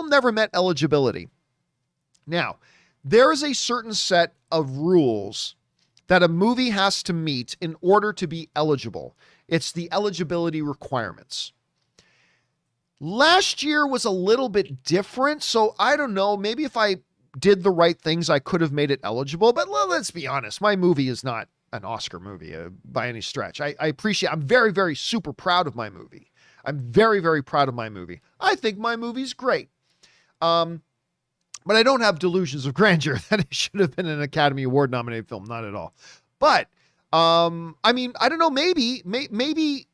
never met eligibility. Now, there is a certain set of rules that a movie has to meet in order to be eligible. It's the eligibility requirements. Last year was a little bit different, so I don't know, maybe if I did the right things, I could have made it eligible, but let's be honest, my movie is not an Oscar movie by any stretch. I'm very, very super proud of my movie. I'm very, very proud of my movie. I think my movie's great. But I don't have delusions of grandeur that it should have been an Academy Award nominated film. Not at all. But, I don't know, maybe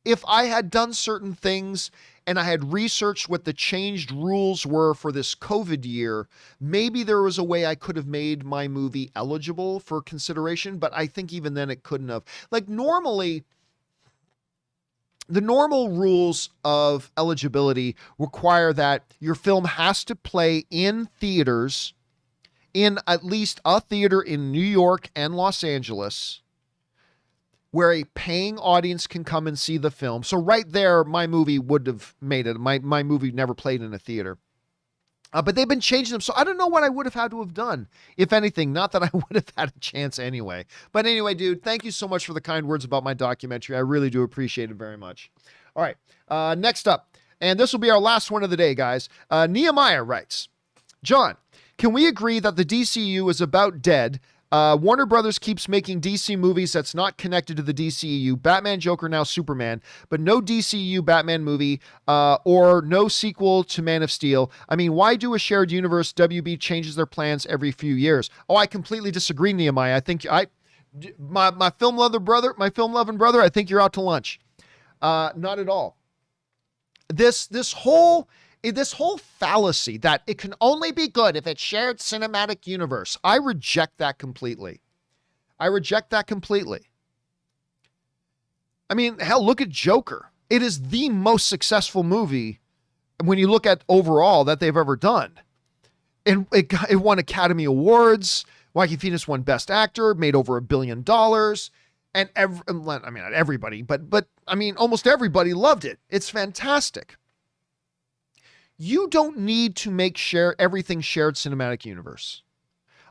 if I had done certain things and I had researched what the changed rules were for this COVID year, maybe there was a way I could have made my movie eligible for consideration, but I think even then it couldn't have. Like normally, the normal rules of eligibility require that your film has to play in theaters, in at least a theater in New York and Los Angeles, where a paying audience can come and see the film. So right there, my movie would have made it. My movie never played in a theater. But they've been changing them, so I don't know what I would have had to have done, if anything. Not that I would have had a chance anyway. But anyway, dude, thank you so much for the kind words about my documentary. I really do appreciate it very much. All right, next up, and this will be our last one of the day, guys. Nehemiah writes, "John, can we agree that the DCU is about dead? Warner Brothers keeps making DC movies that's not connected to the DCEU. Batman, Joker, now Superman, but no DCEU Batman movie or no sequel to Man of Steel. I mean, why do a shared universe? WB changes their plans every few years." Oh, I completely disagree, Nehemiah. I think my film loving brother, I think you're out to lunch. Not at all. This whole fallacy that it can only be good if it's shared cinematic universe. I reject that completely. I mean, hell, look at Joker. It is the most successful movie when you look at overall that they've ever done. And it won Academy Awards. Joaquin Phoenix won Best Actor, made over $1 billion. And not everybody, but I mean, almost everybody loved it. It's fantastic. You don't need to make everything shared cinematic universe.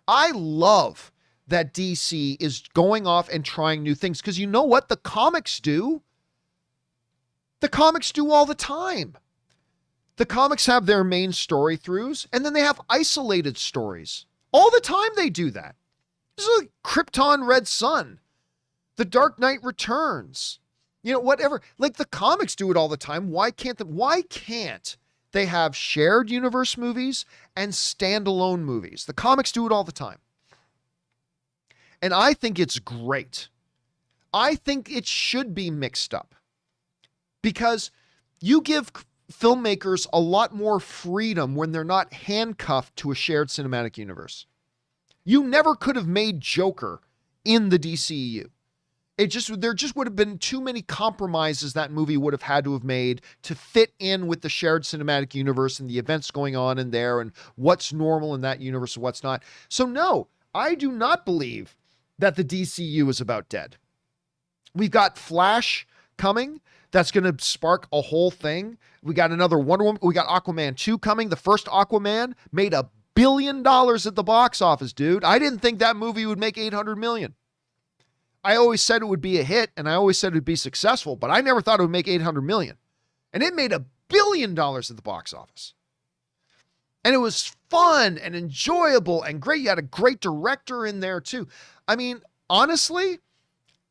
I love that DC is going off and trying new things because you know what the comics do? The comics do all the time. The comics have their main story throughs and then they have isolated stories. All the time they do that. This is like Krypton Red Sun, The Dark Knight Returns, whatever. Like the comics do it all the time. Why can't they have shared universe movies and standalone movies? The comics do it all the time. And I think it's great. I think it should be mixed up because you give filmmakers a lot more freedom when they're not handcuffed to a shared cinematic universe. You never could have made Joker in the DCEU. There just would have been too many compromises that movie would have had to have made to fit in with the shared cinematic universe and the events going on in there and what's normal in that universe and what's not. So no, I do not believe that the DCU is about dead. We've got Flash coming. That's going to spark a whole thing. We got another Wonder Woman. We got Aquaman 2 coming. The first Aquaman made $1 billion at the box office, dude. I didn't think that movie would make 800 million. I always said it would be a hit, and I always said it would be successful, but I never thought it would make 800 million. And it made $1 billion at the box office. And it was fun and enjoyable and great. You had a great director in there too. I mean, honestly,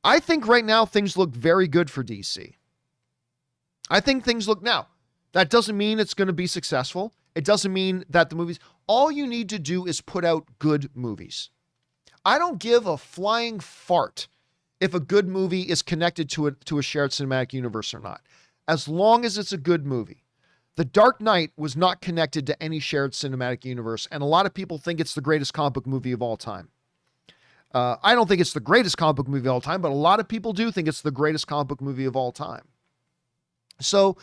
I think right now things look very good for DC. I think things look now. That doesn't mean it's going to be successful. It doesn't mean that the movies, all you need to do is put out good movies. I don't give a flying fart if a good movie is connected to a shared cinematic universe or not, as long as it's a good movie. The Dark Knight was not connected to any shared cinematic universe, and a lot of people think it's the greatest comic book movie of all time. I don't think it's the greatest comic book movie of all time, but a lot of people do think it's the greatest comic book movie of all time. So,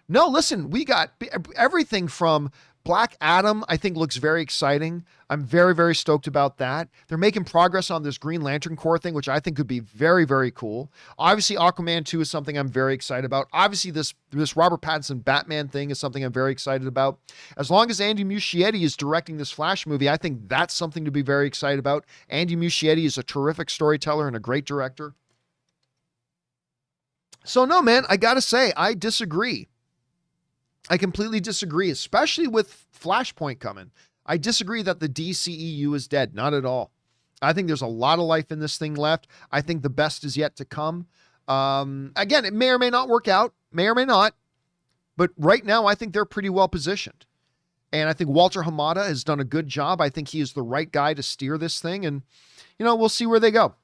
no, listen, we got everything from Black Adam, I think looks very exciting. I'm very, very stoked about that. They're making progress on this Green Lantern Corps thing, which I think could be very, very cool. Obviously, Aquaman 2 is something I'm very excited about. Obviously, this Robert Pattinson Batman thing is something I'm very excited about. As long as Andy Muschietti is directing this Flash movie, I think that's something to be very excited about. Andy Muschietti is a terrific storyteller and a great director. So no, man, I gotta say, I disagree. I completely disagree, especially with Flashpoint coming. I disagree that the DCEU is dead. Not at all. I think there's a lot of life in this thing left. I think the best is yet to come. Again, it may or may not work out, may or may not. But right now, I think they're pretty well positioned. And I think Walter Hamada has done a good job. I think he is the right guy to steer this thing. And, you know, we'll see where they go.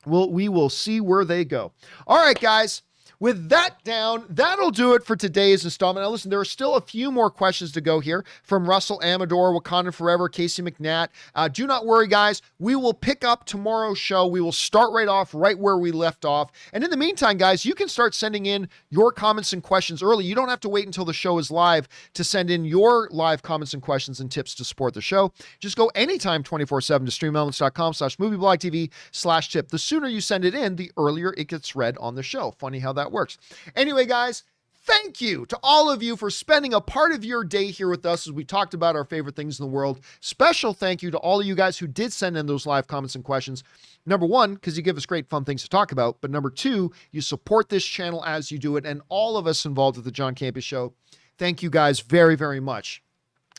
We will see where they go. All right, guys. With that down, that'll do it for today's installment. Now, listen, there are still a few more questions to go here from Russell Amador, Wakanda Forever, Casey McNatt. Do not worry, guys. We will pick up tomorrow's show. We will start right off right where we left off. And in the meantime, guys, you can start sending in your comments and questions early. You don't have to wait until the show is live to send in your live comments and questions and tips to support the show. Just go anytime 24/7 to streamelements.com/movieblogtv/tip. The sooner you send it in, the earlier it gets read on the show. Funny how that works. Anyway, guys, thank you to all of you for spending a part of your day here with us as we talked about our favorite things in the world. Special thank you to all of you guys who did send in those live comments and questions. Number one, because you give us great fun things to talk about. But number two, you support this channel as you do it. And all of us involved with the John Campea Show, thank you guys very, very much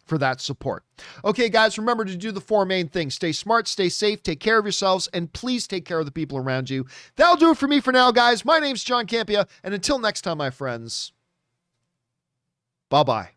for that support. Okay, guys, remember to do the four main things. Stay smart, stay safe, take care of yourselves, and please take care of the people around you. That'll do it for me for now, guys. My name's John Campea, and until next time, my friends, bye-bye.